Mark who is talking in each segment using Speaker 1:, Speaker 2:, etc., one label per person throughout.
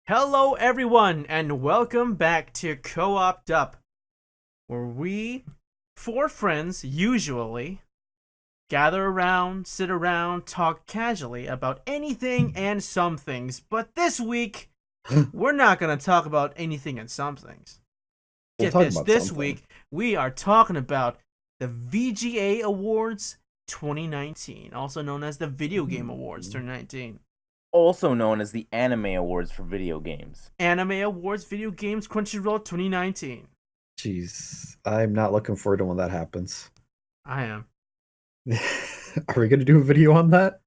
Speaker 1: Hello, everyone, and welcome back to Co-OPed Up, where we, four friends, usually gather around, sit around, talk casually about anything and some things. But this week, we're not going to talk about anything and some things.
Speaker 2: We'll
Speaker 1: Get
Speaker 2: talk
Speaker 1: this,
Speaker 2: about
Speaker 1: this
Speaker 2: something.
Speaker 1: week, we are talking about the VGA Awards 2019, also known as the Video Game Awards 2019.
Speaker 3: Also known as the Anime Awards for video games.
Speaker 1: Anime Awards Video Games Crunchyroll 2019.
Speaker 2: Jeez, I'm not looking forward to when that happens.
Speaker 1: I am.
Speaker 2: Are we gonna do a video on that?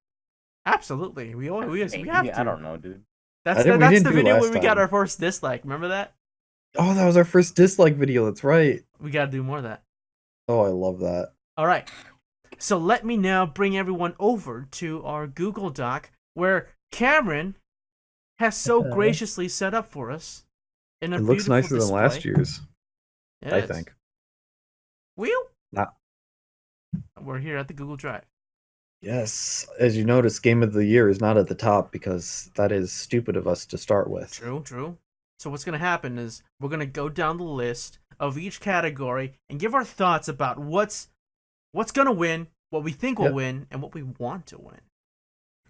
Speaker 1: Absolutely. We have to.
Speaker 3: I don't know, dude.
Speaker 1: That's
Speaker 2: we
Speaker 1: the
Speaker 2: didn't
Speaker 1: video
Speaker 2: do
Speaker 1: where
Speaker 2: last
Speaker 1: we got
Speaker 2: time.
Speaker 1: our first dislike. Remember that?
Speaker 2: Oh, that was our first dislike video. That's right.
Speaker 1: We got to do more of that.
Speaker 2: Oh, I love that.
Speaker 1: All right. So let me now bring everyone over to our Google Doc where Cameron has so graciously set up for us. In a
Speaker 2: It looks
Speaker 1: beautiful
Speaker 2: nicer than
Speaker 1: display.
Speaker 2: last year's.
Speaker 1: It
Speaker 2: I
Speaker 1: is.
Speaker 2: think.
Speaker 1: We're here at the Google Drive.
Speaker 2: Yes, as you notice, Game of the Year is not at the top because that is stupid of us to start with.
Speaker 1: True. So what's going to happen is we're going to go down the list of each category and give our thoughts about what's going to win, what we think will win, and what we want to win.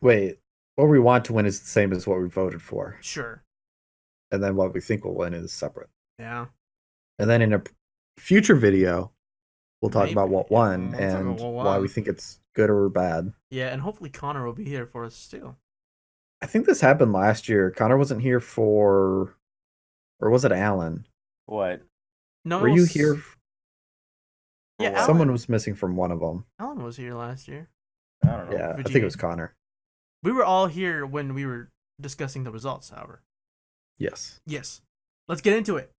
Speaker 2: Wait, what we want to win is the same as what we voted for,
Speaker 1: Sure.
Speaker 2: and then what we think will win is separate.
Speaker 1: Yeah.
Speaker 2: And then in a future video, we'll talk
Speaker 1: Maybe.
Speaker 2: about what won
Speaker 1: We'll talk
Speaker 2: and
Speaker 1: about what
Speaker 2: why
Speaker 1: won.
Speaker 2: we think it's good or bad.
Speaker 1: Yeah, and hopefully Connor will be here for us too.
Speaker 2: I think this happened last year. Connor wasn't here for, or was it Alan?
Speaker 3: What?
Speaker 1: No,
Speaker 2: Were you here?
Speaker 1: Yeah,
Speaker 3: Alan.
Speaker 2: Someone was missing from one of them.
Speaker 1: Alan was here last year.
Speaker 3: I don't know.
Speaker 2: Yeah, I
Speaker 1: VGA.
Speaker 2: think it was Connor.
Speaker 1: We were all here when we were discussing the results, however.
Speaker 2: Yes.
Speaker 1: Yes. Let's get into it.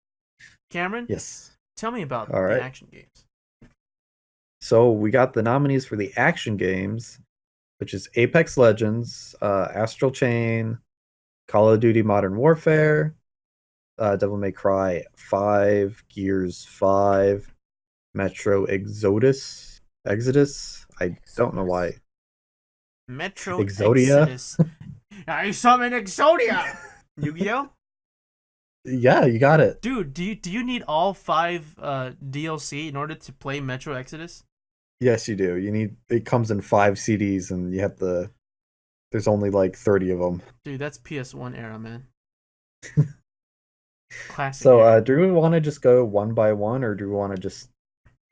Speaker 1: Cameron,
Speaker 2: Yes.
Speaker 1: tell me about
Speaker 2: All right.
Speaker 1: the action games.
Speaker 2: So we got the nominees for the action games, which is Apex Legends, Astral Chain, Call of Duty Modern Warfare, Devil May Cry 5, Gears 5, Metro Exodus. I don't know why.
Speaker 1: Metro
Speaker 2: Exodia?
Speaker 1: Exodus. I summon Exodia! Yu-Gi-Oh?
Speaker 2: Yeah, you got it.
Speaker 1: Dude, do you need all 5 DLC in order to play Metro Exodus?
Speaker 2: Yes, you do. It comes in 5 CDs, and you have there's only like 30 of them.
Speaker 1: Dude, that's PS1 era, man. Classic.
Speaker 2: So,
Speaker 1: era.
Speaker 2: do we want to just go one by one, or do we want to just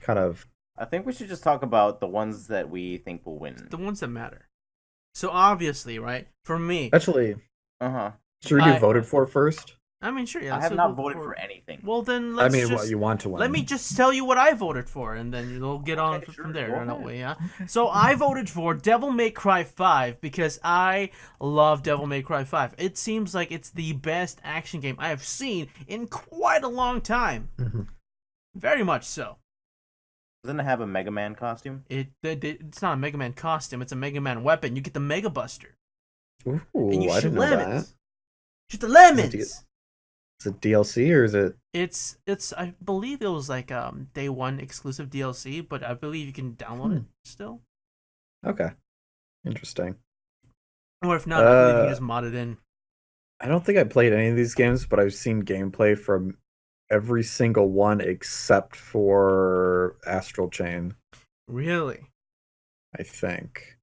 Speaker 2: kind of?
Speaker 3: I think we should just talk about the ones that we think will win.
Speaker 1: The ones that matter. So obviously, right? For me,
Speaker 2: Actually,
Speaker 3: Uh-huh.
Speaker 2: should we do voted for first?
Speaker 1: I mean, sure. Yeah,
Speaker 3: I
Speaker 1: let's
Speaker 3: have
Speaker 1: do
Speaker 3: not
Speaker 1: vote
Speaker 3: voted for anything.
Speaker 1: Well, then
Speaker 2: I
Speaker 1: let's
Speaker 2: mean,
Speaker 1: just
Speaker 2: what you want to win.
Speaker 1: let me just tell you what I voted for, and then we'll get on
Speaker 3: Okay,
Speaker 1: from
Speaker 3: sure,
Speaker 1: there.
Speaker 3: go
Speaker 1: That
Speaker 3: ahead.
Speaker 1: way, yeah. So I voted for Devil May Cry 5 because I love Devil May Cry 5. It seems like it's the best action game I have seen in quite a long time.
Speaker 2: Mhm.
Speaker 1: Very much so.
Speaker 3: Doesn't it have a Mega Man costume?
Speaker 1: It's not a Mega Man costume. It's a Mega Man weapon. You get the Mega Buster,
Speaker 2: Ooh,
Speaker 1: and you
Speaker 2: I
Speaker 1: shoot
Speaker 2: didn't know
Speaker 1: lemons.
Speaker 2: that.
Speaker 1: Shoot the lemons.
Speaker 2: Is it DLC or is it?
Speaker 1: It's I believe it was like day one exclusive DLC, but I believe you can download it still.
Speaker 2: Okay, interesting.
Speaker 1: Or if not, I believe you can just mod it in.
Speaker 2: I don't think I played any of these games, but I've seen gameplay from every single one except for Astral Chain,
Speaker 1: Really?
Speaker 2: I think.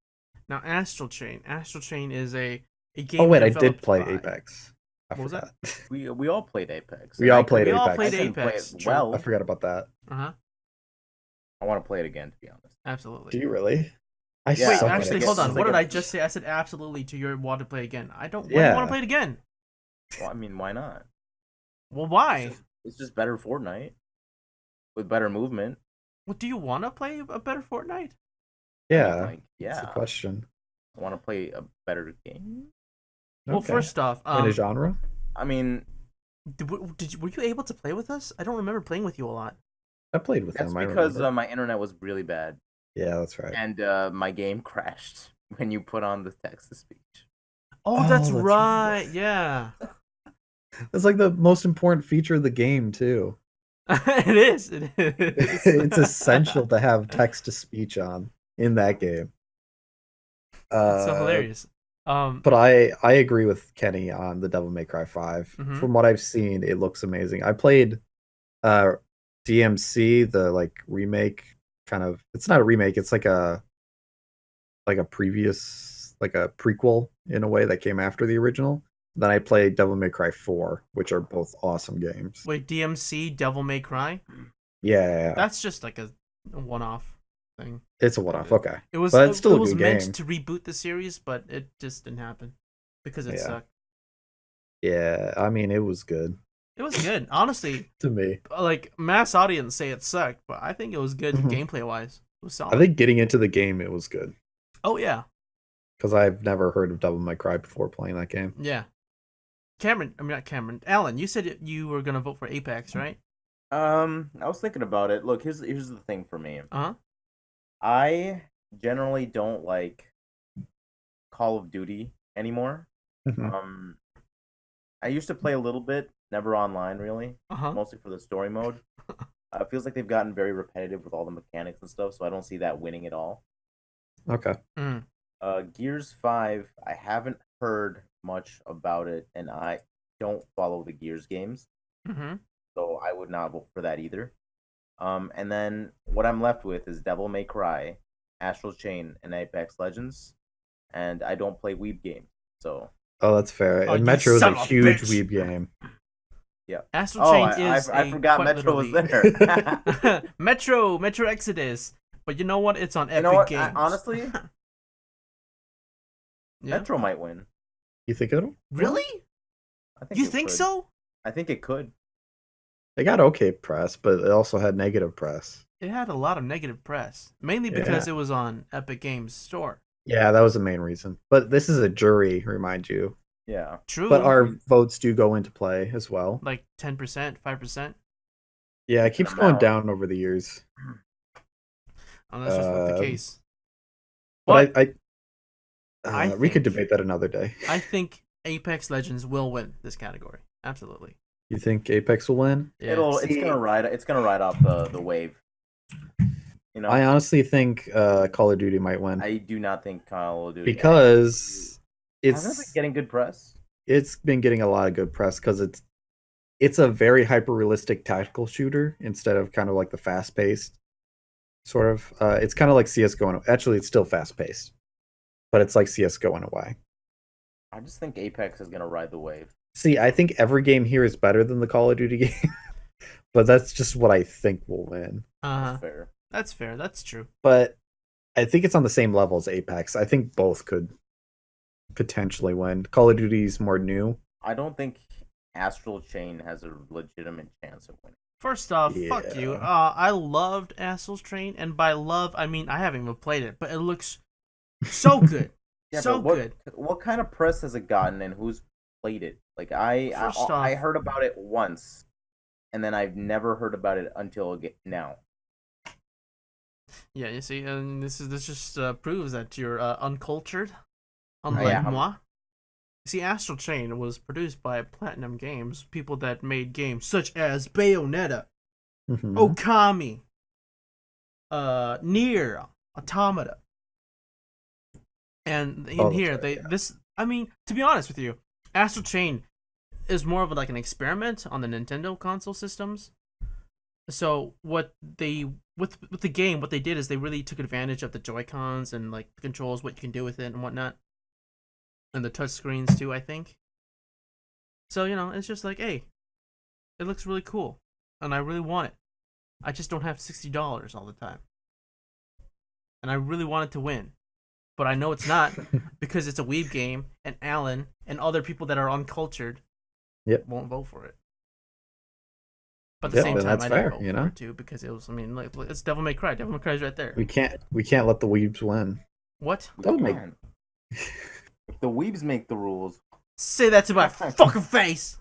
Speaker 1: Now Astral Chain. Astral Chain is a game.
Speaker 2: Oh wait, I did
Speaker 1: developed
Speaker 2: play
Speaker 1: by-
Speaker 2: Apex. I
Speaker 1: What was
Speaker 2: forgot.
Speaker 3: We all played Apex.
Speaker 2: We
Speaker 3: and
Speaker 2: all
Speaker 3: I
Speaker 2: played
Speaker 1: We all
Speaker 2: Apex.
Speaker 1: played
Speaker 3: I couldn't play
Speaker 1: Apex,
Speaker 3: it
Speaker 1: true.
Speaker 3: well.
Speaker 2: I forgot about that.
Speaker 1: Uh-huh.
Speaker 3: I want to play it again, to be honest.
Speaker 1: Absolutely.
Speaker 2: Do you really? I
Speaker 3: Yeah,
Speaker 1: Wait,
Speaker 2: suck at
Speaker 1: actually,
Speaker 2: it.
Speaker 1: hold on.
Speaker 3: It's
Speaker 1: What
Speaker 3: like
Speaker 1: did
Speaker 3: a-
Speaker 1: I just say? I said absolutely to your want to play again. I don't. Why do you
Speaker 2: Yeah.
Speaker 1: want to play it again?
Speaker 3: Well, I mean, why not?
Speaker 1: Well, why?
Speaker 3: It's just better Fortnite with better movement.
Speaker 1: Well, do you want to play a better Fortnite?
Speaker 2: Yeah,
Speaker 3: Like,
Speaker 2: that's the
Speaker 3: yeah.
Speaker 2: question.
Speaker 3: I want to play a better game.
Speaker 1: Well,
Speaker 2: Okay.
Speaker 1: first off,
Speaker 2: In a genre?
Speaker 3: I mean,
Speaker 1: were you able to play with us? I don't remember playing with you a lot.
Speaker 2: I played with
Speaker 3: that's
Speaker 2: him. I
Speaker 3: because
Speaker 2: remember.
Speaker 3: my internet was really bad,
Speaker 2: Yeah, that's right.
Speaker 3: and my game crashed when you put on the text to speech.
Speaker 1: Oh,
Speaker 2: Oh,
Speaker 1: that's
Speaker 2: that's
Speaker 1: right. Yeah.
Speaker 2: That's like the most important feature of the game too.
Speaker 1: It is. It is.
Speaker 2: It's essential to have text to speech on in that game.
Speaker 1: It's so hilarious.
Speaker 2: But I agree with Kenny on the Devil May Cry 5.
Speaker 1: Mhm.
Speaker 2: From what I've seen, it looks amazing. I played DMC, the like remake kind of. It's not a remake. It's like a previous, like a prequel in a way that came after the original. Then I played Devil May Cry 4, which are both awesome games.
Speaker 1: wait, DMC Devil May Cry?
Speaker 2: Yeah,
Speaker 1: That's just like a one-off thing.
Speaker 2: it's a one-off. Okay,
Speaker 1: It was
Speaker 2: but it's still
Speaker 1: it
Speaker 2: a
Speaker 1: was
Speaker 2: good
Speaker 1: meant
Speaker 2: game.
Speaker 1: to reboot the series, but it just didn't happen because it
Speaker 2: Yeah.
Speaker 1: sucked.
Speaker 2: Yeah, I mean, it was good
Speaker 1: It was good, honestly.
Speaker 2: to me.
Speaker 1: Like mass audience say it sucked, but I think it was good
Speaker 2: Mhm.
Speaker 1: gameplay wise. It was solid.
Speaker 2: I think getting into the game, it was good
Speaker 1: Oh yeah,
Speaker 2: because I've never heard of Devil May Cry before playing that game.
Speaker 1: yeah. Cameron, I mean not Cameron. Alan, you said you were gonna vote for Apex, right?
Speaker 3: I was thinking about it. Look, here's the thing for me.
Speaker 1: Uh huh.
Speaker 3: I generally don't like Call of Duty anymore.
Speaker 2: Mhm.
Speaker 3: I used to play a little bit, never online really,
Speaker 1: Uh huh.
Speaker 3: mostly for the story mode. It feels like they've gotten very repetitive with all the mechanics and stuff, so I don't see that winning at all.
Speaker 2: Okay.
Speaker 1: Mm.
Speaker 3: Gears 5, I haven't heard much about it, and I don't follow the Gears games,
Speaker 1: Mm-hmm.
Speaker 3: so I would not vote for that either. And then what I'm left with is Devil May Cry, Astral Chain, and Apex Legends, and I don't play Weeb games, so
Speaker 2: Oh, that's fair.
Speaker 1: Oh,
Speaker 2: And
Speaker 1: you
Speaker 2: Metro is
Speaker 1: son
Speaker 2: a
Speaker 1: of a
Speaker 2: huge
Speaker 1: bitch.
Speaker 2: Weeb game.
Speaker 3: yeah.
Speaker 1: Astral
Speaker 3: Oh,
Speaker 1: Chain is
Speaker 3: I forgot
Speaker 1: quite
Speaker 3: Metro was
Speaker 1: literally-
Speaker 3: there.
Speaker 1: Metro Exodus. But you know what? It's on Epic
Speaker 3: You know what?
Speaker 1: Games.
Speaker 3: Honestly,
Speaker 1: yeah.
Speaker 3: Metro might win.
Speaker 2: You think it'll?
Speaker 1: Really?
Speaker 3: I think
Speaker 1: You
Speaker 3: it
Speaker 1: think
Speaker 3: could.
Speaker 1: so?
Speaker 3: I think it could.
Speaker 2: They got okay press, but it also had negative press.
Speaker 1: It had a lot of negative press, mainly because
Speaker 2: Yeah.
Speaker 1: it was on Epic Games Store.
Speaker 2: Yeah, that was the main reason. But this is a jury, remind you.
Speaker 3: Yeah.
Speaker 1: True.
Speaker 2: But our votes do go into play as well.
Speaker 1: like 10%, 5%.
Speaker 2: Yeah, it
Speaker 3: Decent
Speaker 2: keeps going
Speaker 3: amount.
Speaker 2: down over the years.
Speaker 1: Oh, that's just not the
Speaker 2: Um,
Speaker 1: case.
Speaker 2: But
Speaker 1: But
Speaker 2: I we could
Speaker 1: think-
Speaker 2: debate that another day.
Speaker 1: I think Apex Legends will win this category. Absolutely.
Speaker 2: You think Apex will win?
Speaker 1: Yeah.
Speaker 3: It's
Speaker 2: See-
Speaker 3: gonna ride off the wave. You know,
Speaker 2: I honestly think Call of Duty might win
Speaker 3: I do not think Call of Duty
Speaker 2: because
Speaker 3: hasn't it been
Speaker 2: it's
Speaker 3: getting good press.
Speaker 2: been getting a lot of good press because it's a very hyper realistic tactical shooter instead of kind of like the fast paced sort of. It's kind of like CS:GO. Actually, it's still fast paced, but it's like CS:GO in a way.
Speaker 3: I just think Apex is gonna ride the wave.
Speaker 2: See, I think every game here is better than the Call of Duty game, but that's just what I think will win.
Speaker 1: Uh-huh.
Speaker 3: That's fair.
Speaker 1: That's fair. That's true.
Speaker 2: But I think it's on the same level as Apex. I think both could potentially win. Call of Duty's more new.
Speaker 3: I don't think Astral Chain has a legitimate chance of winning.
Speaker 1: First off, fuck you.
Speaker 2: Yeah.
Speaker 1: I loved Astral Train, and by love, I mean I haven't even played it, but it looks so good. So
Speaker 3: but
Speaker 1: good.
Speaker 3: what kind of press has it gotten, and who's played it? Like I
Speaker 1: First
Speaker 3: I
Speaker 1: off-
Speaker 3: heard about it once, and then I've never heard about it until now.
Speaker 1: Yeah, you see, and this just proves that you're uncultured,
Speaker 3: I
Speaker 1: unlike
Speaker 3: am.
Speaker 1: moi. You see, Astral Chain was produced by Platinum Games, people that made games such as Bayonetta,
Speaker 2: Mhm.
Speaker 1: Okami, Nier, Automata, and in
Speaker 2: Oh, that's
Speaker 1: here
Speaker 2: right,
Speaker 1: this. I mean, to be honest with you, Astral Chain is more of like an experiment on the Nintendo console systems. So what they with the game, what they did is they really took advantage of the Joy-Cons and like the controls, what you can do with it and whatnot, and the touch screens too, I think. So it's just like, hey, it looks really cool, and I really want it. I just don't have $60 all the time, and I really want it to win, but I know it's not because it's a weeb game, and Alan and other people that are uncultured,
Speaker 2: Yep.
Speaker 1: won't vote for it. But at the
Speaker 2: Yep,
Speaker 1: same
Speaker 2: and
Speaker 1: time,
Speaker 2: that's
Speaker 1: I didn't
Speaker 2: fair,
Speaker 1: vote
Speaker 2: you
Speaker 1: for
Speaker 2: know?
Speaker 1: it too because it was. I mean, like it's Devil May Cry. Devil May Cry is right there.
Speaker 2: We can't let the weebs win.
Speaker 1: What?
Speaker 2: Don't make-
Speaker 3: Man. If the weebs make the rules,
Speaker 1: Say that to my fucking face.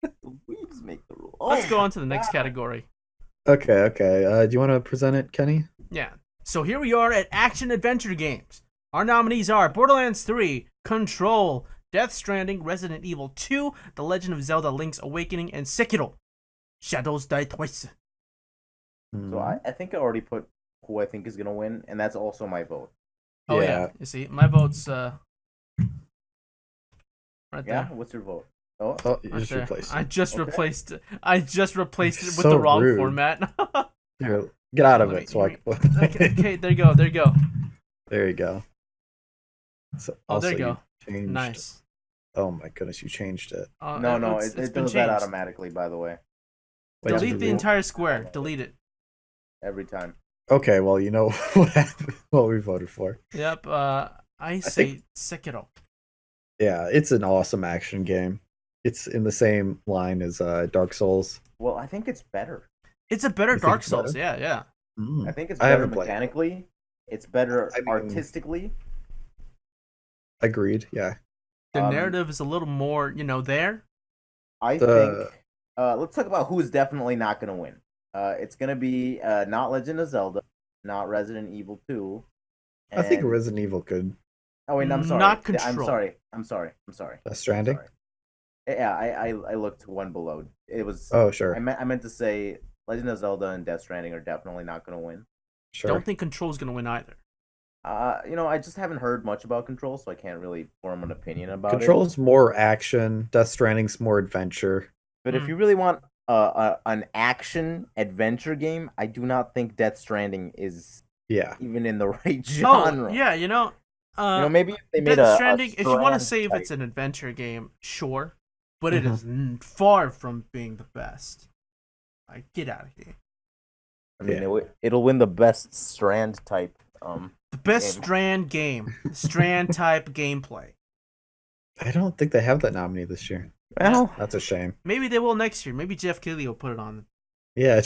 Speaker 3: the weebs make the rules.
Speaker 1: Let's go on to the
Speaker 3: my
Speaker 1: next
Speaker 3: God.
Speaker 1: category.
Speaker 2: Okay. Do you want to present it, Kenny?
Speaker 1: Yeah. So here we are at action adventure games. Our nominees are Borderlands 3, Control, Death Stranding, Resident Evil 2, The Legend of Zelda: Link's Awakening, and Sekiro: Shadows Die Twice.
Speaker 3: So I think I already put who I think is gonna win, and that's also my vote.
Speaker 1: Oh yeah.
Speaker 2: Yeah.
Speaker 1: You see, my vote's right
Speaker 3: Yeah.
Speaker 1: there.
Speaker 3: What's your vote? Oh,
Speaker 2: Oh, you
Speaker 1: Right
Speaker 2: just
Speaker 1: there.
Speaker 2: replaced
Speaker 1: I
Speaker 2: it.
Speaker 1: just
Speaker 3: Okay.
Speaker 1: replaced it. I just replaced it with
Speaker 2: So
Speaker 1: the wrong
Speaker 2: rude.
Speaker 1: format.
Speaker 2: Here, get out of
Speaker 1: Let me-
Speaker 2: it so I
Speaker 1: let
Speaker 2: can.
Speaker 1: okay, there you go. There you go.
Speaker 2: There you go. So,
Speaker 1: Oh, there
Speaker 2: also,
Speaker 1: you go.
Speaker 2: changed.
Speaker 1: Nice.
Speaker 2: Oh my goodness, you changed it.
Speaker 3: no,
Speaker 1: it's
Speaker 3: it
Speaker 1: been
Speaker 3: does that
Speaker 1: changed.
Speaker 3: automatically. By the way,
Speaker 2: Wait,
Speaker 3: Yeah,
Speaker 1: Delete
Speaker 2: did
Speaker 1: the
Speaker 2: you-
Speaker 1: entire square. Delete it.
Speaker 3: every time.
Speaker 2: Okay, well, you know what happened, what we voted for.
Speaker 1: Yep. I say Sekiro.
Speaker 2: Yeah, it's an awesome action game. It's in the same line as Dark Souls.
Speaker 3: Well, I think it's better.
Speaker 1: It's a better
Speaker 2: You think
Speaker 1: Dark
Speaker 2: it's
Speaker 1: Souls.
Speaker 2: better?
Speaker 1: Yeah.
Speaker 3: I think it's
Speaker 2: I
Speaker 3: better
Speaker 2: haven't played it.
Speaker 3: mechanically. It's better
Speaker 2: I mean-
Speaker 3: artistically.
Speaker 2: Agreed. Yeah.
Speaker 1: The
Speaker 3: Um,
Speaker 1: narrative is a little more, there.
Speaker 3: I
Speaker 2: The-
Speaker 3: think. Let's talk about who's definitely not going to win. It's going to be not Legend of Zelda, not Resident Evil 2.
Speaker 2: I think
Speaker 3: and-
Speaker 2: Resident Evil could.
Speaker 3: Oh wait, I'm sorry.
Speaker 1: Not
Speaker 3: I'm
Speaker 1: Control.
Speaker 3: sorry.
Speaker 2: Death Stranding.
Speaker 3: Sorry. Yeah, I looked one below. It was.
Speaker 2: Oh, sure.
Speaker 3: I meant to say Legend of Zelda and Death Stranding are definitely not going to win.
Speaker 2: Sure.
Speaker 1: Don't think Control's gonna win either.
Speaker 3: I just haven't heard much about Control, so I can't really form an opinion about it.
Speaker 2: Control's more action. Death Stranding's more adventure.
Speaker 3: But if
Speaker 1: Mm.
Speaker 3: you really want an action adventure game, I do not think Death Stranding is
Speaker 2: Yeah.
Speaker 3: even in the right genre.
Speaker 1: Oh, yeah,
Speaker 3: Maybe if they made
Speaker 1: Death
Speaker 3: a
Speaker 1: Stranding, if you want to
Speaker 3: Strand
Speaker 1: say if
Speaker 3: type-
Speaker 1: it's an adventure game, sure. But it
Speaker 2: Mhm.
Speaker 1: is far from being the best. Like, get out of here.
Speaker 3: I mean,
Speaker 2: Yeah.
Speaker 3: it'll win the best Strand type.
Speaker 1: The best
Speaker 3: Game.
Speaker 1: Strand game. Strand type gameplay.
Speaker 2: I don't think they have that nominee this year.
Speaker 3: Well,
Speaker 2: That's a shame.
Speaker 1: Maybe they will next year. Maybe Jeff Keighley will put it on.
Speaker 2: Yeah,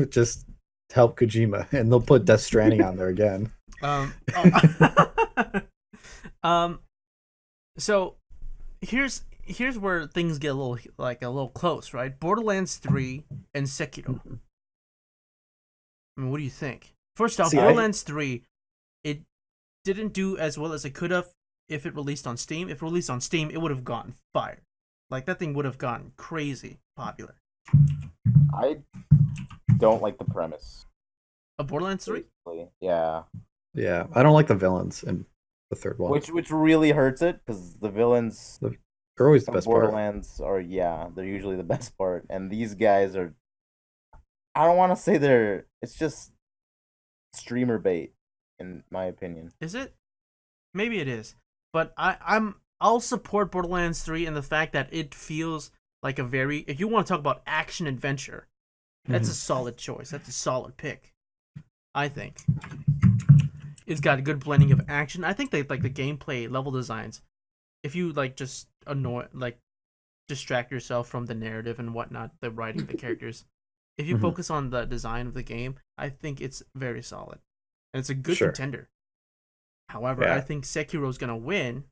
Speaker 2: just help Kojima, and they'll put Death Stranding on there again.
Speaker 1: So here's where things get a little close, right? Borderlands 3 and Sekiro. I mean, what do you think? First off,
Speaker 2: See,
Speaker 1: Borderlands 3, it didn't do as well as it could have if it released on Steam. If it released on Steam, it would have gotten fire. Like, that thing would have gotten crazy popular.
Speaker 3: I don't like the premise.
Speaker 1: Of Borderlands 3?
Speaker 3: Basically. Yeah,
Speaker 2: Yeah, I don't like the villains in the third one.
Speaker 3: which really hurts it because the villains
Speaker 2: They're always the
Speaker 3: of
Speaker 2: best part.
Speaker 3: Borderlands they're usually the best part, and these guys are. I don't want to say they're. It's just streamer bait, in my opinion.
Speaker 1: Is it? Maybe it is. But I'll support Borderlands 3 in the fact that it feels like a very, if you want to talk about action adventure, that's a solid choice. That's a solid pick, I think. It's got a good blending of action. I think they like the gameplay level designs. If you just distract yourself from the narrative and whatnot, the writing, the characters. If you
Speaker 2: Mhm.
Speaker 1: focus on the design of the game, I think it's very solid. And it's a good
Speaker 2: Sure.
Speaker 1: contender. However,
Speaker 2: Yeah.
Speaker 1: I think Sekiro's gonna win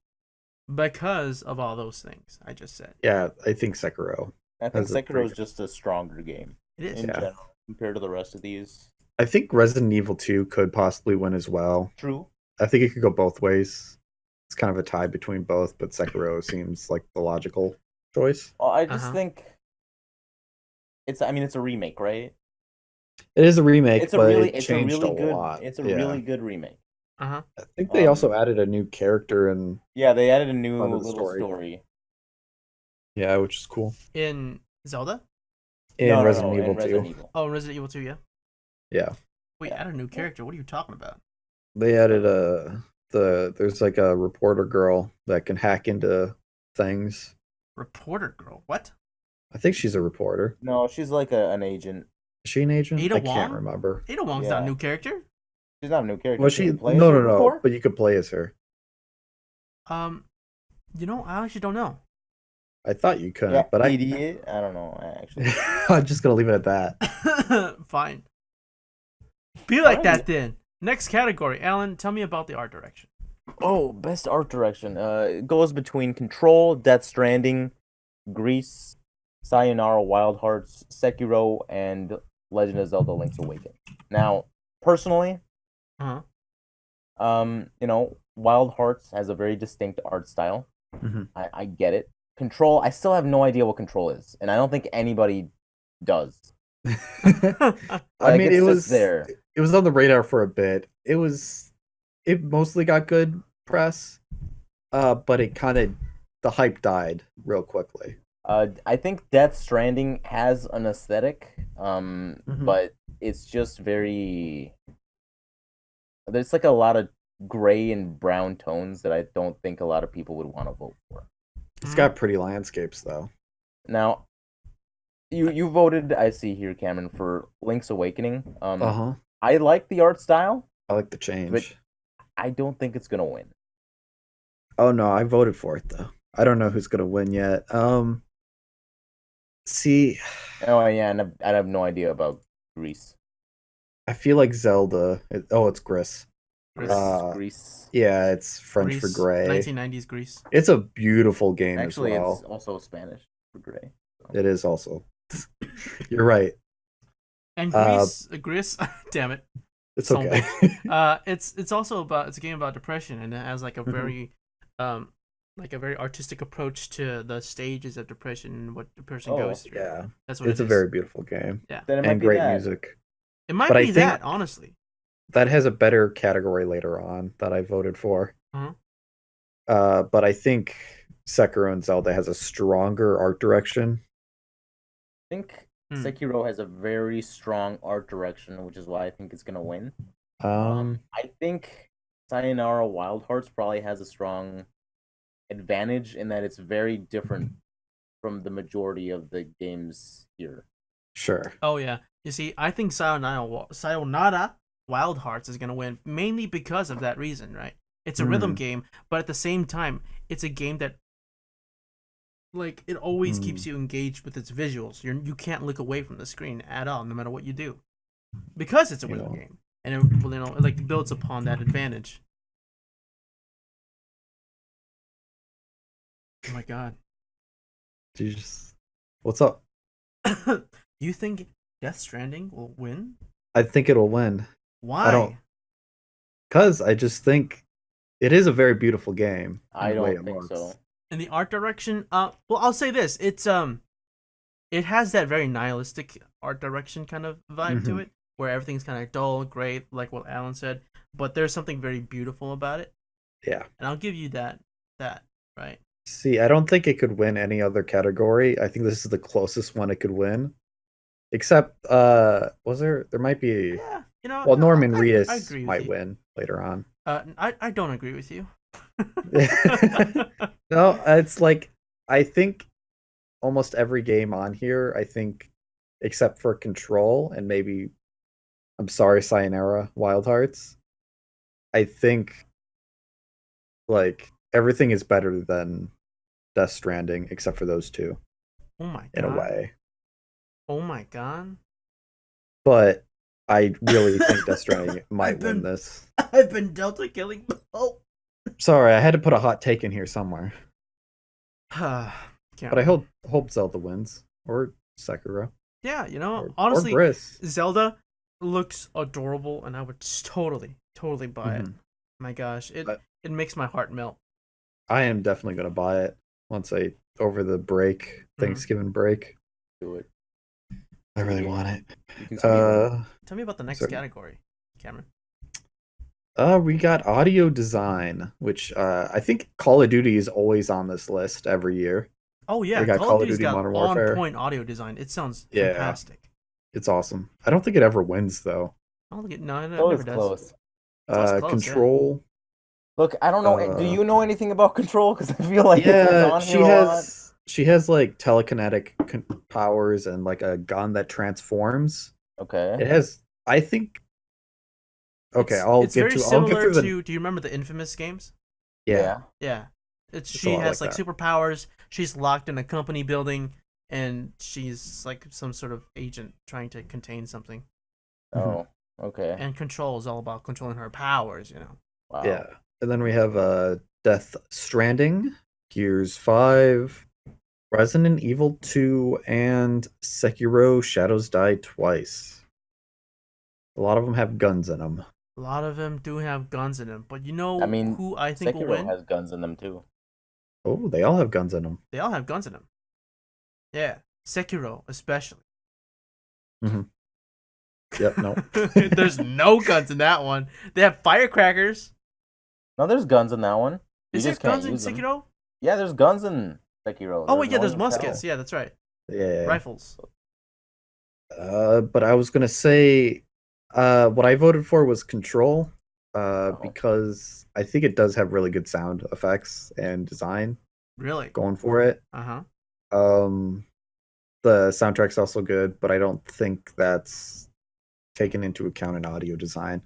Speaker 1: because of all those things I just said.
Speaker 2: Yeah, I think Sekiro.
Speaker 3: I think
Speaker 2: That's a
Speaker 3: Sekiro
Speaker 2: pretty
Speaker 3: is
Speaker 2: good-
Speaker 3: just a stronger game
Speaker 1: It is.
Speaker 3: in
Speaker 2: Yeah.
Speaker 3: general compared to the rest of these.
Speaker 2: I think Resident Evil 2 could possibly win as well.
Speaker 3: True.
Speaker 2: I think it could go both ways. It's kind of a tie between both, but Sekiro seems like the logical choice.
Speaker 3: Well, I just
Speaker 1: Uh-huh.
Speaker 3: think it's a remake, right?
Speaker 2: It is a remake,
Speaker 3: It's a
Speaker 2: but
Speaker 3: really
Speaker 2: it
Speaker 3: it's a
Speaker 2: changed
Speaker 3: really
Speaker 2: a
Speaker 3: good
Speaker 2: lot.
Speaker 3: it's a
Speaker 2: Yeah.
Speaker 3: really good remake.
Speaker 1: Uh-huh.
Speaker 2: I think they also
Speaker 3: um,
Speaker 2: added a new character and
Speaker 3: Yeah, they added a new
Speaker 2: Part of the
Speaker 3: little
Speaker 2: story.
Speaker 3: story.
Speaker 2: yeah, which is cool.
Speaker 1: In Zelda?
Speaker 2: In
Speaker 3: No,
Speaker 2: Resident
Speaker 3: in
Speaker 2: Evil 2.
Speaker 3: Resident Evil.
Speaker 1: Oh, Resident Evil 2, yeah.
Speaker 2: Yeah.
Speaker 1: Wait,
Speaker 3: Yeah.
Speaker 1: add a new character. What are you talking about?
Speaker 2: They added there's like a reporter girl that can hack into things.
Speaker 1: Reporter girl. What?
Speaker 2: I think she's a reporter.
Speaker 3: No, she's like an agent.
Speaker 2: Is she an agent?
Speaker 1: Ada
Speaker 2: I can't
Speaker 1: Wong?
Speaker 2: remember.
Speaker 1: Ada Wong's not a
Speaker 3: Yeah.
Speaker 1: new character.
Speaker 3: She's not a new character.
Speaker 2: Was
Speaker 3: Did
Speaker 2: she?
Speaker 3: you play as
Speaker 2: No,
Speaker 3: her
Speaker 2: no, no.
Speaker 3: before?
Speaker 2: But you could play as her.
Speaker 1: I actually don't know.
Speaker 2: I thought you could,
Speaker 3: Yeah,
Speaker 2: but
Speaker 3: idiot. I don't know. Actually,
Speaker 2: I'm just gonna leave it at that.
Speaker 1: Fine. Be like
Speaker 3: Alright.
Speaker 1: that then. Next category. Alan, tell me about the art direction.
Speaker 3: oh, best art direction. It goes between Control, Death Stranding, Grease, Sayonara Wild Hearts, Sekiro, and Legend of Zelda: Link's Awakening. Now, personally,
Speaker 1: Uh-huh.
Speaker 3: Wild Hearts has a very distinct art style.
Speaker 2: Mhm.
Speaker 3: I get it. Control, I still have no idea what Control is, and I don't think anybody does.
Speaker 2: I
Speaker 3: Like,
Speaker 2: mean,
Speaker 3: it's
Speaker 2: it
Speaker 3: just
Speaker 2: was
Speaker 3: there.
Speaker 2: It was on the radar for a bit. It mostly got good press, but it kind of the hype died real quickly.
Speaker 3: I think Death Stranding has an aesthetic,
Speaker 2: Mhm.
Speaker 3: but it's just very. There's like a lot of gray and brown tones that I don't think a lot of people would want to vote for.
Speaker 2: It's got pretty landscapes though.
Speaker 3: Now, you voted, I see here, Cameron, for Link's Awakening.
Speaker 2: Uh-huh.
Speaker 3: I like the art style.
Speaker 2: I like the change.
Speaker 3: But I don't think it's gonna win.
Speaker 2: Oh no, I voted for it though. I don't know who's gonna win yet. See,
Speaker 3: Oh yeah, and I have no idea about Greece.
Speaker 2: I feel like Zelda. It's Gris.
Speaker 3: Greece.
Speaker 2: Yeah, it's French for
Speaker 1: Greece,
Speaker 2: gray.
Speaker 1: 1990s Greece.
Speaker 2: It's a beautiful game
Speaker 3: Actually,
Speaker 2: as well.
Speaker 3: it's also Spanish for gray. So.
Speaker 2: It is also. You're right.
Speaker 1: And Greece, damn it.
Speaker 2: It's
Speaker 1: Something.
Speaker 2: okay.
Speaker 1: It's also it's a game about depression, and it has like a very like a very artistic approach to the stages of depression and what the person goes through.
Speaker 2: Yeah,
Speaker 1: that's what
Speaker 2: it's a very beautiful game.
Speaker 1: Yeah,
Speaker 3: then it might
Speaker 2: and
Speaker 3: be
Speaker 2: great
Speaker 3: that.
Speaker 2: music.
Speaker 1: It might
Speaker 2: But I
Speaker 1: be
Speaker 2: think
Speaker 1: that, honestly.
Speaker 2: That has a better category later on that I voted for. But I think Sekiro and Zelda has a stronger art direction.
Speaker 3: I think Sekiro has a very strong art direction, which is why I think it's gonna win. I think Sayonara Wild Hearts probably has a strong advantage in that it's very different from the majority of the games here.
Speaker 2: Sure.
Speaker 1: Oh yeah. You see, I think Sayonara Wild Hearts is gonna win mainly because of that reason, right? It's a rhythm game, but at the same time, it's a game that like it always keeps you engaged with its visuals. You can't look away from the screen at all, no matter what you do, because it's a rhythm game, and it like builds upon that advantage. Oh my god!
Speaker 2: What's up?
Speaker 1: You think Death Stranding will win?
Speaker 2: I think it'll win.
Speaker 1: Why?
Speaker 2: Because I just think it is a very beautiful game.
Speaker 3: I don't think so.
Speaker 1: In the art direction, well, I'll say this: it has that very nihilistic art direction kind of vibe to it, where everything's kind of dull, gray, like what Alan said. But there's something very beautiful about it.
Speaker 2: Yeah, and
Speaker 1: I'll give you that, right?
Speaker 2: See, I don't think it could win any other category. I think this is the closest one it could win. Except, was there might be...
Speaker 1: Yeah,
Speaker 2: well, Norman Reedus might win later on.
Speaker 1: I don't agree with you.
Speaker 2: No, it's like, I think almost every game on here, I think, except for Control and maybe, I'm sorry, Sayonara Wild Hearts, I think, like, everything is better than Death Stranding, except for those two.
Speaker 1: Oh my god.
Speaker 2: In a way.
Speaker 1: Oh my god.
Speaker 2: But I really think Death Stranding might win this.
Speaker 1: I've been Delta killing. Oh.
Speaker 2: Sorry, I had to put a hot take in here somewhere. But I hope Zelda wins. Or Sekiro.
Speaker 1: Yeah, honestly,
Speaker 2: or
Speaker 1: Zelda looks adorable, and I would totally buy it. My gosh, it makes my heart melt.
Speaker 2: I am definitely going to buy it once over the break, Thanksgiving break.
Speaker 3: Do it.
Speaker 2: I really want it.
Speaker 1: Tell me about the next category, Cameron.
Speaker 2: We got audio design, which I think Call of Duty is always on this list every year.
Speaker 1: Oh yeah,
Speaker 2: we got Call of Duty Modern Warfare.
Speaker 1: On-point audio design. It sounds fantastic.
Speaker 2: It's awesome. I don't think it ever wins though.
Speaker 1: I don't think it never does.
Speaker 3: Close.
Speaker 2: Control.
Speaker 3: Yeah. Look, I don't know. Do you know anything about Control? Because I feel like it's on here
Speaker 2: she has like telekinetic powers and like a gun that transforms.
Speaker 3: Okay.
Speaker 2: It has, I think. Okay, I'll get through
Speaker 1: do you remember the Infamous games?
Speaker 2: Yeah.
Speaker 1: Yeah. She has like superpowers. She's locked in a company building, and she's like some sort of agent trying to contain something.
Speaker 3: Oh, okay.
Speaker 1: And Control is all about controlling her powers,
Speaker 3: Wow.
Speaker 2: Yeah. And then we have Death Stranding, Gears 5, Resident Evil 2, and Sekiro Shadows Die Twice. A lot of them have guns in them.
Speaker 1: A lot of them do have guns in them, but who I think
Speaker 3: Sekiro
Speaker 1: will win?
Speaker 3: has guns in them too.
Speaker 2: Oh, they all have guns in them.
Speaker 1: They all have guns in them. Yeah, Sekiro especially.
Speaker 2: Yep, no.
Speaker 1: There's no guns in that one. They have firecrackers.
Speaker 3: No, there's guns in that one.
Speaker 1: Is there guns in Sekiro?
Speaker 3: Yeah, there's guns in Sekiro.
Speaker 1: Oh wait, yeah, there's
Speaker 3: annoying as hell.
Speaker 1: muskets. Yeah, that's right.
Speaker 2: Yeah.
Speaker 1: Rifles.
Speaker 2: But I was gonna say, what I voted for was Control, because I think it does have really good sound effects and design
Speaker 1: Really?
Speaker 2: going for it.
Speaker 1: Uh-huh.
Speaker 2: The soundtrack's also good, but I don't think that's taken into account in audio design.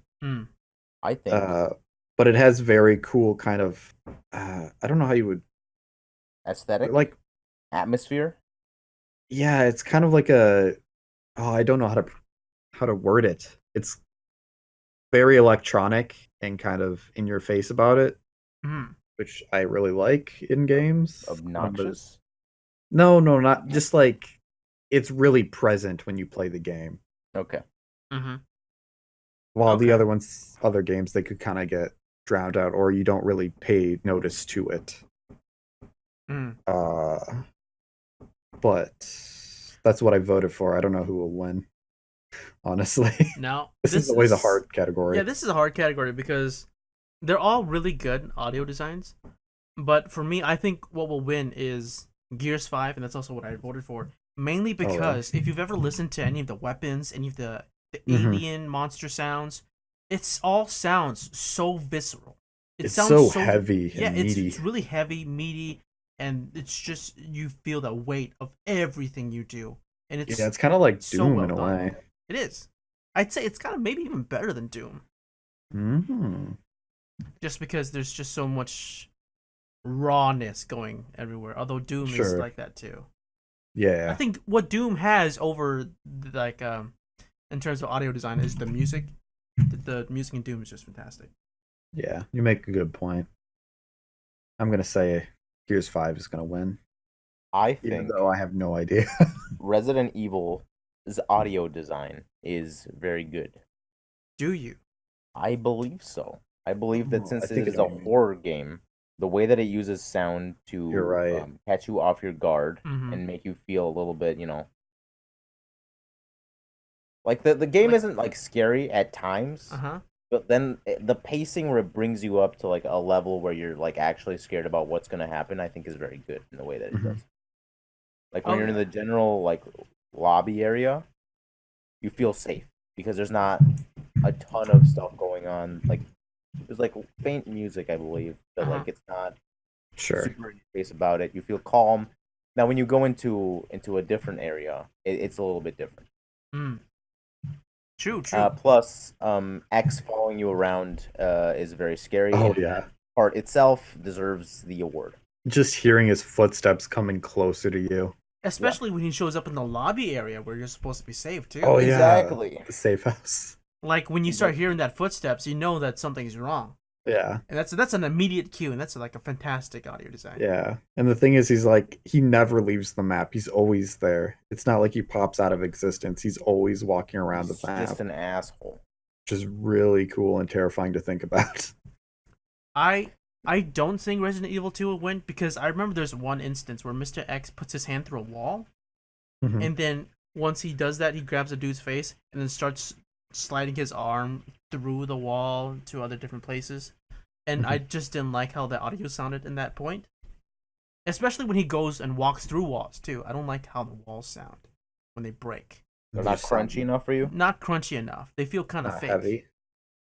Speaker 3: I think.
Speaker 2: But it has very cool kind of, I don't know how you would
Speaker 3: Aesthetic?
Speaker 2: like.
Speaker 3: Atmosphere?
Speaker 2: Yeah, it's kind of like I don't know how to word it. It's very electronic and kind of in your face about it, which I really like in games.
Speaker 3: Obnoxious?
Speaker 2: No, not just like it's really present when you play the game.
Speaker 3: Okay.
Speaker 2: While the other games, they could kind of get drowned out, or you don't really pay notice to it. But that's what I voted for. I don't know who will win, honestly.
Speaker 1: Now,
Speaker 2: this is always a hard category.
Speaker 1: Yeah, this is a hard category because they're all really good audio designs. But for me, I think what will win is Gears 5, and that's also what I voted for. Mainly because if you've ever listened to any of the weapons, any of the alien monster sounds, it all sounds so visceral.
Speaker 2: It sounds so heavy and meaty.
Speaker 1: It's really heavy, meaty, and it's just, you feel the weight of everything you do. And it's
Speaker 2: kind of like
Speaker 1: so
Speaker 2: Doom
Speaker 1: well
Speaker 2: in a
Speaker 1: done.
Speaker 2: way.
Speaker 1: It is. I'd say it's kind of maybe even better than Doom. Just because there's just so much rawness going everywhere. Although Doom is like that too.
Speaker 2: Yeah.
Speaker 1: I think what Doom has over like in terms of audio design is the music. The music in Doom is just fantastic.
Speaker 2: Yeah, you make a good point. I'm gonna say Gears 5 is gonna win.
Speaker 3: I think,
Speaker 2: even though I have no idea.
Speaker 3: Resident Evil's audio design is very good.
Speaker 1: Do you?
Speaker 3: I believe so. I believe that since it is a horror game, the way that it uses sound to catch you off your guard and make you feel a little bit, like the game isn't like scary at times, but then the pacing where it brings you up to like a level where you're like actually scared about what's going to happen, I think is very good in the way that it does. Like when you're in the general like lobby area, you feel safe because there's not a ton of stuff going on. Like there's like faint music, I believe, but like it's not super in your face about it. You feel calm. Now when you go into a different area, it's a little bit different.
Speaker 1: True.
Speaker 3: Plus, X following you around is very scary.
Speaker 2: Oh,
Speaker 3: and that part itself deserves the award.
Speaker 2: Just hearing his footsteps coming closer to you.
Speaker 1: Especially when he shows up in the lobby area where you're supposed to be safe, too.
Speaker 2: Oh,
Speaker 3: exactly.
Speaker 2: The safe house.
Speaker 1: Like, when you start hearing that footsteps, you know that something's wrong.
Speaker 2: Yeah.
Speaker 1: And that's an immediate cue, and that's like a fantastic audio design.
Speaker 2: Yeah. And the thing is, he never leaves the map. He's always there. It's not like he pops out of existence. He's always walking around the map.
Speaker 3: Just an asshole.
Speaker 2: Which is really cool and terrifying to think about.
Speaker 1: I don't think Resident Evil 2 will win because I remember there's one instance where Mr. X puts his hand through a wall, and then once he does that, he grabs a dude's face and then starts sliding his arm through the wall to other different places. And I just didn't like how the audio sounded in that point. Especially when he goes and walks through walls, too. I don't like how the walls sound when they break.
Speaker 3: They're not crunchy enough for you?
Speaker 1: Not crunchy enough. They feel kind of fake.
Speaker 2: Heavy.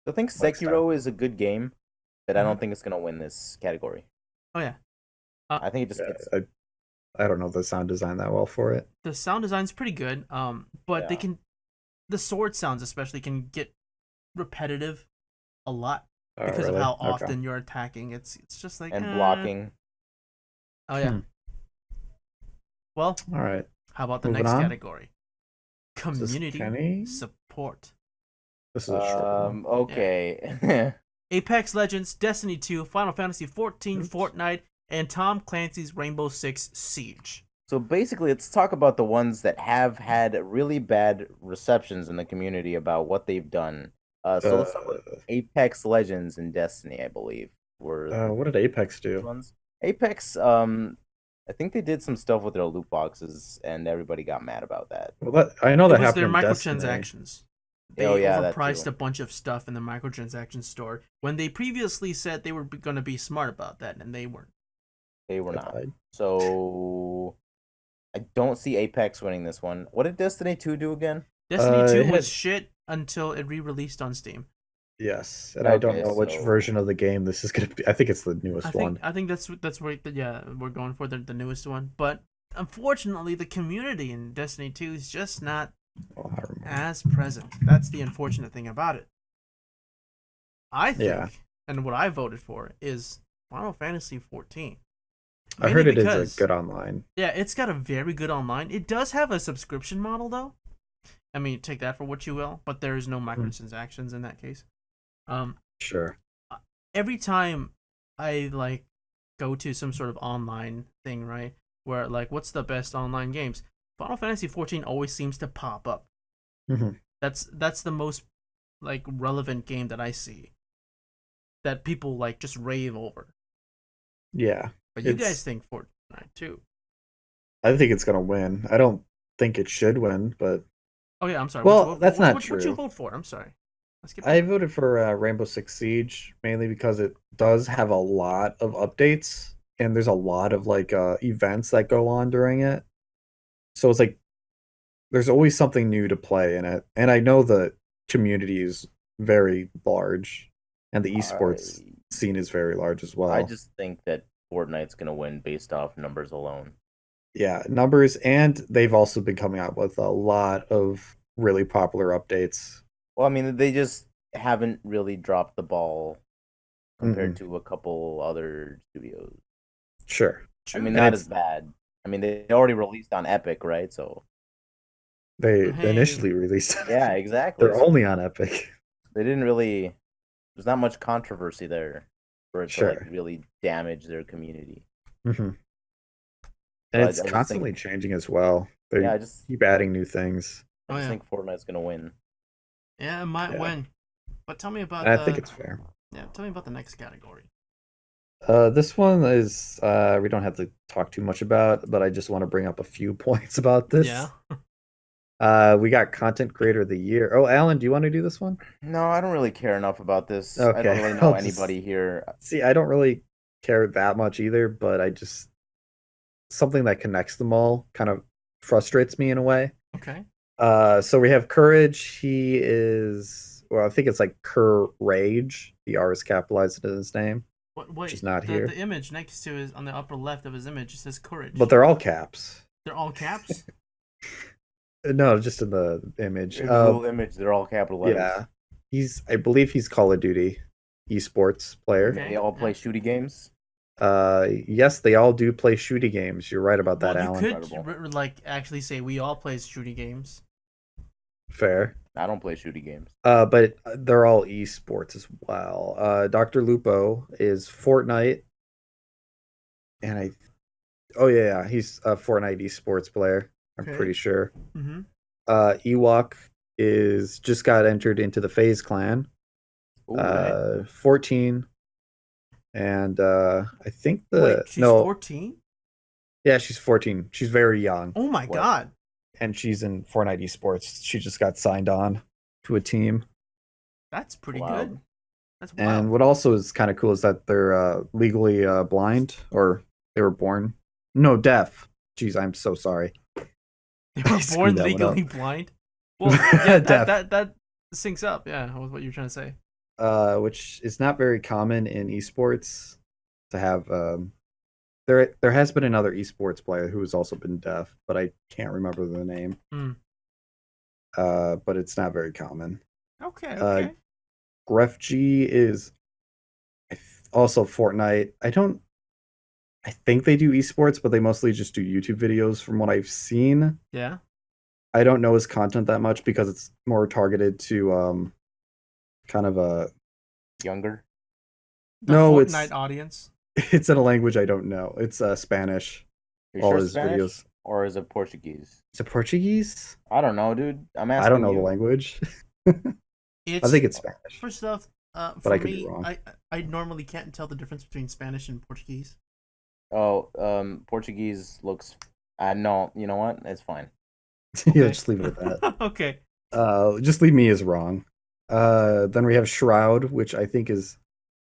Speaker 3: I think Sekiro is a good game, but I don't think it's going to win this category.
Speaker 1: Oh, yeah.
Speaker 3: I think it just gets...
Speaker 2: I don't know the sound design that well for it.
Speaker 1: The sound design's pretty good, but the sword sounds especially can get repetitive a lot because of how often you're attacking. It's just like...
Speaker 3: And blocking.
Speaker 1: Oh, yeah. Well,
Speaker 2: all right.
Speaker 1: How about the next category? Community support.
Speaker 2: This is a short one.
Speaker 3: Okay.
Speaker 1: Yeah. Apex Legends, Destiny 2, Final Fantasy 14, Fortnite, and Tom Clancy's Rainbow Six Siege.
Speaker 3: So basically, let's talk about the ones that have had really bad receptions in the community about what they've done. So let's start with Apex Legends and Destiny, I believe.
Speaker 2: What did Apex do?
Speaker 3: Ones. Apex, I think they did some stuff with their loot boxes, and everybody got mad about that.
Speaker 2: Well, I know that happened.
Speaker 1: Their microtransactions. They
Speaker 3: that
Speaker 1: overpriced a bunch of stuff in the microtransaction store when they previously said they were going to be smart about that, and they weren't.
Speaker 3: They were
Speaker 2: They
Speaker 3: not.
Speaker 2: lied.
Speaker 3: So I don't see Apex winning this one. What did Destiny 2 do again?
Speaker 1: Destiny 2
Speaker 2: it
Speaker 1: was
Speaker 2: had-
Speaker 1: shit until it re-released on Steam.
Speaker 2: Yes, and I don't
Speaker 3: Okay,
Speaker 2: know which
Speaker 3: so-
Speaker 2: version of the game this is gonna be. I think it's the newest one.
Speaker 1: I think that's where we're going for the newest one. But unfortunately, the community in Destiny 2 is just not
Speaker 2: Oh, I remember.
Speaker 1: as present. That's the unfortunate thing about it. I think,
Speaker 2: Yeah.
Speaker 1: and what I voted for is Final Fantasy 14.
Speaker 2: I heard
Speaker 1: Mainly
Speaker 2: it
Speaker 1: because-
Speaker 2: is a good online.
Speaker 1: Yeah, it's got a very good online. It does have a subscription model though. I mean, take that for what you will, but there is no microtransactions in that case.
Speaker 2: Sure.
Speaker 1: Every time I go to some sort of online thing, right, where what's the best online games, Final Fantasy 14 always seems to pop up.
Speaker 2: Mhm.
Speaker 1: That's the most relevant game that I see that people just rave over.
Speaker 2: Yeah,
Speaker 1: But you
Speaker 2: It's-
Speaker 1: guys think Fortnite too?
Speaker 2: I think it's gonna win. I don't think it should win, but
Speaker 1: Oh yeah, I'm sorry.
Speaker 2: Well, that's not
Speaker 1: What'd you
Speaker 2: true.
Speaker 1: vote for? I'm sorry. Let's skip
Speaker 2: I
Speaker 1: over.
Speaker 2: voted for Rainbow Six Siege mainly because it does have a lot of updates and there's a lot of events that go on during it. So it's there's always something new to play in it, and I know the community is very large, and the esports scene is very large as well.
Speaker 3: I just think that Fortnite's gonna win based off numbers alone.
Speaker 2: Yeah, numbers, and they've also been coming out with a lot of really popular updates.
Speaker 3: Well, I mean, they just haven't really dropped the ball compared to a couple other studios.
Speaker 2: Sure.
Speaker 3: I mean,
Speaker 2: And
Speaker 3: not
Speaker 2: it's-
Speaker 3: as bad. I mean, they already released on Epic, right? So
Speaker 2: They
Speaker 1: Hey.
Speaker 2: initially released.
Speaker 3: yeah, exactly.
Speaker 2: They're only on Epic.
Speaker 3: They didn't really. There's not much controversy there for it to
Speaker 2: Sure.
Speaker 3: really damage their community.
Speaker 2: hmm
Speaker 3: So
Speaker 2: And
Speaker 3: I
Speaker 2: it's
Speaker 3: just
Speaker 2: constantly
Speaker 3: think-
Speaker 2: changing as well. They
Speaker 3: Yeah, I just
Speaker 2: keep adding new things.
Speaker 1: Oh, yeah.
Speaker 3: think Fortnite's gonna win.
Speaker 1: Yeah, it might
Speaker 2: Yeah.
Speaker 1: win. But tell me about
Speaker 2: And I think it's fair.
Speaker 1: tell me about the next category.
Speaker 2: This one is we don't have to talk too much about, but I just want to bring up a few points about this.
Speaker 1: Yeah.
Speaker 2: We got content creator of the year. Oh, Alan, do you want to do this one?
Speaker 3: No, I don't really care enough about this. I
Speaker 2: Okay,
Speaker 3: don't really know
Speaker 2: I'll just-
Speaker 3: anybody here.
Speaker 2: See, I don't really care that much either, but I just something that connects them all kind of frustrates me in a way.
Speaker 1: Okay.
Speaker 2: So we have Courage. He is, well, I think it's Courage. The R is capitalized in his name,
Speaker 1: Wait,
Speaker 2: is not here.
Speaker 1: The image next to his on the upper left of his image says courage.
Speaker 2: but they're all caps.
Speaker 1: They're all caps.
Speaker 2: No, just in the image.
Speaker 3: In the little image, they're all capital letters.
Speaker 2: Yeah, I believe he's Call of Duty eSports player.
Speaker 1: Okay.
Speaker 3: They all play shooty games.
Speaker 2: Yes, they all do play shooty games. You're right about that,
Speaker 1: Well,
Speaker 2: Alan.
Speaker 1: you could
Speaker 3: Incredible.
Speaker 1: actually say we all play shooty games.
Speaker 2: Fair.
Speaker 3: I don't play shooty games.
Speaker 2: But they're all esports as well. Dr. Lupo is Fortnite, and he's a Fortnite esports player. I'm
Speaker 1: Okay.
Speaker 2: pretty sure.
Speaker 1: Mm-hmm.
Speaker 2: Ewok is just got entered into the FaZe clan.
Speaker 3: Ooh, right.
Speaker 2: 14, and I think
Speaker 1: Wait, she's 14?
Speaker 2: Yeah, she's 14. She's very young,
Speaker 1: Oh my
Speaker 3: What?
Speaker 1: god.
Speaker 2: and she's in Fortnite esports. She just got signed on to a team.
Speaker 1: That's pretty
Speaker 3: Wow.
Speaker 1: good. That's wild.
Speaker 2: And what also is kind of cool is that they're legally blind, or they were born deaf. Jeez, I'm so sorry.
Speaker 1: They were
Speaker 2: screwed
Speaker 1: born
Speaker 2: that one
Speaker 1: legally
Speaker 2: up.
Speaker 1: blind. Well, yeah,
Speaker 2: Deaf.
Speaker 1: that syncs up. Yeah, with what you're trying to say.
Speaker 2: Which is not very common in esports to have. There has been another esports player who has also been deaf, but I can't remember the name.
Speaker 1: Hmm.
Speaker 2: But it's not very common.
Speaker 1: Okay. Okay.
Speaker 2: Gref G is also Fortnite. I think they do esports, but they mostly just do YouTube videos from what I've seen.
Speaker 1: Yeah.
Speaker 2: I don't know his content that much because it's more targeted to kind of a
Speaker 3: Younger.
Speaker 1: The
Speaker 2: No,
Speaker 1: Fortnite
Speaker 2: it's-
Speaker 1: audience.
Speaker 2: it's in a language I don't know. It's Spanish.
Speaker 3: Are you
Speaker 2: All
Speaker 3: sure
Speaker 2: his
Speaker 3: Spanish?
Speaker 2: videos.
Speaker 3: Or is it Portuguese?
Speaker 2: Is it Portuguese?
Speaker 3: I don't know, dude. I'm asking
Speaker 2: I don't know
Speaker 3: you.
Speaker 2: the language.
Speaker 1: It's
Speaker 2: I think it's Spanish.
Speaker 1: first off.
Speaker 2: But
Speaker 1: For
Speaker 2: I could be
Speaker 1: me,
Speaker 2: wrong.
Speaker 1: I normally can't tell the difference between Spanish and Portuguese.
Speaker 3: Oh, Portuguese looks. No, you know what? It's fine.
Speaker 2: Yeah, just leave it at that.
Speaker 1: Okay.
Speaker 2: Just leave me as wrong. Then we have Shroud, which I think is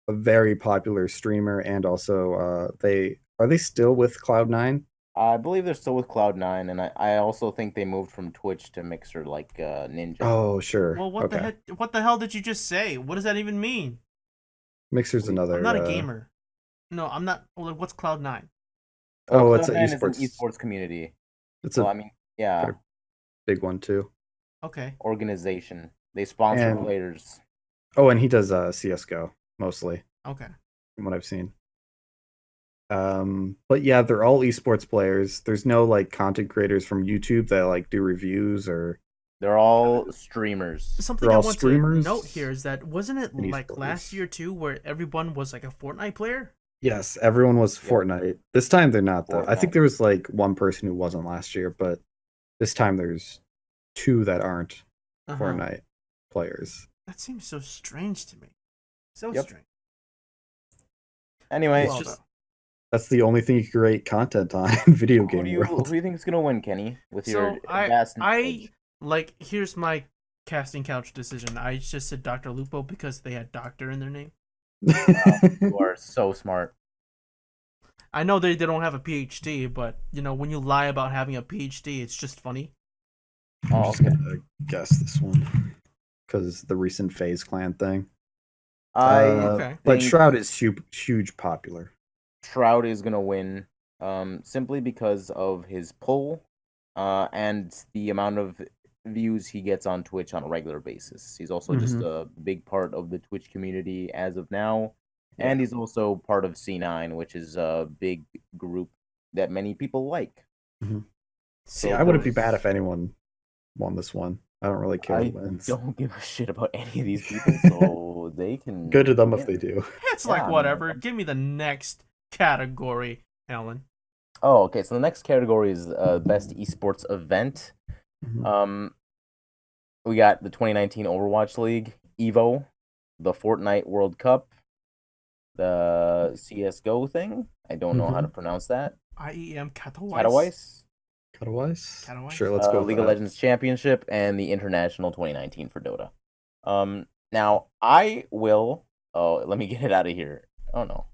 Speaker 2: a very popular streamer, and also they Are they still with Cloud9?
Speaker 3: I believe they're still with Cloud9, and I also think they moved from Twitch to Mixer like Ninja.
Speaker 2: Oh, sure.
Speaker 1: Well, what the
Speaker 2: okay.
Speaker 1: heck? What the hell did you just say? What does that even mean?
Speaker 2: Mixer's another.
Speaker 1: I'm not a gamer. No, I'm not. Well, what's Cloud9?
Speaker 2: Oh, it's an
Speaker 3: Cloud9 is an
Speaker 2: esports.
Speaker 3: esports community.
Speaker 2: It's
Speaker 3: Well,
Speaker 2: a
Speaker 3: I mean, yeah,
Speaker 2: pretty big one too.
Speaker 1: Okay.
Speaker 3: organization. They sponsor
Speaker 2: And-
Speaker 3: players.
Speaker 2: Oh, and he does CS:GO mostly,
Speaker 1: Okay.
Speaker 2: from what I've seen. But yeah, they're all esports players. There's no like content creators from YouTube that like do reviews or.
Speaker 3: They're all streamers.
Speaker 1: Something
Speaker 2: They're
Speaker 1: I
Speaker 2: all
Speaker 1: want
Speaker 2: streamers
Speaker 1: to note here is that wasn't it
Speaker 2: and
Speaker 1: like
Speaker 2: esporters.
Speaker 1: last year too, where everyone was like a Fortnite player?
Speaker 2: Yes, everyone was
Speaker 3: Yep.
Speaker 2: Fortnite. This time they're not though. I think
Speaker 3: Fortnite.
Speaker 2: there was like one person who wasn't last year, but this time there's two that aren't
Speaker 1: Uh-huh.
Speaker 2: Fortnite players.
Speaker 1: That seems so strange to me. So
Speaker 3: Yep.
Speaker 1: strange.
Speaker 3: Anyway,
Speaker 1: Well,
Speaker 2: just- That's the only thing you can create content on in video
Speaker 3: who
Speaker 2: game
Speaker 3: do you
Speaker 2: world.
Speaker 3: think is gonna win, Kenny? With your
Speaker 1: So
Speaker 3: vast
Speaker 1: I
Speaker 3: knowledge?
Speaker 1: like here's my casting couch decision. I just said Dr. Lupo because they had doctor in their name.
Speaker 3: You are so smart.
Speaker 1: I know they don't have a PhD, but you know when you lie about having a PhD, it's just funny.
Speaker 2: I'm
Speaker 3: Oh,
Speaker 2: just
Speaker 3: okay.
Speaker 2: gonna guess this one because the recent FaZe Clan thing.
Speaker 1: Okay.
Speaker 2: But
Speaker 3: think
Speaker 2: Shroud is huge popular.
Speaker 3: Shroud is gonna win, simply because of his pull, and the amount of views he gets on Twitch on a regular basis. He's also just
Speaker 2: Mhm.
Speaker 3: a big part of the Twitch community as of now, and he's also part of C9, which is a big group that many people like.
Speaker 2: See,
Speaker 3: So
Speaker 2: I wouldn't be
Speaker 3: those-
Speaker 2: bad if anyone won this one. I don't really care
Speaker 3: I
Speaker 2: who wins.
Speaker 3: don't give a shit about any of these people, so they can
Speaker 2: Good to them
Speaker 3: win.
Speaker 2: if they do.
Speaker 1: It's
Speaker 3: Yeah, I
Speaker 1: like
Speaker 3: mean,
Speaker 1: whatever. Give me the next category, Alan.
Speaker 3: Oh, okay. So the next category is best esports event.
Speaker 2: Mhm.
Speaker 3: We got the 2019 Overwatch League, Evo, the Fortnite World Cup, the CS:GO thing. I don't know how to pronounce that.
Speaker 1: IEM Katowice.
Speaker 3: Katowice,
Speaker 2: Otherwise,
Speaker 1: Katowice?
Speaker 2: sure, let's go with
Speaker 3: League of
Speaker 2: that.
Speaker 3: Legends Championship, and the International 2019 for Dota. Now I will. Oh, let me get it out of here. Oh no.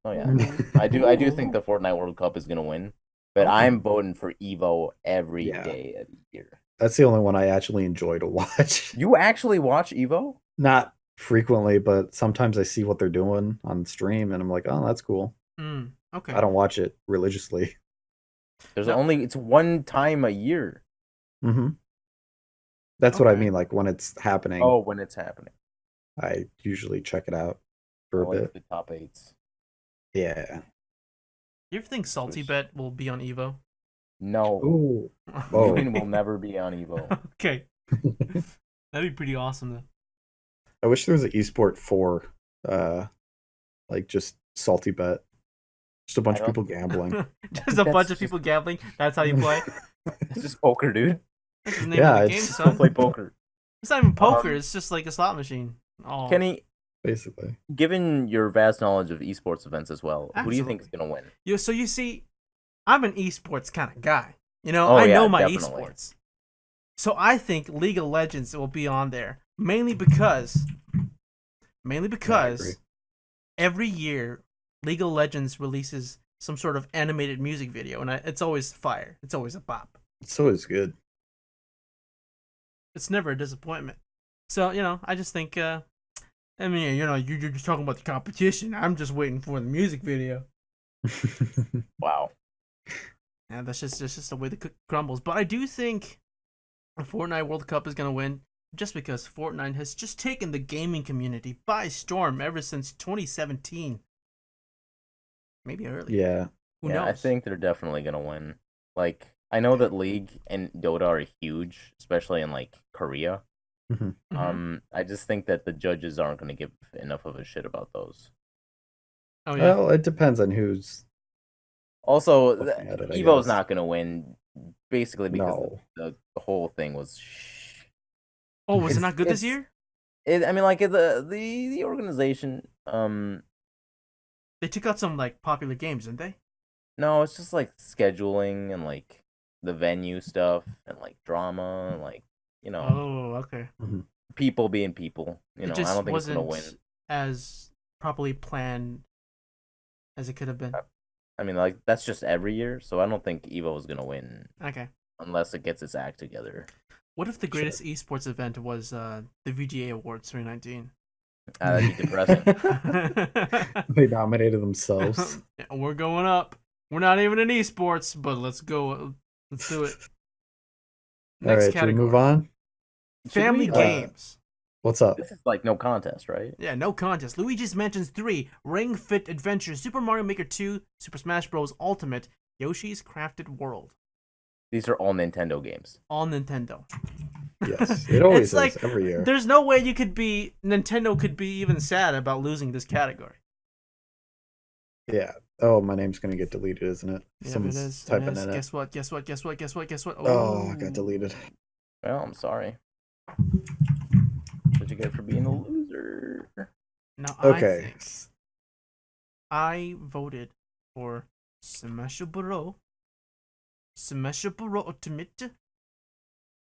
Speaker 3: Oh yeah. I do think the Fortnite World Cup is gonna win, but
Speaker 1: Okay.
Speaker 3: I'm voting for Evo every
Speaker 2: Yeah.
Speaker 3: day of the year.
Speaker 2: That's the only one I actually enjoy to watch.
Speaker 3: You actually watch Evo?
Speaker 2: Not frequently, but sometimes I see what they're doing on stream, and I'm like, oh, that's cool.
Speaker 1: Okay.
Speaker 2: I don't watch it religiously.
Speaker 3: There's
Speaker 1: No.
Speaker 3: it's one time a year.
Speaker 2: hmm That's what I
Speaker 1: Okay.
Speaker 2: mean. Like when it's happening,
Speaker 3: Oh, when it's happening.
Speaker 2: I usually check it out
Speaker 3: I
Speaker 2: for a
Speaker 3: like
Speaker 2: bit.
Speaker 3: the top eights.
Speaker 2: Yeah.
Speaker 1: You ever think Salty
Speaker 3: Which-
Speaker 1: Bet will be on Evo?
Speaker 3: No,
Speaker 2: Ooh. Whoa.
Speaker 3: Queen will never be on Evo.
Speaker 1: Okay. That'd be pretty awesome though.
Speaker 2: I wish there was an esport for, like just salty bet, just a bunch of
Speaker 3: don't-
Speaker 2: people gambling.
Speaker 1: Just a bunch of people gambling. That's how you play.
Speaker 3: It's just poker, dude.
Speaker 1: That's the name
Speaker 2: Yeah,
Speaker 1: of the
Speaker 2: it's
Speaker 1: game,
Speaker 2: just
Speaker 3: Go
Speaker 1: son.
Speaker 3: play poker.
Speaker 1: It's not even poker. It's just like a slot machine. Oh,
Speaker 3: Kenny,
Speaker 2: Basically,
Speaker 3: given your vast knowledge of esports events as well, who do you think is gonna win?
Speaker 1: So you see, I'm an esports kind of guy. You know,
Speaker 3: Oh,
Speaker 1: I
Speaker 3: yeah,
Speaker 1: know my
Speaker 3: definitely.
Speaker 1: esports. So I think League of Legends will be on there mainly because
Speaker 2: agree.
Speaker 1: every year League of Legends releases some sort of animated music video, and it's always fire. It's always a bop.
Speaker 2: it's always good.
Speaker 1: It's never a disappointment. So you know, I just think. I mean, you know, you're just talking about the competition. I'm just waiting for the music video.
Speaker 3: Wow.
Speaker 1: And that's just the way the cookie crumbles. But I do think the Fortnite World Cup is gonna win just because Fortnite has just taken the gaming community by storm ever since 2017. Maybe earlier.
Speaker 2: Yeah,
Speaker 1: Who
Speaker 3: Yeah,
Speaker 1: knows?
Speaker 3: I think they're definitely gonna win. Like, I know that League and Dota are huge, especially in like Korea.
Speaker 2: Mhm.
Speaker 3: I just think that the judges aren't gonna give enough of a shit about those.
Speaker 1: Oh yeah.
Speaker 2: well, it depends on who's.
Speaker 3: Also,
Speaker 2: Looking at it, I
Speaker 3: Evo's
Speaker 2: guess.
Speaker 3: not gonna win, basically because
Speaker 2: No.
Speaker 3: the whole thing was.
Speaker 1: Oh, was it
Speaker 3: it's-
Speaker 1: not good this
Speaker 3: it's-
Speaker 1: year?
Speaker 3: I mean, like the organization.
Speaker 1: They took out some like popular games, didn't they?
Speaker 3: No, it's just like scheduling and like the venue stuff and like drama and like
Speaker 1: Oh, okay.
Speaker 3: people being people.
Speaker 1: It
Speaker 3: I
Speaker 1: just
Speaker 3: don't think it's
Speaker 1: wasn't
Speaker 3: gonna win.
Speaker 1: as properly planned as it could have been.
Speaker 3: I mean, like that's just every year, so I don't think Evo is gonna win
Speaker 1: Okay.
Speaker 3: unless it gets its act together.
Speaker 1: What if the greatest esports event was the VGA Awards 2019?
Speaker 3: That'd be depressing.
Speaker 2: They nominated themselves.
Speaker 1: We're going up. We're not even in esports, but let's go. Let's do it.
Speaker 2: All right, should we move on?
Speaker 1: Family
Speaker 3: Should we,
Speaker 1: games.
Speaker 2: What's up?
Speaker 3: This is like no contest, right?
Speaker 1: Yeah, no contest. Luigi's Mansion 3, Ring Fit Adventure, Super Mario Maker 2, Super Smash Bros. Ultimate, Yoshi's Crafted World.
Speaker 3: These are all Nintendo games.
Speaker 1: All Nintendo.
Speaker 2: Yes, it always
Speaker 1: It's
Speaker 2: is
Speaker 1: like,
Speaker 2: every year.
Speaker 1: There's no way Nintendo could be even sad about losing this category.
Speaker 2: Yeah. Oh, my name's gonna get deleted, isn't it?
Speaker 1: Yeah,
Speaker 2: Someone's
Speaker 1: it is.
Speaker 2: typing
Speaker 1: it is.
Speaker 2: in it.
Speaker 1: Guess what? Guess what? Guess what? Guess what? Guess what?
Speaker 2: Oh, I got deleted.
Speaker 3: Well, I'm sorry. What you get for being a loser?
Speaker 1: Now,
Speaker 2: Okay.
Speaker 1: I voted for Smash Bros. Ultimate.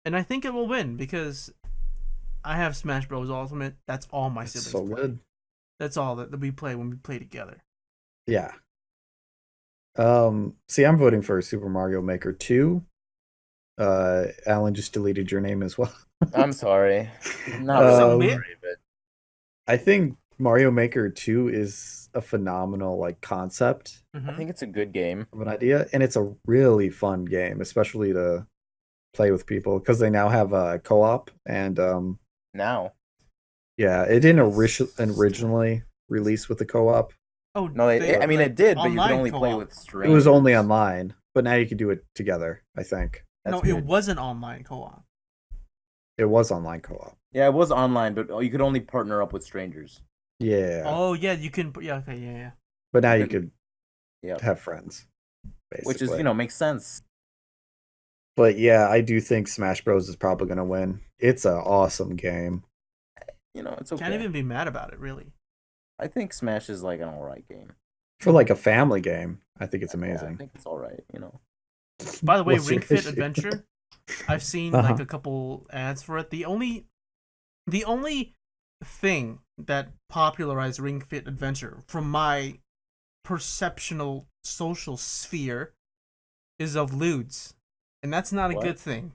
Speaker 1: And I think it will win because I have Smash Bros. Ultimate. That's all my siblings
Speaker 2: So
Speaker 1: play.
Speaker 2: good.
Speaker 1: That's all that we play when we play together.
Speaker 2: Yeah. See, I'm voting for Super Mario Maker 2. Alan just deleted your name as well.
Speaker 3: I'm sorry. Not
Speaker 1: Submit.
Speaker 3: sorry, but
Speaker 2: I think Mario Maker 2 is a phenomenal like concept
Speaker 3: I think it's a good game.
Speaker 2: of an idea, and it's a really fun game, especially to play with people because they now have a co-op, and
Speaker 3: Now,
Speaker 2: yeah, it didn't originally release with the co-op.
Speaker 1: Oh
Speaker 3: no, it did, but you could
Speaker 1: online
Speaker 3: only play
Speaker 1: co-op.
Speaker 3: with
Speaker 2: It
Speaker 3: strangers.
Speaker 2: was only online, but now you can do it together, I think.
Speaker 3: That's
Speaker 1: No,
Speaker 3: good.
Speaker 1: it wasn't online co-op.
Speaker 2: It was online co-op.
Speaker 3: Yeah, it was online, but you could only partner up with strangers.
Speaker 2: Yeah.
Speaker 1: Oh yeah, you can. Yeah, okay, yeah.
Speaker 2: But now
Speaker 3: you
Speaker 2: you
Speaker 3: can-
Speaker 2: could have friends, basically.
Speaker 3: Which is, makes sense.
Speaker 2: But yeah, I do think Smash Bros is probably going to win. It's an awesome game.
Speaker 3: It's okay.
Speaker 1: Can't even be mad about it, really.
Speaker 3: I think Smash is like an alright game.
Speaker 2: For like a family game, I think it's
Speaker 3: Yeah, I
Speaker 2: amazing.
Speaker 3: think it's alright,
Speaker 1: By the way,
Speaker 2: What's your
Speaker 1: Ring Fit
Speaker 2: issue?
Speaker 1: Adventure. I've seen
Speaker 2: Uh-huh.
Speaker 1: like a couple ads for it. The only thing that popularized Ring Fit Adventure from my perceptional social sphere is of lewds, and that's not a
Speaker 3: What?
Speaker 1: good thing.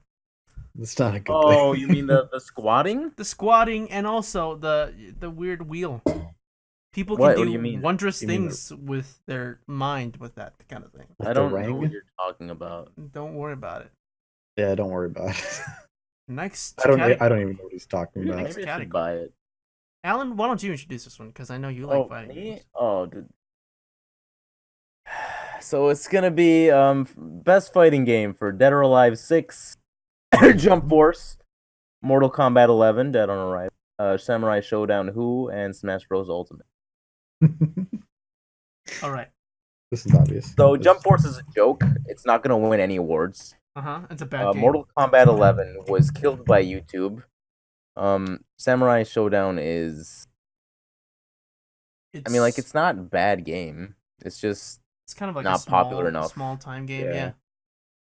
Speaker 2: It's not a good
Speaker 3: Oh,
Speaker 2: thing.
Speaker 3: you mean the squatting?
Speaker 1: The squatting and also the weird wheel. People
Speaker 3: What?
Speaker 1: can
Speaker 3: What
Speaker 1: do
Speaker 3: do you mean?
Speaker 1: wondrous
Speaker 2: You mean
Speaker 1: with their mind with that kind of thing.
Speaker 2: With
Speaker 3: I
Speaker 2: the
Speaker 3: don't know
Speaker 2: ring?
Speaker 3: what you're talking about.
Speaker 1: Don't worry about it.
Speaker 2: Yeah, don't worry about it.
Speaker 1: Next
Speaker 2: I don't
Speaker 1: category.
Speaker 2: even know what he's talking
Speaker 3: Maybe,
Speaker 2: about.
Speaker 1: Next
Speaker 3: maybe I should
Speaker 1: category.
Speaker 3: buy it.
Speaker 1: Alan, why don't you introduce this one? Because I know you like fighting
Speaker 3: Me?
Speaker 1: games.
Speaker 3: Oh, dude. So it's gonna be best fighting game for Dead or Alive 6, Jump Force, Mortal Kombat 11, Dead on Arrival, Samurai Showdown Who, and Smash Bros. Ultimate.
Speaker 1: All right.
Speaker 2: This is obvious.
Speaker 3: So Jump Force is a joke. It's not gonna win any awards.
Speaker 1: It's a bad game.
Speaker 3: Mortal Kombat 11 was killed by YouTube. Samurai Showdown is. It's not a bad game. It's just
Speaker 1: it's kind of like
Speaker 3: not
Speaker 1: a small,
Speaker 3: popular enough.
Speaker 1: small time game.
Speaker 2: Yeah.
Speaker 1: Yeah.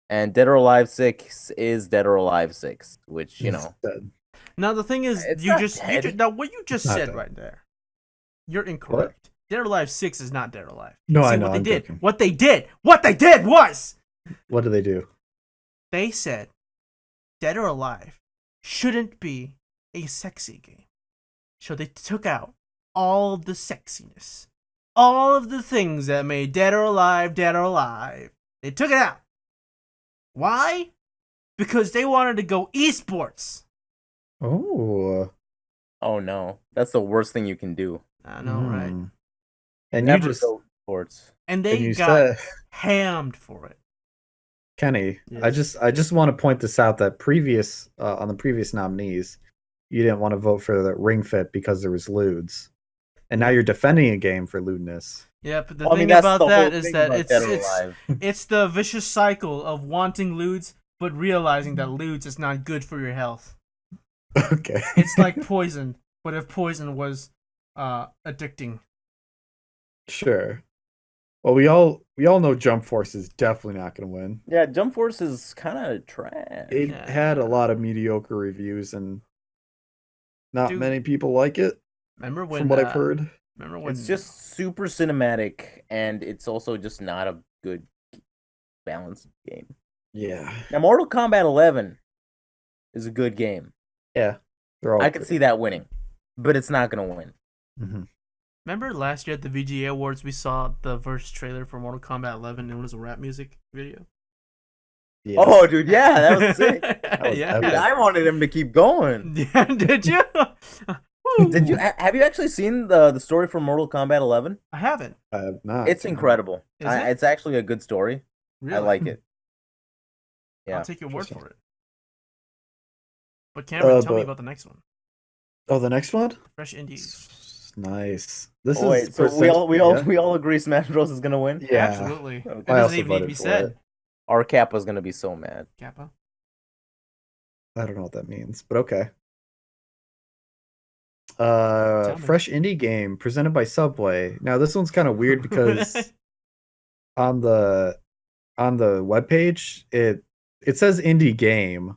Speaker 3: And Dead or Alive 6 is Dead or Alive 6, which
Speaker 2: It's dead.
Speaker 1: Now the thing is,
Speaker 3: It's
Speaker 1: you
Speaker 3: not
Speaker 1: just
Speaker 3: dead.
Speaker 1: now what you just
Speaker 2: It's not
Speaker 1: said
Speaker 2: dead.
Speaker 1: right there, you're incorrect. Dead or Alive 6 is not Dead or Alive.
Speaker 2: No,
Speaker 1: See,
Speaker 2: I know.
Speaker 1: what they
Speaker 2: I'm
Speaker 1: did.
Speaker 2: joking.
Speaker 1: What they did was
Speaker 2: What do they do?
Speaker 1: they said Dead or Alive shouldn't be a sexy game. So they took out all of the sexiness, all of the things that made Dead or Alive Dead or Alive. They took it out. Why? Because they wanted to go eSports.
Speaker 2: Oh.
Speaker 3: Oh no, that's the worst thing you can do.
Speaker 1: I know, right?
Speaker 2: Hmm. And
Speaker 3: Never
Speaker 2: you just
Speaker 3: go sports.
Speaker 1: And
Speaker 2: and
Speaker 1: they
Speaker 2: you
Speaker 1: got
Speaker 2: said,
Speaker 1: hammed for it.
Speaker 2: Kenny,
Speaker 1: Yes.
Speaker 2: I just want to point this out that previous on the previous nominees, you didn't want to vote for the Ring Fit because there was lewds, and now you're defending a game for lewdness.
Speaker 1: Yeah, but the
Speaker 3: Well, I
Speaker 1: thing
Speaker 3: mean, that's
Speaker 1: about
Speaker 3: the
Speaker 1: that
Speaker 3: whole
Speaker 1: is
Speaker 3: thing
Speaker 1: that
Speaker 3: about Dead or Alive.
Speaker 1: it's the vicious cycle of wanting lewds but realizing that lewds is not good for your health.
Speaker 2: Okay.
Speaker 1: It's like poison, but if poison was addicting.
Speaker 2: Sure. Well, we all know Jump Force is definitely not going to win.
Speaker 3: Yeah, Jump Force is kind of trash.
Speaker 2: It
Speaker 1: Yeah.
Speaker 2: had a lot of mediocre reviews, and not
Speaker 1: Dude.
Speaker 2: many people like it,
Speaker 1: Remember when
Speaker 2: from what I've heard.
Speaker 1: Remember when?
Speaker 3: It's just super cinematic, and it's also just not a good balanced game.
Speaker 2: Yeah.
Speaker 3: Now, Mortal Kombat 11 is a good game.
Speaker 2: Yeah. They're all
Speaker 3: I could see that winning, but it's not gonna win.
Speaker 2: Mm-hmm.
Speaker 1: Remember last year at the VGA Awards, we saw the first trailer for Mortal Kombat 11, and it was a rap music video.
Speaker 2: Yes.
Speaker 3: Oh, dude, yeah, that was sick.
Speaker 2: was
Speaker 1: Yeah.
Speaker 3: Dude, I wanted him to keep going.
Speaker 1: Yeah, did you?
Speaker 3: Did you have you actually seen the story from Mortal Kombat 11?
Speaker 1: I haven't.
Speaker 2: I have not.
Speaker 3: It's incredible.
Speaker 1: Is it?
Speaker 3: It's actually a good story.
Speaker 1: Really?
Speaker 3: I like it. Yeah.
Speaker 1: I'll take your word for it. But Cameron, tell me
Speaker 2: but-
Speaker 1: about the next one.
Speaker 2: Oh, the next one?
Speaker 1: Fresh Indies.
Speaker 2: Nice. This
Speaker 3: Oh,
Speaker 2: is
Speaker 3: wait, so we all agree Smash Bros is gonna win?
Speaker 2: Yeah.
Speaker 1: Absolutely.
Speaker 3: Okay.
Speaker 1: It
Speaker 2: I
Speaker 1: doesn't
Speaker 2: also
Speaker 1: even need to
Speaker 2: voted
Speaker 1: be
Speaker 2: for
Speaker 1: said.
Speaker 2: it.
Speaker 3: Our Kappa's gonna be so mad.
Speaker 1: Kappa.
Speaker 2: I don't know what that means, but okay.
Speaker 1: me.
Speaker 2: Fresh indie game presented by Subway. Now this one's kind of weird because on the webpage it says indie game,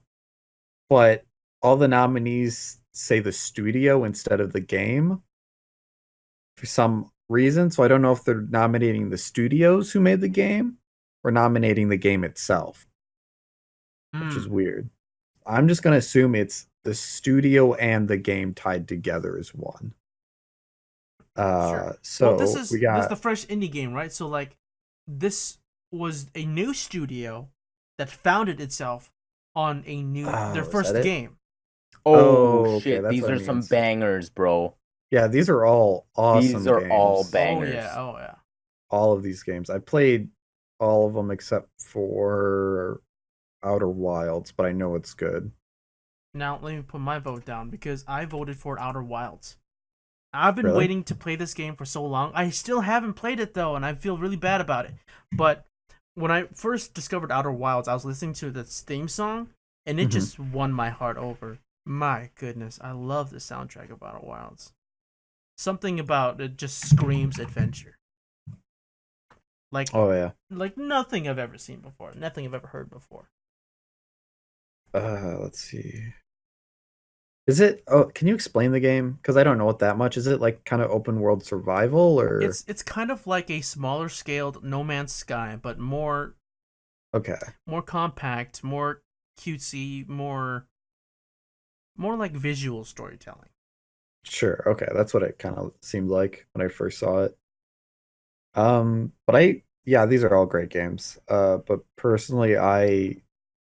Speaker 2: but all the nominees say the studio instead of the game for some reason. So I don't know if they're nominating the studios who made the game or nominating the game itself, which is weird. I'm just gonna assume it's the studio and the game tied together as one.
Speaker 1: Sure.
Speaker 2: So
Speaker 1: well, this is
Speaker 2: got
Speaker 1: the fresh indie game, right? So like, this was a new studio that founded itself on a new their
Speaker 2: is
Speaker 1: first
Speaker 2: that it?
Speaker 1: game.
Speaker 3: Oh,
Speaker 2: okay,
Speaker 3: shit,
Speaker 2: that's
Speaker 3: these
Speaker 2: what
Speaker 3: are
Speaker 2: it
Speaker 3: some
Speaker 2: means.
Speaker 3: bangers, bro.
Speaker 2: Yeah, these are all awesome.
Speaker 3: These are
Speaker 2: games.
Speaker 3: all bangers.
Speaker 1: Oh yeah.
Speaker 2: All of these games. I played all of them except for Outer Wilds, but I know it's good.
Speaker 1: Now let me put my vote down because I voted for Outer Wilds. I've been
Speaker 2: Really?
Speaker 1: waiting to play this game for so long. I still haven't played it though, and I feel really bad about it. But when I first discovered Outer Wilds, I was listening to the theme song, and it
Speaker 2: Mhm.
Speaker 1: just won my heart over. My goodness, I love the soundtrack of Outer Wilds. Something about it just screams adventure. Like
Speaker 2: Oh yeah.
Speaker 1: like nothing I've ever seen before, nothing I've ever heard before.
Speaker 2: Let's see. Is it? Oh, can you explain the game? Because I don't know it that much. Is it like kind of open world survival or?
Speaker 1: It's kind of like a smaller scaled No Man's Sky, but more
Speaker 2: Okay.
Speaker 1: compact, more cutesy, more like visual storytelling.
Speaker 2: Sure. Okay, that's what it kind of seemed like when I first saw it. But these are all great games. But personally, I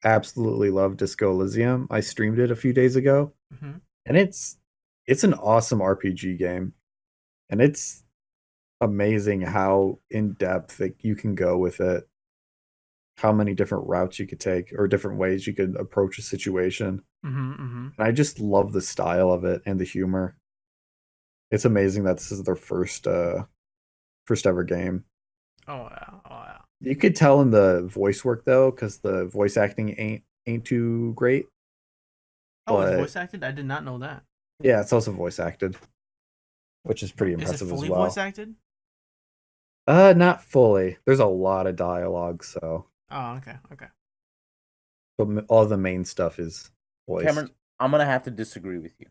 Speaker 2: absolutely love Disco Elysium. I streamed it a few days ago,
Speaker 1: Mm-hmm.
Speaker 2: and it's an awesome RPG game, and it's amazing how in depth you can go with it. How many different routes you could take or different ways you could approach a situation.
Speaker 1: Mm-hmm. Mm-hmm.
Speaker 2: And I just love the style of it and the humor. It's amazing that this is their first ever game.
Speaker 1: Oh yeah. Oh yeah.
Speaker 2: You could tell in the voice work though, because the voice acting ain't too great.
Speaker 1: Oh, it's
Speaker 2: But-
Speaker 1: voice acted? I did not know that.
Speaker 2: Yeah, it's also voice acted, which is pretty
Speaker 1: Is it
Speaker 2: impressive
Speaker 1: fully
Speaker 2: as well.
Speaker 1: voice acted?
Speaker 2: Not fully. There's a lot of dialogue, so
Speaker 1: Oh, okay. Okay.
Speaker 2: but all the main stuff is voiced.
Speaker 3: Cameron, I'm gonna have to disagree with you.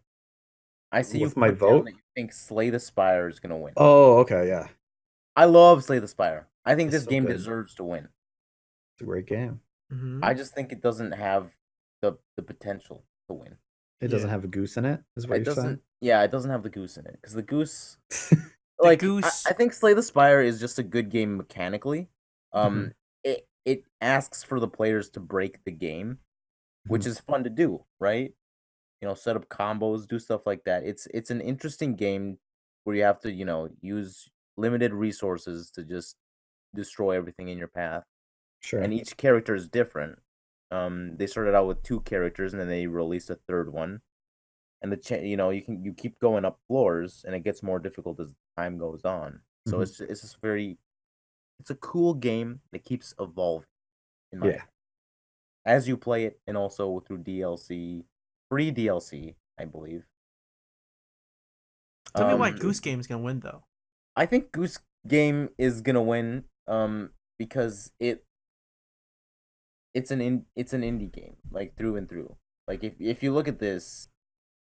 Speaker 3: I see
Speaker 2: With
Speaker 3: you
Speaker 2: my
Speaker 3: put down
Speaker 2: vote?
Speaker 3: that you think Slay the Spire is gonna win.
Speaker 2: Oh, okay, yeah,
Speaker 3: I love Slay the Spire. I think
Speaker 2: It's
Speaker 3: this
Speaker 2: so
Speaker 3: game
Speaker 2: good.
Speaker 3: deserves to win.
Speaker 2: it's a great game.
Speaker 1: Mm-hmm.
Speaker 3: I just think it doesn't have the potential to win.
Speaker 2: It doesn't
Speaker 1: Yeah.
Speaker 2: have a goose in it. Is what
Speaker 3: It
Speaker 2: you're
Speaker 3: doesn't. Yeah, it doesn't have the goose in it because the goose.
Speaker 2: saying?
Speaker 3: Like
Speaker 1: goose-
Speaker 3: I think Slay the Spire is just a good game mechanically.
Speaker 2: Mhm.
Speaker 3: It asks for the players to break the game, which
Speaker 2: Mhm.
Speaker 3: is fun to do, right? You know, set up combos, do stuff like that. It's an interesting game where you have to, use limited resources to just destroy everything in your path.
Speaker 2: Sure.
Speaker 3: And each character is different. They started out with 2 characters and then they released a third one. And you keep going up floors and it gets more difficult as time goes on. So
Speaker 2: Mhm.
Speaker 3: it's just it's a cool game that keeps evolving in my
Speaker 2: Yeah.
Speaker 3: opinion, as you play it and also through DLC, free DLC, I believe.
Speaker 1: Tell me why
Speaker 3: Um,
Speaker 1: Goose Game is gonna win though.
Speaker 3: I think Goose Game is gonna win because it's an indie game, like through and through. Like if you look at this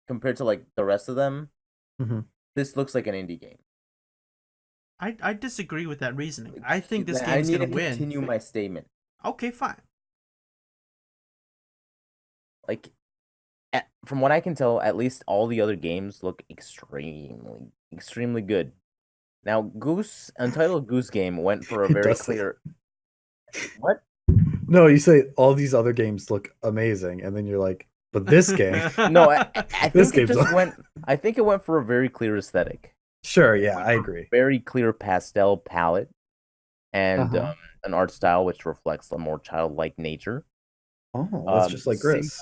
Speaker 3: compared to like the rest of them,
Speaker 2: Mhm.
Speaker 3: this looks like an indie game.
Speaker 1: I disagree with that reasoning. I think this
Speaker 3: I
Speaker 1: game's
Speaker 3: need
Speaker 1: gonna
Speaker 3: to
Speaker 1: win.
Speaker 3: continue my statement.
Speaker 1: Okay, fine.
Speaker 3: Like, from what I can tell, at least all the other games look extremely good. Now, Untitled Goose Game went for a
Speaker 2: It
Speaker 3: very
Speaker 2: does say-
Speaker 3: clear. What?
Speaker 2: No, you say all these other games look amazing, and then you're like, but this game.
Speaker 3: No, I
Speaker 2: This
Speaker 3: think it
Speaker 2: game's
Speaker 3: just went. I think it went for a very clear aesthetic.
Speaker 2: Sure, yeah, I agree.
Speaker 3: Very clear pastel palette and
Speaker 2: Uh-huh.
Speaker 3: an art style which reflects a more childlike nature.
Speaker 2: Oh, that's just like Gris.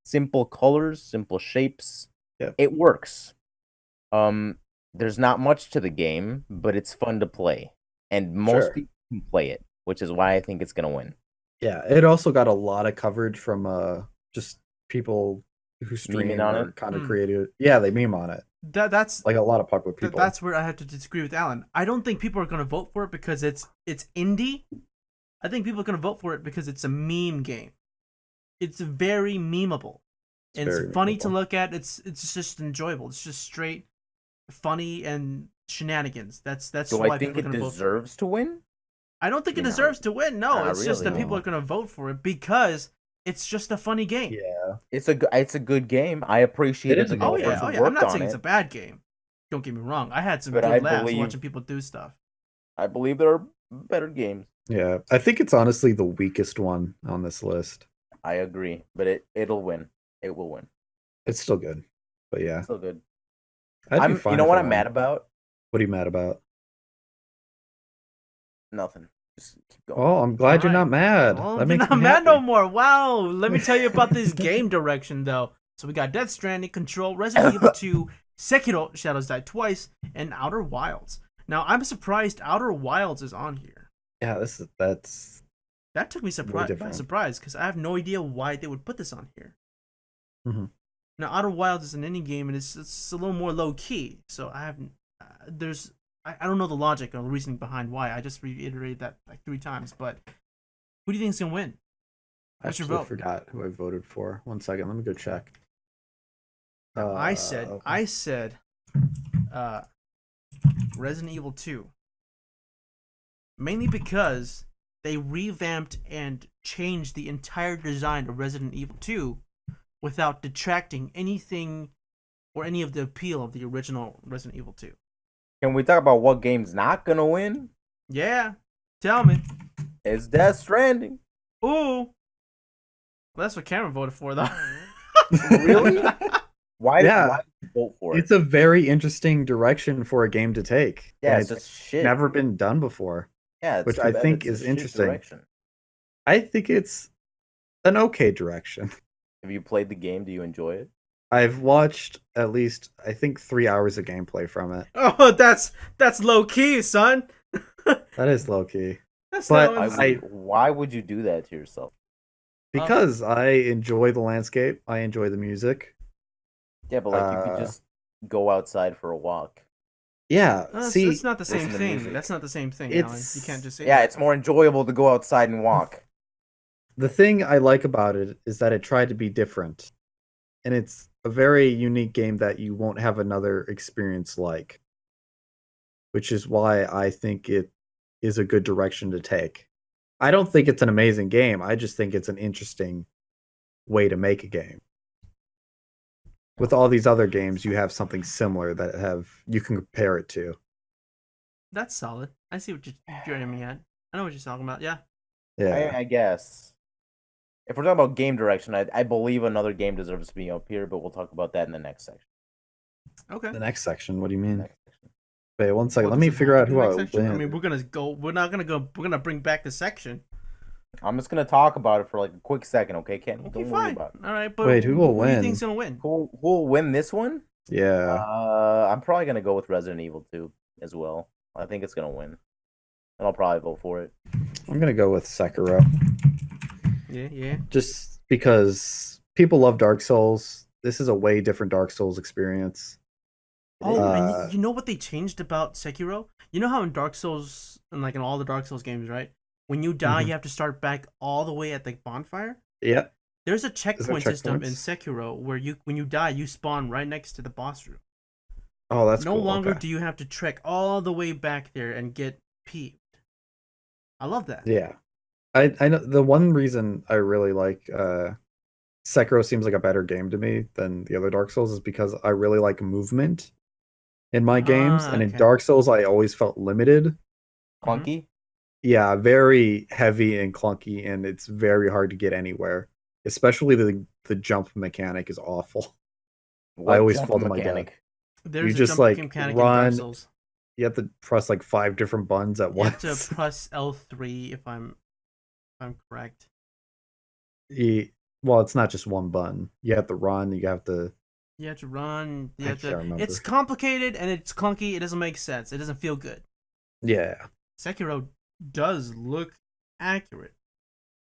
Speaker 3: Simple colors, simple shapes.
Speaker 2: Yep.
Speaker 3: It works. There's not much to the game, but it's fun to play, and most
Speaker 2: Sure.
Speaker 3: people can play it, which is why I think it's gonna win.
Speaker 2: Yeah, it also got a lot of coverage from just people who stream
Speaker 3: Memeing on
Speaker 2: or
Speaker 3: it?
Speaker 2: kind of creative. Yeah, they meme on it.
Speaker 1: That's
Speaker 2: Like a lot of popular people.
Speaker 1: that's where I have to disagree with Alan. I don't think people are gonna vote for it because it's indie. I think people are gonna vote for it because it's a meme game. It's very memeable. And
Speaker 2: very
Speaker 1: it's funny to
Speaker 2: memeable.
Speaker 1: look at. It's just enjoyable. It's just straight funny and shenanigans. That's
Speaker 3: Do
Speaker 1: why
Speaker 3: I think
Speaker 1: people
Speaker 3: it
Speaker 1: are gonna vote for it.
Speaker 3: deserves to win?
Speaker 1: I don't think it
Speaker 3: No.
Speaker 1: deserves to win. No,
Speaker 3: Not
Speaker 1: it's just that
Speaker 3: really.
Speaker 1: people are gonna vote for it because it's just a funny game.
Speaker 2: Yeah.
Speaker 3: It's a good game. I appreciate
Speaker 2: It is
Speaker 3: the
Speaker 2: a good
Speaker 1: Oh
Speaker 2: game.
Speaker 1: yeah,
Speaker 3: developers
Speaker 1: oh
Speaker 3: who
Speaker 1: yeah. I'm
Speaker 3: worked
Speaker 1: not
Speaker 3: on
Speaker 1: saying it's
Speaker 3: it.
Speaker 1: a bad game. Don't get me wrong. I had some
Speaker 3: But
Speaker 1: good
Speaker 3: I
Speaker 1: laughs
Speaker 3: believe-
Speaker 1: watching people do stuff.
Speaker 3: I believe there are better games.
Speaker 2: Yeah. I think it's honestly the weakest one on this list.
Speaker 3: I agree, but it'll win. It will win.
Speaker 2: It's still good. But yeah.
Speaker 3: Still good.
Speaker 2: I'd be fine
Speaker 3: You know
Speaker 2: if
Speaker 3: what
Speaker 2: it
Speaker 3: I'm
Speaker 2: won.
Speaker 3: mad about?
Speaker 2: What are you mad about?
Speaker 3: Nothing. Just keep going.
Speaker 2: Oh, I'm glad you're
Speaker 1: Alright.
Speaker 2: not mad.
Speaker 1: Well,
Speaker 2: that
Speaker 1: you're
Speaker 2: makes
Speaker 1: not
Speaker 2: me
Speaker 1: mad
Speaker 2: happy.
Speaker 1: no more. Wow. Let me tell you about this game direction though. So we got Death Stranding, Control, Resident Evil 2, Sekiro: Shadows Die Twice, and Outer Wilds. Now I'm surprised Outer Wilds is on here.
Speaker 2: Yeah, that's
Speaker 1: That took me by
Speaker 2: different.
Speaker 1: surprise because I have no idea why they would put this on here.
Speaker 2: Mhm.
Speaker 1: Now Outer Wilds is an indie game and it's a little more low key. So I don't know the logic or the reasoning behind why. I just reiterated that like 3 times. But who do you think's gonna win?
Speaker 2: I
Speaker 1: What's your
Speaker 2: actually
Speaker 1: vote?
Speaker 2: forgot who I voted for. 1 second, let me go check.
Speaker 1: I said
Speaker 2: Okay.
Speaker 1: Resident Evil 2. Mainly because they revamped and changed the entire design of Resident Evil 2 without detracting anything or any of the appeal of the original Resident Evil 2.
Speaker 3: Can we talk about what game's not gonna win?
Speaker 1: Yeah, tell me.
Speaker 3: It's Death Stranding.
Speaker 1: Ooh. Well, that's what Cameron voted for, though.
Speaker 3: Really? Why
Speaker 2: Yeah.
Speaker 3: did you vote for it?
Speaker 2: It's a very interesting direction for a game to take.
Speaker 3: Yeah,
Speaker 2: and
Speaker 3: it's just shit.
Speaker 2: never been done before.
Speaker 3: Yeah, it's
Speaker 2: which
Speaker 3: too
Speaker 2: I
Speaker 3: bad
Speaker 2: think
Speaker 3: it's a
Speaker 2: is
Speaker 3: shit
Speaker 2: interesting.
Speaker 3: direction.
Speaker 2: I think it's an okay direction.
Speaker 3: Have you played the game? Do you enjoy it?
Speaker 2: I've watched at least I think 3 hours of gameplay from it.
Speaker 1: Oh, that's low key, son.
Speaker 2: That is low key.
Speaker 1: That's
Speaker 2: But
Speaker 1: not
Speaker 3: Why would you do that to yourself?
Speaker 2: Because I enjoy the landscape, I enjoy the music.
Speaker 3: Yeah, but like you could just go outside for a walk.
Speaker 2: Yeah, see,
Speaker 1: that's not the same
Speaker 3: listen to
Speaker 1: thing.
Speaker 3: music.
Speaker 1: That's not the same thing, Alan. You
Speaker 2: It's-
Speaker 1: can't just say
Speaker 3: Yeah,
Speaker 1: that.
Speaker 3: it's more enjoyable to go outside and walk.
Speaker 2: the thing I like about it is that it tried to be different. And it's a very unique game that you won't have another experience like. Which is why I think it is a good direction to take. I don't think it's an amazing game. I just think it's an interesting way to make a game. With all these other games, you have something similar that you can compare it to.
Speaker 1: That's solid. I see what you're aiming at. I know what you're talking about. Yeah.
Speaker 2: Yeah.
Speaker 3: I guess. If we're talking about game direction, I believe another game deserves to be up here, but we'll talk about that in the next section.
Speaker 1: Okay.
Speaker 2: The next section, what do you mean?
Speaker 3: Next section.
Speaker 2: Wait, 1 second.
Speaker 1: Well,
Speaker 2: Let me
Speaker 1: does it
Speaker 2: figure
Speaker 1: have
Speaker 2: out
Speaker 1: to be
Speaker 2: who
Speaker 1: the
Speaker 2: I
Speaker 1: next section?
Speaker 2: win.
Speaker 1: I mean, we're not gonna go. We're gonna bring back the section.
Speaker 3: I'm just gonna talk about it for like a quick second, okay, Kenny?
Speaker 1: Okay,
Speaker 3: Don't worry
Speaker 1: fine.
Speaker 3: about it.
Speaker 1: All right, but
Speaker 2: Wait, who will
Speaker 1: do you
Speaker 2: win?
Speaker 1: think's gonna win?
Speaker 3: Who will win this one?
Speaker 2: Yeah.
Speaker 3: I'm probably gonna go with Resident Evil 2 as well. I think it's gonna win, and I'll probably vote for it.
Speaker 2: I'm going to go with Sekiro.
Speaker 1: Yeah.
Speaker 2: Just because people love Dark Souls. This is a way different Dark Souls experience.
Speaker 1: Oh, and
Speaker 2: Uh,
Speaker 1: you know what they changed about Sekiro? You know how in Dark Souls, and like in all the Dark Souls games, right? When you die,
Speaker 2: Mhm.
Speaker 1: you have to start back all the way at the bonfire.
Speaker 2: Yeah.
Speaker 1: There's a checkpoint system in
Speaker 2: checkpoints?
Speaker 1: Sekiro where when you die, you spawn right next to the boss room.
Speaker 2: Oh, that's
Speaker 1: No
Speaker 2: cool.
Speaker 1: longer
Speaker 2: Okay.
Speaker 1: do you have to trek all the way back there and get peeved. I love that.
Speaker 2: Yeah. I know the one reason I really like Sekiro seems like a better game to me than the other Dark Souls is because I really like movement in my games, and in
Speaker 1: Okay.
Speaker 2: Dark Souls I always felt limited.
Speaker 3: Clunky.
Speaker 2: Yeah, very heavy and clunky, and it's very hard to get anywhere. Especially the jump mechanic is awful. I always
Speaker 3: jump
Speaker 2: fall to my death.
Speaker 3: mechanic?
Speaker 1: There's
Speaker 2: You
Speaker 1: a
Speaker 2: just
Speaker 1: jump
Speaker 2: like
Speaker 1: mechanic in Dark
Speaker 2: run.
Speaker 1: Souls.
Speaker 2: You have to press like 5 different buttons at
Speaker 1: You have
Speaker 2: once.
Speaker 1: to press L3 if I'm correct.
Speaker 2: Well, it's not just one button. You have to run. You have to.
Speaker 1: You have to run. You
Speaker 2: I
Speaker 1: have
Speaker 2: can't
Speaker 1: to.
Speaker 2: remember.
Speaker 1: It's complicated and it's clunky. It doesn't make sense. It doesn't feel good.
Speaker 2: Yeah.
Speaker 1: Sekiro does look accurate.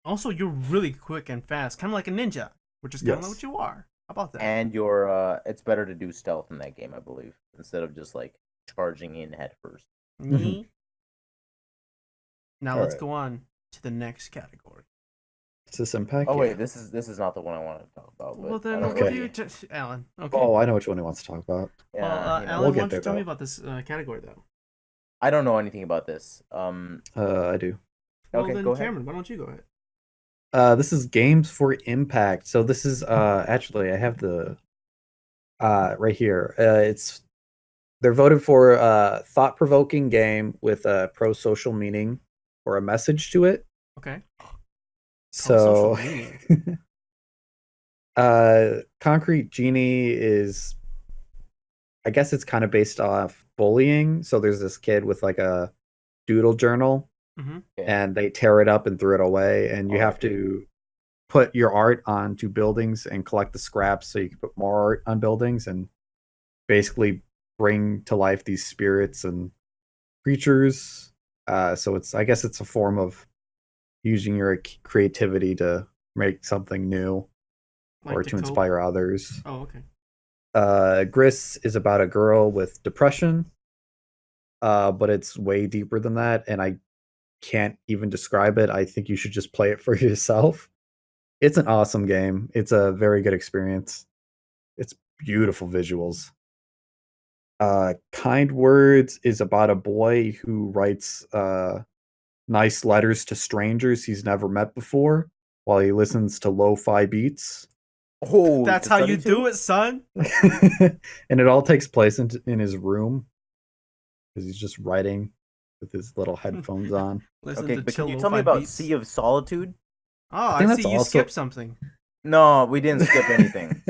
Speaker 1: Also, you're really quick and fast, kind of like a ninja, which is kind of
Speaker 2: Yes.
Speaker 1: like what you are. How about that?
Speaker 3: And it's better to do stealth in that game, I believe, instead of just like charging in head first.
Speaker 1: Me. Now
Speaker 2: All
Speaker 1: let's
Speaker 2: right.
Speaker 1: go on to the next category.
Speaker 2: Is this Impact?
Speaker 3: Oh
Speaker 2: Yeah.
Speaker 3: wait, this is not the one I wanted to talk about. But
Speaker 1: Well then,
Speaker 3: I don't
Speaker 1: what
Speaker 2: Okay.
Speaker 1: do
Speaker 3: really-
Speaker 1: you, Alan? Okay.
Speaker 2: Oh, I know which one he wants to talk about.
Speaker 3: yeah,
Speaker 1: Well,
Speaker 3: you know,
Speaker 1: Alan,
Speaker 2: we'll
Speaker 1: why
Speaker 2: get
Speaker 1: don't you
Speaker 2: there,
Speaker 1: tell me
Speaker 2: though.
Speaker 1: about this category though?
Speaker 3: I don't know anything about this.
Speaker 2: I do.
Speaker 1: Well
Speaker 3: Okay,
Speaker 1: then,
Speaker 3: go ahead.
Speaker 1: Cameron, why don't you go ahead?
Speaker 2: This is Games for Impact. So this is actually I have the right here. They're voted for thought-provoking game with a pro-social meaning or a message to it.
Speaker 1: Okay.
Speaker 2: So
Speaker 1: Pro-social meaning.
Speaker 2: Concrete Genie is, I guess it's kind of based off bullying. So there's this kid with like a doodle journal,
Speaker 1: Mm-hmm.
Speaker 2: and they tear it up and threw it away, and you
Speaker 3: Oh,
Speaker 2: have
Speaker 3: okay.
Speaker 2: to put your art onto buildings and collect the scraps so you can put more art on buildings and basically bring to life these spirits and creatures. So I guess it's a form of using your creativity to make something new or to inspire others.
Speaker 1: Oh, okay.
Speaker 2: Gris is about a girl with depression, but it's way deeper than that, and I can't even describe it. I think you should just play it for yourself. It's an awesome game. It's a very good experience. It's beautiful visuals. Kind Words is about a boy who writes nice letters to strangers he's never met before while he listens to lo-fi beats.
Speaker 3: Oh,
Speaker 1: That's
Speaker 3: to
Speaker 1: how you
Speaker 3: study
Speaker 1: do it, son.
Speaker 2: And it all takes place in his room because he's just writing with his little headphones on.
Speaker 1: Listen
Speaker 3: Okay,
Speaker 1: to
Speaker 3: but
Speaker 1: chill
Speaker 3: can you tell me
Speaker 1: lo-fi
Speaker 3: about
Speaker 1: beats.
Speaker 3: Sea of Solitude?
Speaker 1: Oh,
Speaker 2: I
Speaker 1: I
Speaker 2: think
Speaker 1: see
Speaker 2: that's
Speaker 1: you
Speaker 2: also-
Speaker 1: skipped something.
Speaker 3: No, we didn't skip anything.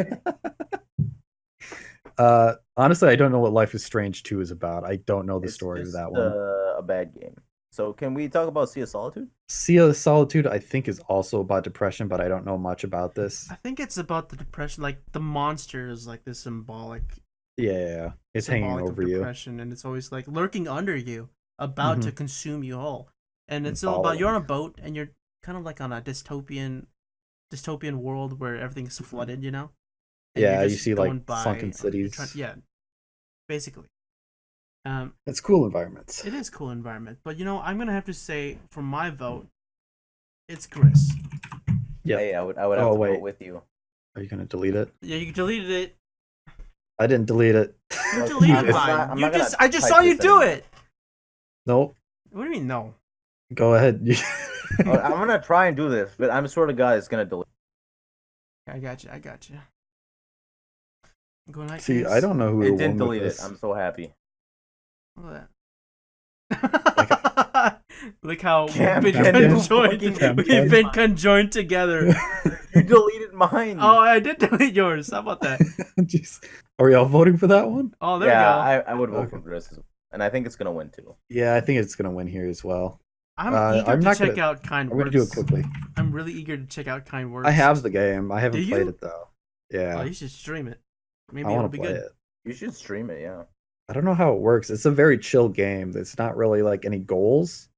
Speaker 2: Honestly, I don't know what Life is Strange 2 is about. I don't know the
Speaker 3: It's
Speaker 2: story of
Speaker 3: just,
Speaker 2: that one.
Speaker 3: a bad game. So can we talk about Sea of Solitude?
Speaker 2: Sea of Solitude, I think, is also about depression, but I don't know much about this.
Speaker 1: I think it's about the depression. Like the monster is like this symbolic.
Speaker 2: Yeah, it's hanging
Speaker 1: symbolic
Speaker 2: over
Speaker 1: of
Speaker 2: you.
Speaker 1: depression, and it's always like lurking under you, about to
Speaker 2: Mhm.
Speaker 1: consume you whole. And
Speaker 2: And
Speaker 1: it's all about you're on a
Speaker 2: following.
Speaker 1: boat and you're kind of like on a dystopian world where everything's flooded, you know. And
Speaker 2: Yeah,
Speaker 1: you're
Speaker 2: you
Speaker 1: just
Speaker 2: see, like,
Speaker 1: going by
Speaker 2: sunken
Speaker 1: you're
Speaker 2: cities.
Speaker 1: yeah, basically.
Speaker 2: It's cool environments.
Speaker 1: It is a cool environment, but you know, I'm gonna have to say for my vote, it's Gris.
Speaker 2: Yeah.
Speaker 3: Hey, I would have
Speaker 2: Oh,
Speaker 3: to
Speaker 2: wait.
Speaker 3: vote with you.
Speaker 2: Are you gonna delete it?
Speaker 1: Yeah, you deleted it.
Speaker 2: I didn't delete it.
Speaker 1: You
Speaker 3: Okay,
Speaker 1: deleted
Speaker 3: I'm
Speaker 1: mine.
Speaker 3: not- I'm
Speaker 1: You
Speaker 3: not gonna
Speaker 1: just I just
Speaker 3: type
Speaker 1: saw you
Speaker 3: this
Speaker 1: do
Speaker 3: anymore.
Speaker 1: it.
Speaker 2: Nope.
Speaker 1: What do you mean no?
Speaker 2: Go ahead.
Speaker 3: I'm gonna try and do this, but I'm sort of guy that's gonna delete.
Speaker 1: I got you. I'm going like
Speaker 2: See,
Speaker 1: this.
Speaker 2: I don't know who
Speaker 3: It
Speaker 2: won
Speaker 3: didn't
Speaker 2: with
Speaker 3: delete it.
Speaker 2: this.
Speaker 3: I'm so happy.
Speaker 1: Look at that. Look how
Speaker 3: Cam,
Speaker 1: we've been
Speaker 2: Cam,
Speaker 1: conjoined.
Speaker 2: Cam,
Speaker 1: We've
Speaker 2: Cam.
Speaker 1: been conjoined together.
Speaker 3: You deleted mine.
Speaker 1: Oh, I did delete yours. How about that?
Speaker 2: Jeez. Are y'all voting for that one?
Speaker 1: Oh, there
Speaker 3: yeah,
Speaker 1: we go.
Speaker 3: I would vote
Speaker 2: Okay.
Speaker 3: for Gris, and I think it's gonna win too.
Speaker 2: Yeah, I think it's gonna win here as well.
Speaker 1: I'm eager
Speaker 2: I'm
Speaker 1: to
Speaker 2: not
Speaker 1: check
Speaker 2: gonna-
Speaker 1: out Kind
Speaker 2: I'm
Speaker 1: Words.
Speaker 2: gonna do it quickly.
Speaker 1: I'm really eager to check out Kind Words.
Speaker 2: I have the game. I haven't
Speaker 1: Do
Speaker 2: played
Speaker 1: you?
Speaker 2: it though. Yeah,
Speaker 1: Oh, you should stream it. Maybe
Speaker 2: I
Speaker 1: it'll
Speaker 2: want
Speaker 1: be
Speaker 2: to play
Speaker 1: good.
Speaker 2: it.
Speaker 3: You should stream it. Yeah.
Speaker 2: I don't know how it works. It's a very chill game. It's not really like any goals.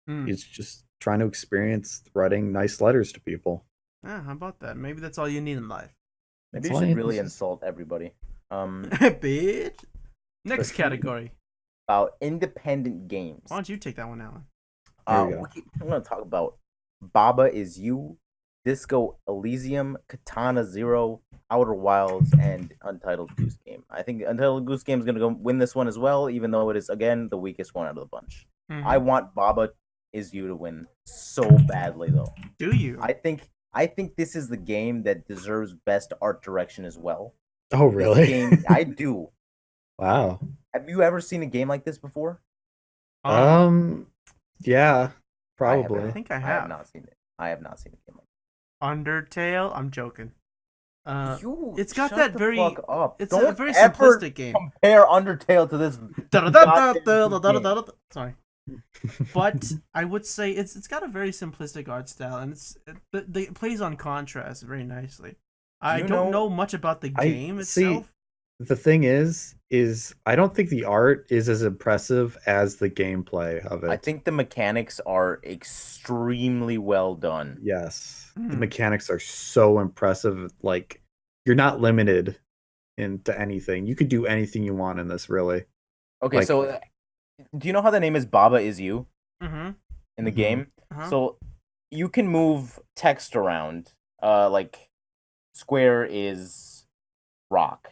Speaker 1: Hmm.
Speaker 2: It's just trying to experience writing nice letters to people.
Speaker 1: Yeah, how about that? Maybe that's all you need in life.
Speaker 3: Maybe
Speaker 2: That's
Speaker 3: you
Speaker 2: why
Speaker 3: should
Speaker 2: it
Speaker 3: really
Speaker 2: is-
Speaker 3: insult everybody.
Speaker 1: Bitch. Next
Speaker 2: But-
Speaker 1: category.
Speaker 3: About independent games.
Speaker 1: Why don't you take that one, Alan?
Speaker 2: There you go.
Speaker 3: I'm gonna talk about Baba Is You, Disco Elysium, Katana Zero, Outer Wilds, and Untitled Goose Game. I think Untitled Goose Game is going to go win this one as well, even though it is, again, the weakest one out of the bunch.
Speaker 1: Mhm.
Speaker 3: I want Baba Is You to win so badly, though.
Speaker 1: Do you?
Speaker 3: I think this is the game that deserves best art direction as well.
Speaker 2: Oh,
Speaker 3: This
Speaker 2: really?
Speaker 3: game, I do.
Speaker 2: Wow.
Speaker 3: Have you ever seen a game like this before?
Speaker 2: Yeah,
Speaker 1: I
Speaker 2: probably.
Speaker 1: think I
Speaker 3: I
Speaker 1: have.
Speaker 3: have not seen it. I have not seen a game like
Speaker 1: Undertale. I'm joking.
Speaker 3: this.
Speaker 1: It's got
Speaker 3: Shut
Speaker 1: that
Speaker 3: the
Speaker 1: very.
Speaker 3: fuck up.
Speaker 1: It's a
Speaker 3: Don't
Speaker 1: very
Speaker 3: ever
Speaker 1: simplistic game.
Speaker 3: compare Undertale to this. goddamn game.
Speaker 1: Sorry, but I would say it's got a very simplistic art style, and it plays on contrast very nicely. I
Speaker 3: you
Speaker 1: don't
Speaker 3: know-
Speaker 1: know much about the
Speaker 2: I-
Speaker 1: game
Speaker 2: see,
Speaker 1: itself.
Speaker 2: The thing is I don't think the art is as impressive as the gameplay of it.
Speaker 3: I think the mechanics are extremely well done.
Speaker 2: Yes. The
Speaker 1: Mhm.
Speaker 2: mechanics are so impressive. Like, you're not limited into anything. You could do anything you want in this, really.
Speaker 3: Okay,
Speaker 2: Like-
Speaker 3: so do you know how the name is Baba Is You
Speaker 1: Mm-hmm.
Speaker 3: in the
Speaker 2: Mhm.
Speaker 3: game?
Speaker 1: Uh-huh.
Speaker 3: So you can move text around. Like square is rock,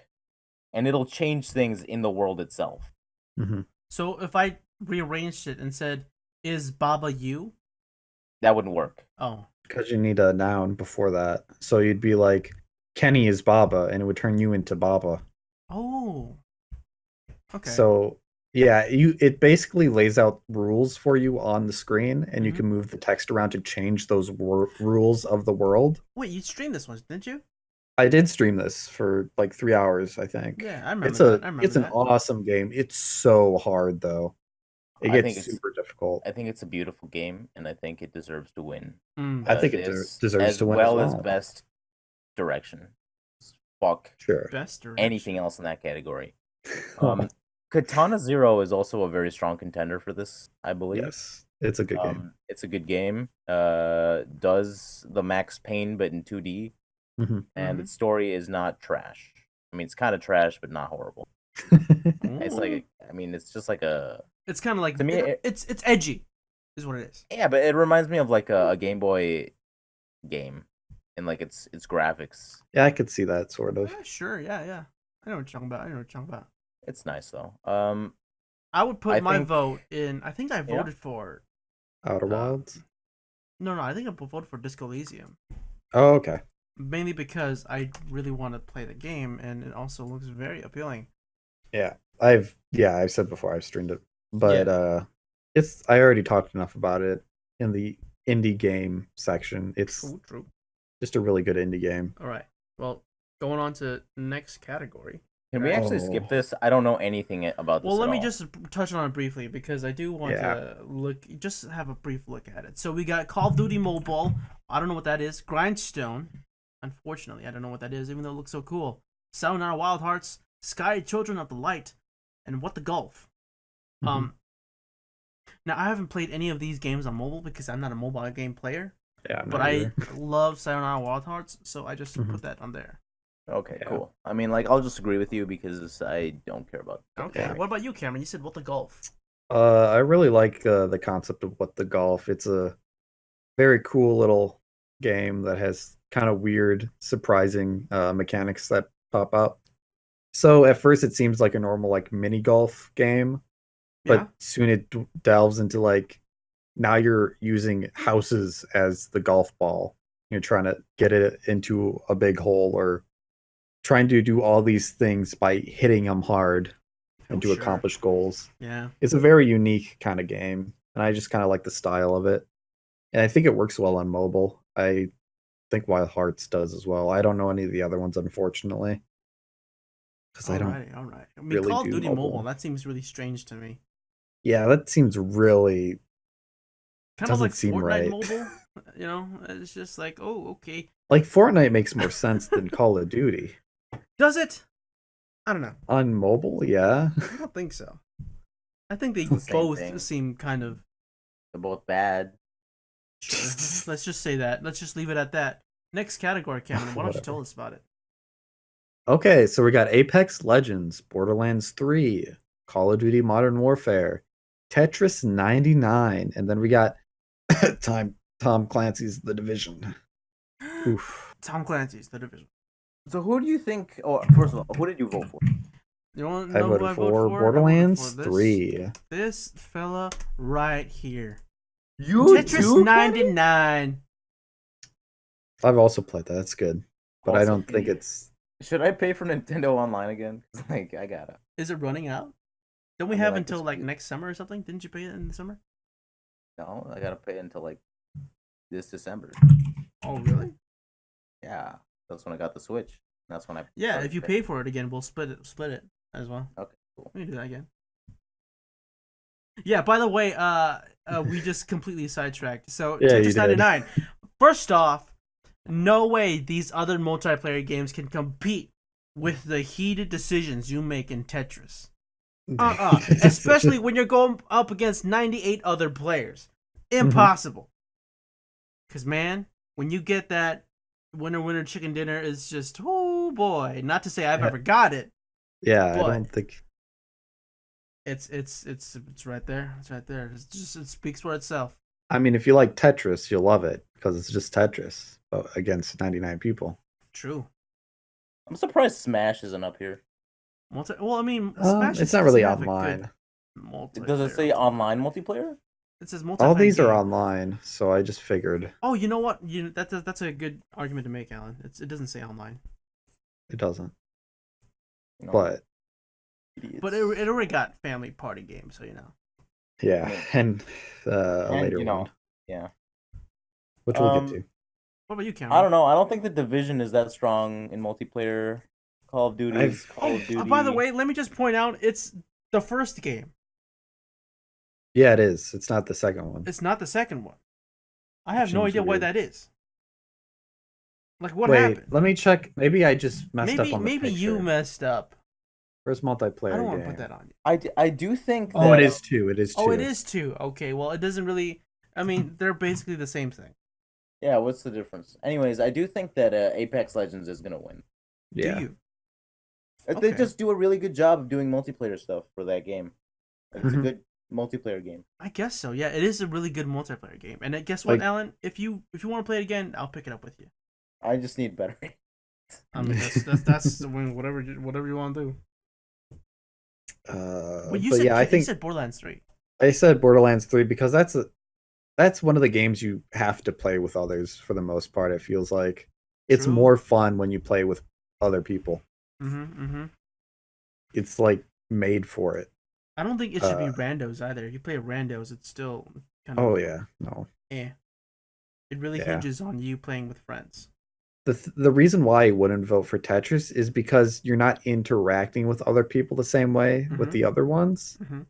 Speaker 3: and it'll change things in the world itself.
Speaker 1: So if I rearranged it and said, "Is Baba you?"
Speaker 3: That wouldn't work.
Speaker 1: Oh,
Speaker 2: Because you need a noun before that. So you'd be like, Kenny is Baba, and it would turn you into Baba.
Speaker 1: oh. Okay.
Speaker 2: So yeah, it basically lays out rules for you on the screen, and you
Speaker 1: Mhm.
Speaker 2: can move the text around to change those rules of the world.
Speaker 1: Wait, you streamed this one, didn't you?
Speaker 2: I did stream this for like 3 hours, I think.
Speaker 1: Yeah, I remember
Speaker 2: It's
Speaker 1: that. I remember
Speaker 2: it's an
Speaker 1: that.
Speaker 2: awesome game. It's so hard though. It
Speaker 3: I think
Speaker 2: gets
Speaker 3: it's-
Speaker 2: super difficult.
Speaker 3: I think it's a beautiful game, and I think it deserves to win.
Speaker 1: Mm.
Speaker 2: I think it
Speaker 3: This,
Speaker 2: deserves
Speaker 3: as
Speaker 2: to win
Speaker 3: well
Speaker 2: as
Speaker 3: as best direction. Fuck
Speaker 2: Sure.
Speaker 1: Best direction.
Speaker 3: anything else in that category. Katana Zero is also a very strong contender for this, I believe.
Speaker 2: Yes, it's a good game.
Speaker 3: It's a good game. Does the Max Payne but in 2D,
Speaker 2: Mhm.
Speaker 3: and
Speaker 1: Mhm.
Speaker 3: its story is not trash. I mean, it's kind of trash, but not horrible. It's like, it's just like a
Speaker 1: It's kind of like
Speaker 3: To me,
Speaker 1: it's edgy, is what it is.
Speaker 3: yeah, but it reminds me of like a Game Boy game, and like its graphics.
Speaker 2: Yeah, I could see that sort of.
Speaker 1: Yeah, sure, yeah. I know what you're talking about.
Speaker 3: It's nice though.
Speaker 1: I would put
Speaker 3: I
Speaker 1: my
Speaker 3: think-
Speaker 1: vote in. I think I
Speaker 3: Yeah.
Speaker 1: voted for.
Speaker 2: Outer Wilds.
Speaker 1: No, I think I voted for Disco Elysium.
Speaker 2: Oh, okay.
Speaker 1: Mainly because I really want to play the game, and it also looks very appealing.
Speaker 2: I've said before I've streamed it, but I already talked enough about it in the indie game section. It's
Speaker 1: True.
Speaker 2: just a really good indie game.
Speaker 1: All right. Well, going on to next category.
Speaker 3: Can we actually skip this? I don't know anything about this.
Speaker 1: Well, let
Speaker 3: at
Speaker 1: me
Speaker 3: all.
Speaker 1: just touch on it briefly because I do want to just have a brief look at it. So we got Call of Duty Mobile. I don't know what that is. Grindstone. Unfortunately, I don't know what that is, even though it looks so cool. Sayonara Wild Hearts, Sky Children of the Light, and What the Golf.
Speaker 2: Mhm.
Speaker 1: Now I haven't played any of these games on mobile because I'm not a mobile game player,
Speaker 2: Yeah, I'm
Speaker 1: but
Speaker 2: not
Speaker 1: I
Speaker 2: either.
Speaker 1: love Sayonara Wild Hearts, so I just
Speaker 2: Mhm.
Speaker 1: put that on there.
Speaker 3: Okay,
Speaker 2: Yeah.
Speaker 3: cool. I mean, like, I'll just agree with you because I don't care about.
Speaker 1: Okay.
Speaker 2: Yeah.
Speaker 1: What about you, Cameron? You said What the Golf.
Speaker 2: I really like the concept of What the Golf. It's a very cool little game that has kind of weird, surprising mechanics that pop up. So at first it seems like a normal like mini golf game, but
Speaker 1: Yeah.
Speaker 2: soon it delves into like now you're using houses as the golf ball. You're trying to get it into a big hole or trying to do all these things by hitting them hard and to
Speaker 1: Sure.
Speaker 2: accomplish goals.
Speaker 1: Yeah.
Speaker 2: It's a very unique kind of game, and I just kind of like the style of it. And I think it works well on mobile. I think Wild Hearts does as well. I don't know any of the other ones, unfortunately, because I don't.
Speaker 1: All right. I mean,
Speaker 2: really
Speaker 1: Call of
Speaker 2: do
Speaker 1: Duty Mobile.
Speaker 2: mobile.
Speaker 1: That seems really strange to me.
Speaker 2: Yeah, that seems really.
Speaker 1: Kind of
Speaker 2: Doesn't
Speaker 1: like
Speaker 2: seem
Speaker 1: Fortnite
Speaker 2: right.
Speaker 1: Mobile. You know, it's just like, oh, okay.
Speaker 2: Like Fortnite makes more sense than Call of Duty
Speaker 1: Does it? I don't know.
Speaker 2: on mobile. Yeah,
Speaker 1: I don't think so. I think they
Speaker 3: It's the same
Speaker 1: both
Speaker 3: thing.
Speaker 1: seem kind of.
Speaker 3: They're both bad.
Speaker 1: Sure. Let's just say that. Let's just leave it at that. Next category, Cameron. Why don't you
Speaker 2: Whatever.
Speaker 1: tell us about it?
Speaker 2: Okay, so we got Apex Legends, Borderlands 3, Call of Duty Modern Warfare, Tetris 99, and then we got Tom Clancy's The Division. Oof.
Speaker 1: Tom Clancy's The Division.
Speaker 3: So who do you think? Oh, first of all, who did you vote for?
Speaker 1: You want to
Speaker 2: I
Speaker 1: know who
Speaker 2: voted
Speaker 1: I
Speaker 2: for
Speaker 1: voted for?
Speaker 2: Borderlands
Speaker 1: I voted for
Speaker 2: 3.
Speaker 1: This fella right here.
Speaker 3: You
Speaker 1: Tetris 99.
Speaker 2: I've also played that. That's good, but I
Speaker 3: Also,
Speaker 2: don't think it's.
Speaker 3: Should I pay for Nintendo Online again? 'Cause, like, I gotta.
Speaker 1: Is it running out? Don't we
Speaker 3: I mean,
Speaker 1: have
Speaker 3: like,
Speaker 1: until
Speaker 3: it's
Speaker 1: like
Speaker 3: good.
Speaker 1: next summer or something? Didn't you pay it in the summer?
Speaker 3: No, I gotta pay until like this December.
Speaker 1: Oh, really?
Speaker 3: Yeah, that's when I got the Switch. That's when I.
Speaker 1: Yeah,
Speaker 3: started
Speaker 1: if you
Speaker 3: paying.
Speaker 1: pay for it again, we'll split it as well.
Speaker 3: Okay, cool.
Speaker 1: We can do that again. Yeah, by the way, we just completely sidetracked. So
Speaker 2: Yeah, you
Speaker 1: Tetris
Speaker 2: did.
Speaker 1: 99. First off, no way these other multiplayer games can compete with the heated decisions you make in Tetris. Especially when you're going up against 98 other players. Impossible. Because, man, when you get that winner chicken dinner, is just, oh boy. Not to say I've ever got it.
Speaker 2: Yeah,
Speaker 1: but
Speaker 2: I don't think.
Speaker 1: it's right there. It's right there. It speaks for itself.
Speaker 2: I mean, if you like Tetris, you'll love it because it's just Tetris but against 99 people.
Speaker 1: True.
Speaker 3: I'm surprised Smash isn't up here.
Speaker 1: Well, I mean, Smash
Speaker 2: It's not really
Speaker 1: doesn't have a
Speaker 2: online.
Speaker 1: good
Speaker 3: Does it say
Speaker 1: multiplayer.
Speaker 3: online multiplayer?
Speaker 1: It says multiplayer.
Speaker 2: All these are
Speaker 1: game.
Speaker 2: online, so I just figured
Speaker 1: Oh, you know what? That's a good argument to make, Alan. It doesn't say online,
Speaker 2: it doesn't.
Speaker 3: You know,
Speaker 2: But
Speaker 3: idiots.
Speaker 1: but it already got family party games, so you know.
Speaker 2: yeah, and a
Speaker 3: And,
Speaker 2: later
Speaker 3: you know,
Speaker 2: one,
Speaker 3: yeah.
Speaker 2: which we'll get to.
Speaker 1: What about you, Cameron?
Speaker 3: I don't know. I don't think the Division is that strong in multiplayer. Call of Duty. is Call of Duty.
Speaker 1: By the way, let me just point out, it's the first game.
Speaker 2: Yeah, it is. It's not the second one.
Speaker 1: It's not the second one. I have no
Speaker 2: seems
Speaker 1: idea why
Speaker 2: weird.
Speaker 1: that is. Like, what
Speaker 2: Wait,
Speaker 1: happened?
Speaker 2: let me check. Maybe I just messed up on the
Speaker 1: Maybe you
Speaker 2: picture.
Speaker 1: messed up.
Speaker 2: First multiplayer
Speaker 1: I don't want
Speaker 2: game.
Speaker 1: to put that on you.
Speaker 3: I do think.
Speaker 2: Oh,
Speaker 3: that,
Speaker 2: it is two. It is two.
Speaker 1: Oh, it is too. Okay, well, it doesn't really. I mean, they're basically the same thing.
Speaker 3: Yeah, what's the difference? Anyways, I do think that Apex Legends is gonna win.
Speaker 2: Yeah.
Speaker 1: Do you?
Speaker 3: They
Speaker 1: Okay.
Speaker 3: just do a really good job of doing multiplayer stuff for that game. Like, it's a
Speaker 2: Mhm.
Speaker 3: good multiplayer game.
Speaker 1: I guess so. Yeah, it is a really good multiplayer game. And guess what,
Speaker 2: Like-
Speaker 1: Alan? If you want to play it again, I'll pick it up with you.
Speaker 3: I just need better.
Speaker 1: I mean, that's whatever you want to do. Well, you
Speaker 2: but
Speaker 1: said
Speaker 2: yeah, I think
Speaker 1: you said Borderlands 3.
Speaker 2: I said Borderlands 3 because that's one of the games you have to play with others for the most part. It feels like it's
Speaker 1: True.
Speaker 2: more fun when you play with other people.
Speaker 1: Mm-hmm.
Speaker 2: It's like made for it.
Speaker 1: I don't think it should be randos either. If you play randos, it's still kind of.
Speaker 2: Oh yeah, no.
Speaker 1: Eh. It really
Speaker 2: Yeah.
Speaker 1: hinges on you playing with friends.
Speaker 2: The reason why I wouldn't vote for Tetris is because you're not interacting with other people the same way with
Speaker 1: Mhm.
Speaker 2: the other ones.
Speaker 1: Mhm.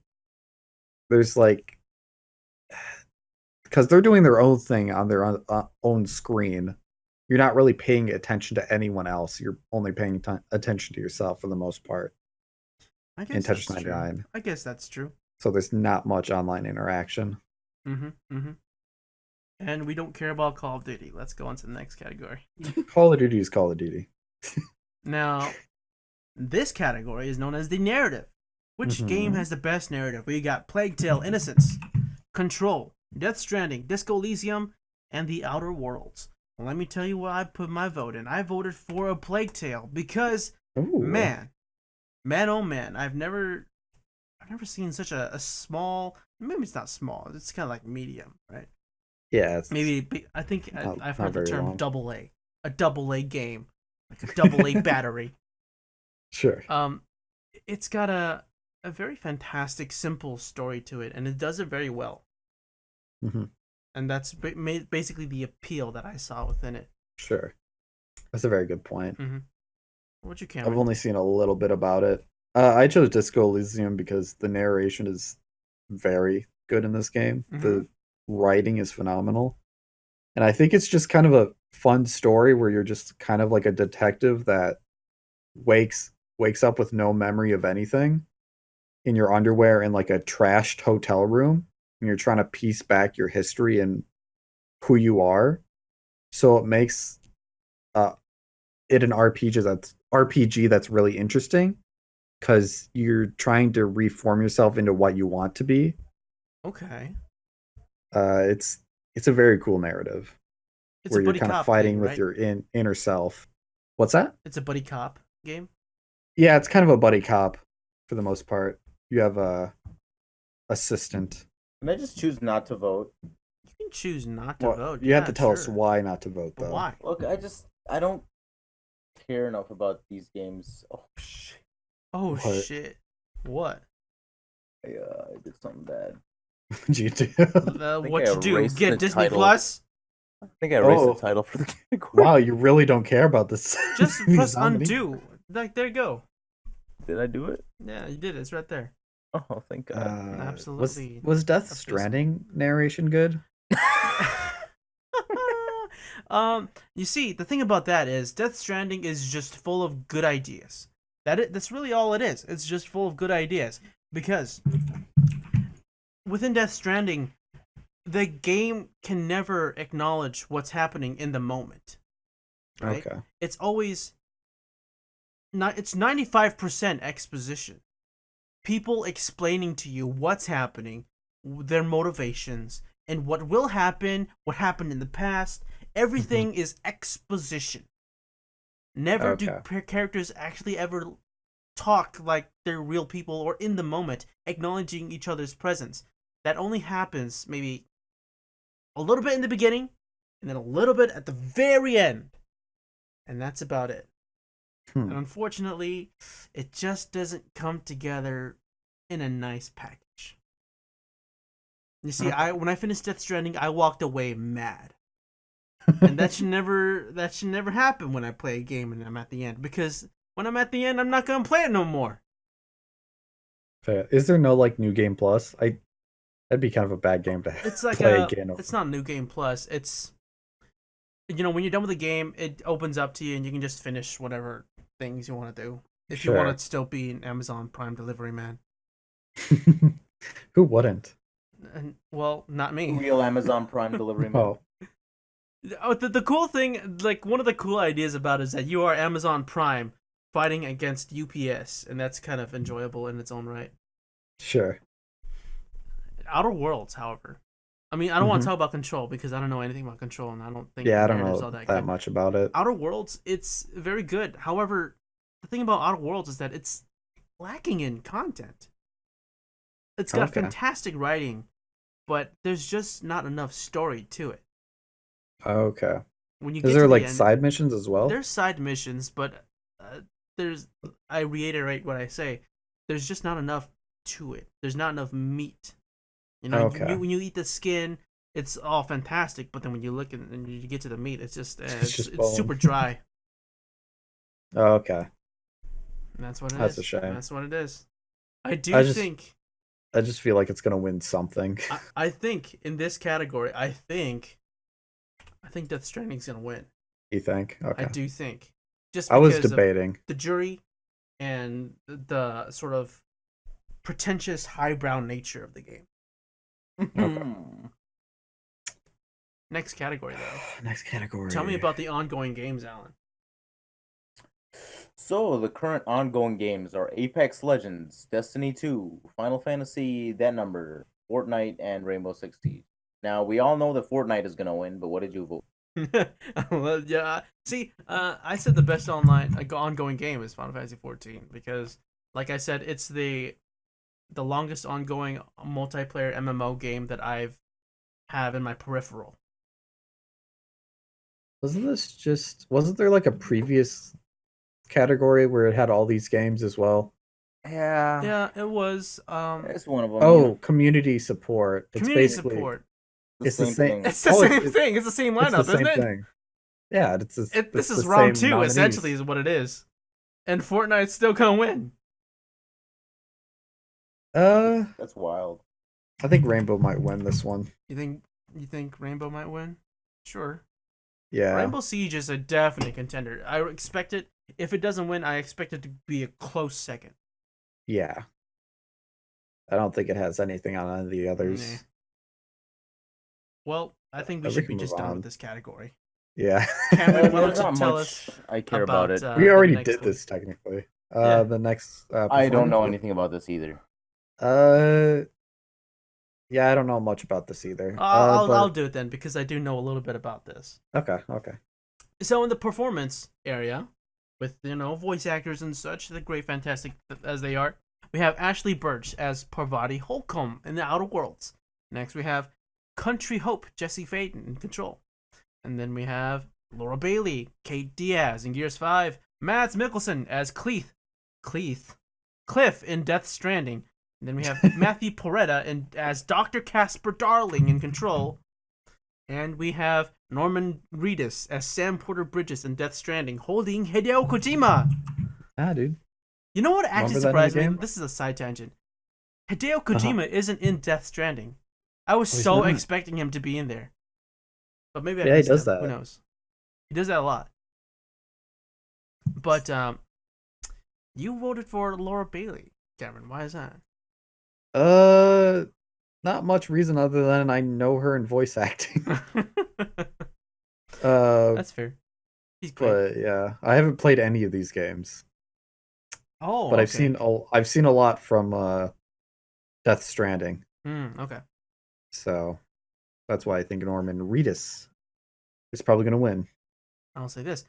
Speaker 2: There's like because they're doing their own thing on their own screen. You're not really paying attention to anyone else. You're only paying attention to yourself for the most part
Speaker 1: I guess
Speaker 2: in
Speaker 1: that's
Speaker 2: Tetris
Speaker 1: true.
Speaker 2: 99.
Speaker 1: I guess that's true.
Speaker 2: So there's not much online interaction.
Speaker 1: Mm-hmm. And we don't care about Call of Duty. Let's go on to the next category.
Speaker 2: Call of Duty is Call of Duty.
Speaker 1: Now, this category is known as the narrative. Which
Speaker 2: Mhm.
Speaker 1: game has the best narrative? We got Plague Tale: Innocence, Control, Death Stranding, Disco Elysium, and The Outer Worlds. Well, let me tell you what I put my vote in. I voted for A Plague Tale because,
Speaker 2: Ooh.
Speaker 1: man, oh man, I've never seen such a small. Maybe it's not small. It's kind of like medium, right?
Speaker 2: Yeah, it's
Speaker 1: Maybe I think
Speaker 2: not-
Speaker 1: I've
Speaker 2: not
Speaker 1: heard the
Speaker 2: very
Speaker 1: term
Speaker 2: long.
Speaker 1: double A, a double A game, like a double A battery.
Speaker 2: sure.
Speaker 1: It's got a very fantastic, simple story to it, and it does it very well.
Speaker 2: Mhm.
Speaker 1: And that's basically the appeal that I saw within it.
Speaker 2: Sure. That's a very good point.
Speaker 1: What you
Speaker 2: I've
Speaker 1: can?
Speaker 2: only seen a little bit about it. I chose Disco Elysium because the narration is very good in this game. The writing is phenomenal. And I think it's just kind of a fun story where you're just kind of like a detective that wakes up with no memory of anything in your underwear in like a trashed hotel room, and you're trying to piece back your history and who you are. So it makes it an RPG that's really interesting because you're trying to reform yourself into what you want to be.
Speaker 1: Okay.
Speaker 2: It's a very cool narrative
Speaker 1: It's
Speaker 2: where
Speaker 1: a
Speaker 2: you're
Speaker 1: buddy
Speaker 2: kind of
Speaker 1: cop
Speaker 2: fighting
Speaker 1: thing,
Speaker 2: with
Speaker 1: right?
Speaker 2: your inner self. What's that?
Speaker 1: It's a buddy cop game.
Speaker 2: Yeah, it's kind of a buddy cop for the most part. You have a assistant.
Speaker 3: Can I just choose not to vote?
Speaker 1: You can choose not to
Speaker 2: Well,
Speaker 1: vote.
Speaker 2: you have to
Speaker 1: Yeah,
Speaker 2: tell us
Speaker 1: sure.
Speaker 2: why not to vote,
Speaker 1: But
Speaker 2: though.
Speaker 1: why?
Speaker 3: Look, I don't care enough about these games. Oh shit!
Speaker 1: Oh
Speaker 2: What?
Speaker 1: shit! What?
Speaker 3: I did something bad.
Speaker 2: What'd you do?
Speaker 1: What
Speaker 3: I
Speaker 1: you do?
Speaker 3: erased
Speaker 1: Get
Speaker 3: the
Speaker 1: Disney
Speaker 3: title.
Speaker 1: Plus?
Speaker 3: I think I erased
Speaker 2: Oh.
Speaker 3: the title for the category.
Speaker 2: Wow, you really don't care about this.
Speaker 1: Just
Speaker 2: these
Speaker 1: press
Speaker 2: nominees.
Speaker 1: undo. Like there you go.
Speaker 3: Did I do it?
Speaker 1: Yeah, you did it. It's right there.
Speaker 3: Oh, thank God.
Speaker 1: Absolutely
Speaker 2: Was Death
Speaker 1: abysmal.
Speaker 2: Stranding narration good?
Speaker 1: You see, the thing about that is Death Stranding is just full of good ideas. That's really all it is. It's just full of good ideas because within Death Stranding, the game can never acknowledge what's happening in the moment. Right?
Speaker 2: Okay.
Speaker 1: It's always it's 95% exposition. People explaining to you what's happening, their motivations, and what will happen, what happened in the past. Everything is exposition. Never do characters actually ever talk like they're real people or in the moment, acknowledging each other's presence. That only happens maybe a little bit in the beginning, and then a little bit at the very end. And that's about it. And unfortunately, it just doesn't come together in a nice package. You see, when I finished Death Stranding, I walked away mad. And that should never happen when I play a game and I'm at the end. Because when I'm at the end, I'm not gonna play it no more.
Speaker 2: Fair. Is there no like New Game Plus? That'd be kind of a bad game to
Speaker 1: It's like
Speaker 2: play again.
Speaker 1: it's not New Game Plus. It's when you're done with the game, it opens up to you and you can just finish whatever things you want to do. If you want to still be an Amazon Prime delivery man.
Speaker 2: Who wouldn't?
Speaker 1: And, well, not me.
Speaker 3: Real Amazon Prime delivery man.
Speaker 2: Oh,
Speaker 1: The cool thing, like one of the cool ideas about it is that you are Amazon Prime fighting against UPS, and that's kind of enjoyable in its own right.
Speaker 2: sure.
Speaker 1: Outer Worlds, however, I mean, I don't want to talk about Control because I don't know anything about Control, and I don't think
Speaker 2: Yeah, I don't
Speaker 1: narrative's
Speaker 2: know
Speaker 1: all
Speaker 2: that
Speaker 1: good.
Speaker 2: much about it.
Speaker 1: Outer Worlds, it's very good. However, the thing about Outer Worlds is that it's lacking in content. It's got fantastic writing, but there's just not enough story to it.
Speaker 2: Okay.
Speaker 1: When you
Speaker 2: Is there like side missions as well?
Speaker 1: There's side missions, but I reiterate what I say. There's just not enough to it. There's not enough meat. When you eat the skin, it's all fantastic, but then when you look and you get to the meat, it's just it's super dry.
Speaker 2: Oh, okay.
Speaker 1: And that's what it is.
Speaker 2: That's a shame.
Speaker 1: That's what it is. I just
Speaker 2: feel like it's gonna win something.
Speaker 1: I think in this category, I think Death Stranding's gonna win.
Speaker 2: You think? Okay.
Speaker 1: I do think. Just
Speaker 2: I was
Speaker 1: because
Speaker 2: debating
Speaker 1: of the jury and the sort of pretentious highbrow nature of the game.
Speaker 2: Okay.
Speaker 1: Next category, though.
Speaker 2: Next category.
Speaker 1: Tell me about the ongoing games, Alan.
Speaker 3: So, the current ongoing games are Apex Legends, Destiny 2, Final Fantasy, that number, Fortnite, and Rainbow Six Siege. Now, we all know that Fortnite is going to win, but what did you vote?
Speaker 1: Well, yeah. See, I said the best ongoing game is Final Fantasy 14 because, like I said, it's the longest ongoing multiplayer MMO game that I've have in my peripheral.
Speaker 2: Wasn't there like a previous category where it had all these games as well?
Speaker 1: Yeah, it was.
Speaker 3: It's one of them.
Speaker 2: Oh, community support. It's
Speaker 1: Community
Speaker 2: basically
Speaker 1: support.
Speaker 2: It's the same.
Speaker 1: It's the same thing. It's the same lineup,
Speaker 2: it's the same
Speaker 1: isn't it?
Speaker 2: thing. Yeah, this
Speaker 1: is round 2, essentially, is what it is. And Fortnite's still gonna win.
Speaker 3: That's wild.
Speaker 2: I think Rainbow might win this one.
Speaker 1: You think Rainbow might win? Sure.
Speaker 2: Yeah.
Speaker 1: Rainbow Siege is a definite contender. I expect it. If it doesn't win, I expect it to be a close second.
Speaker 2: Yeah. I don't think it has anything on any of the others.
Speaker 1: Nah. Well, I think we should be just done with this category.
Speaker 2: Yeah.
Speaker 1: Cameron, why don't you tell us
Speaker 3: I care about it.
Speaker 2: We already
Speaker 1: the
Speaker 2: did
Speaker 1: next
Speaker 2: this technically.
Speaker 1: Yeah.
Speaker 2: The next
Speaker 3: I don't know anything about this either.
Speaker 2: Yeah, I don't know much about this either.
Speaker 1: I'll do it then because I do know a little bit about this.
Speaker 2: Okay.
Speaker 1: So in the performance area, with voice actors and such. The great, fantastic as they are. We have Ashley Birch as Parvati Holcomb in the Outer Worlds. Next, we have Country Hope Jesse Faden in Control, and then we have Laura Bailey, Kate Diaz in Gears 5, Mads Mikkelsen as Cliff in Death Stranding. And then we have Matthew Porretta as Dr. Casper Darling in Control. And we have Norman Reedus as Sam Porter Bridges in Death Stranding, holding Hideo Kojima.
Speaker 2: Ah, dude.
Speaker 1: You know what actually
Speaker 2: Remember that in
Speaker 1: surprised
Speaker 2: the
Speaker 1: me?
Speaker 2: game?
Speaker 1: This is a side tangent. Hideo Kojima isn't in Death Stranding. I was
Speaker 2: he's
Speaker 1: so
Speaker 2: not.
Speaker 1: expecting him to be in there. But maybe I
Speaker 2: Yeah, he
Speaker 1: missed
Speaker 2: does
Speaker 1: him.
Speaker 2: that.
Speaker 1: Who knows? He does that a lot. But you voted for Laura Bailey, Cameron. Why is that?
Speaker 2: Not much reason other than I know her in voice acting.
Speaker 1: That's fair. He's great.
Speaker 2: But yeah, I haven't played any of these games.
Speaker 1: Oh,
Speaker 2: But
Speaker 1: okay.
Speaker 2: I've seen a lot from Death Stranding.
Speaker 1: Okay.
Speaker 2: So that's why I think Norman Reedus is probably gonna win.
Speaker 1: I'll say this.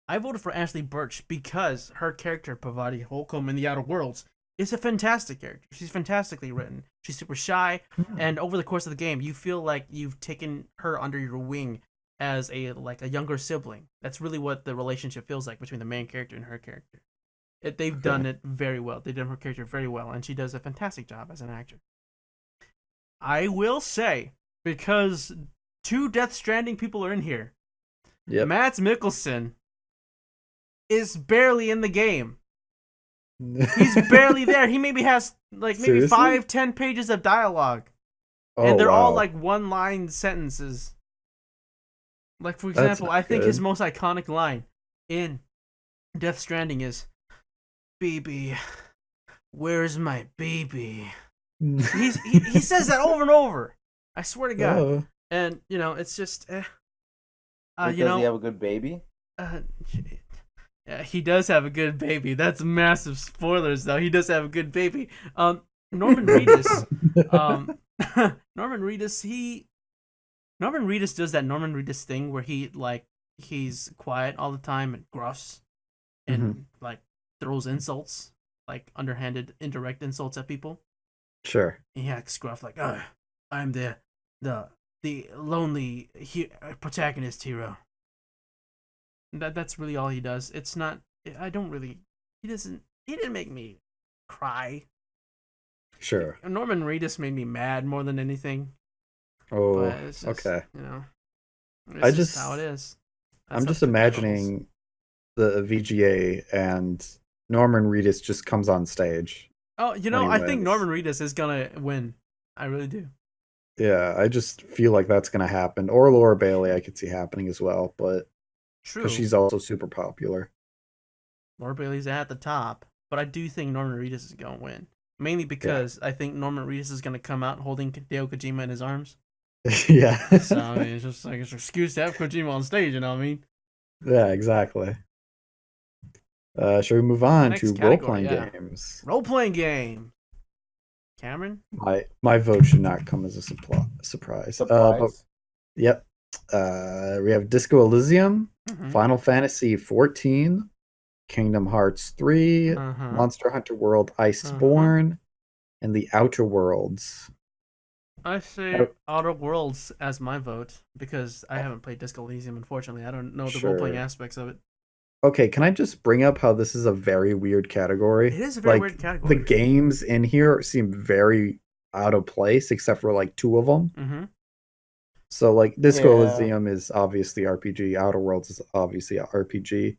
Speaker 1: I voted for Ashley Birch because her character, Parvati Holcomb in The Outer Worlds, is a fantastic character. She's fantastically written. She's super shy, and over the course of the game, you feel like you've taken her under your wing as a younger sibling. That's really what the relationship feels like between the main character and her character. They've done it very well. They've done her character very well, and she does a fantastic job as an actor. I will say, because 2 Death Stranding people are in here,
Speaker 2: Yep.
Speaker 1: Mads Mikkelsen is barely in the game. He's barely there. He maybe has maybe
Speaker 2: Seriously?
Speaker 1: 5-10 pages of dialogue.
Speaker 2: Oh,
Speaker 1: And they're all
Speaker 2: wow.
Speaker 1: one-line sentences. Like, for
Speaker 2: That's
Speaker 1: example,
Speaker 2: not
Speaker 1: I think
Speaker 2: good.
Speaker 1: his most iconic line in Death Stranding is, "Baby, where's my baby?" He says that over and over. I swear to God.
Speaker 2: Oh.
Speaker 1: And, it's just,
Speaker 3: Does he have a good baby?
Speaker 1: Yeah, he does have a good baby. That's massive spoilers, though. He does have a good baby. Norman Reedus. Norman Reedus. Norman Reedus does that Norman Reedus thing where he's quiet all the time and gruffs and throws insults, underhanded, indirect insults at people.
Speaker 2: Sure.
Speaker 1: He acts gruff like, I'm the lonely protagonist hero. That's really all he does. It's not. I don't really. He didn't make me cry.
Speaker 2: Sure.
Speaker 1: Norman Reedus made me mad more than anything.
Speaker 2: Oh,
Speaker 1: But it's just,
Speaker 2: okay.
Speaker 1: It's just how it is.
Speaker 2: I'm
Speaker 1: That's
Speaker 2: just
Speaker 1: how it goes.
Speaker 2: imagining the VGA and Norman Reedus just comes on stage.
Speaker 1: Oh,
Speaker 2: when he
Speaker 1: I think
Speaker 2: wins.
Speaker 1: Norman Reedus is gonna win. I really do.
Speaker 2: Yeah, I just feel like that's gonna happen. Or Laura Bailey, I could see happening as well, but
Speaker 1: True.
Speaker 2: because she's also super popular.
Speaker 1: Laura Bailey's at the top, but I do think Norman Reedus is gonna win. Mainly because I think Norman Reedus is gonna come out holding Hideo Kojima in his arms.
Speaker 2: Yeah.
Speaker 1: So I mean, it's just like it's an excuse to have Kojima on stage. You know what I mean?
Speaker 2: Yeah, exactly. Shall we move on
Speaker 1: Next
Speaker 2: to
Speaker 1: category,
Speaker 2: role-playing
Speaker 1: yeah.
Speaker 2: games?
Speaker 1: Role-playing game. Cameron?
Speaker 2: My vote should not come as a surprise.
Speaker 3: Surprise.
Speaker 2: Yep. We have Disco Elysium,
Speaker 1: Mhm.
Speaker 2: Final Fantasy 14, Kingdom Hearts 3,
Speaker 1: Uh-huh.
Speaker 2: Monster Hunter World Iceborne, and The Outer Worlds.
Speaker 1: I say Outer Worlds as my vote because I haven't played Disco Elysium, unfortunately. I don't know the role-playing
Speaker 2: Sure.
Speaker 1: aspects of it.
Speaker 2: Okay, can I just bring up how this is a very weird category?
Speaker 1: It is a very weird category.
Speaker 2: The games in here seem very out of place, except for 2 of them.
Speaker 1: Mm-hmm.
Speaker 2: So Disco
Speaker 3: Yeah.
Speaker 2: Elysium is obviously RPG. Outer Worlds is obviously a RPG.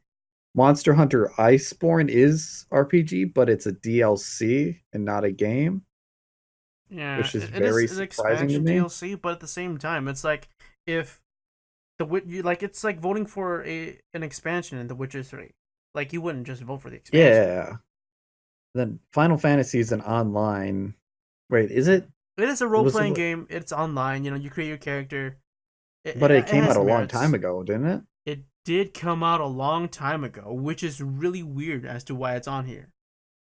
Speaker 2: Monster Hunter Iceborne is RPG, but it's a DLC and not a game.
Speaker 1: Yeah,
Speaker 2: Which is
Speaker 1: it
Speaker 2: very
Speaker 1: is an
Speaker 2: surprising to
Speaker 1: expansion
Speaker 2: me.
Speaker 1: DLC, but at the same time, it's like if it's like voting for an expansion in The Witcher 3. Like you wouldn't just vote for the expansion.
Speaker 2: Yeah. Then Final Fantasy is an online. Wait, is it?
Speaker 1: It is a
Speaker 2: was
Speaker 1: role-playing
Speaker 2: a-
Speaker 1: game. It's online. You create your character.
Speaker 2: But it came
Speaker 1: has
Speaker 2: out a long
Speaker 1: merits.
Speaker 2: time ago, didn't it?
Speaker 1: It did come out a long time ago, which is really weird as to why it's on here.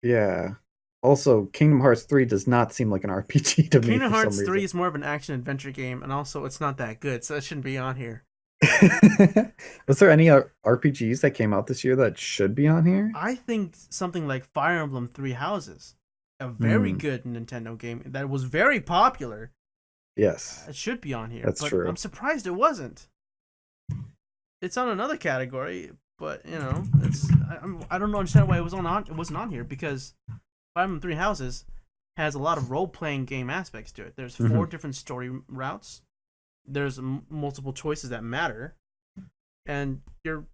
Speaker 2: Yeah. Also, Kingdom Hearts 3 does not seem like an RPG to me
Speaker 1: Kingdom
Speaker 2: for
Speaker 1: Hearts
Speaker 2: some
Speaker 1: 3
Speaker 2: reason.
Speaker 1: is more of an action-adventure game, and also it's not that good, so it shouldn't be on here.
Speaker 2: Was there any RPGs that came out this year that should be on here?
Speaker 1: I think something like Fire Emblem Three Houses, a very
Speaker 2: Hmm.
Speaker 1: good Nintendo game that was very popular.
Speaker 2: Yes,
Speaker 1: It should be on here.
Speaker 2: that's
Speaker 1: but
Speaker 2: true.
Speaker 1: I'm surprised it wasn't. It's on another category, but I don't understand why it wasn't on here because Fire Emblem Three Houses has a lot of role playing game aspects to it. There's 4 different story routes. There's multiple choices that matter, and you're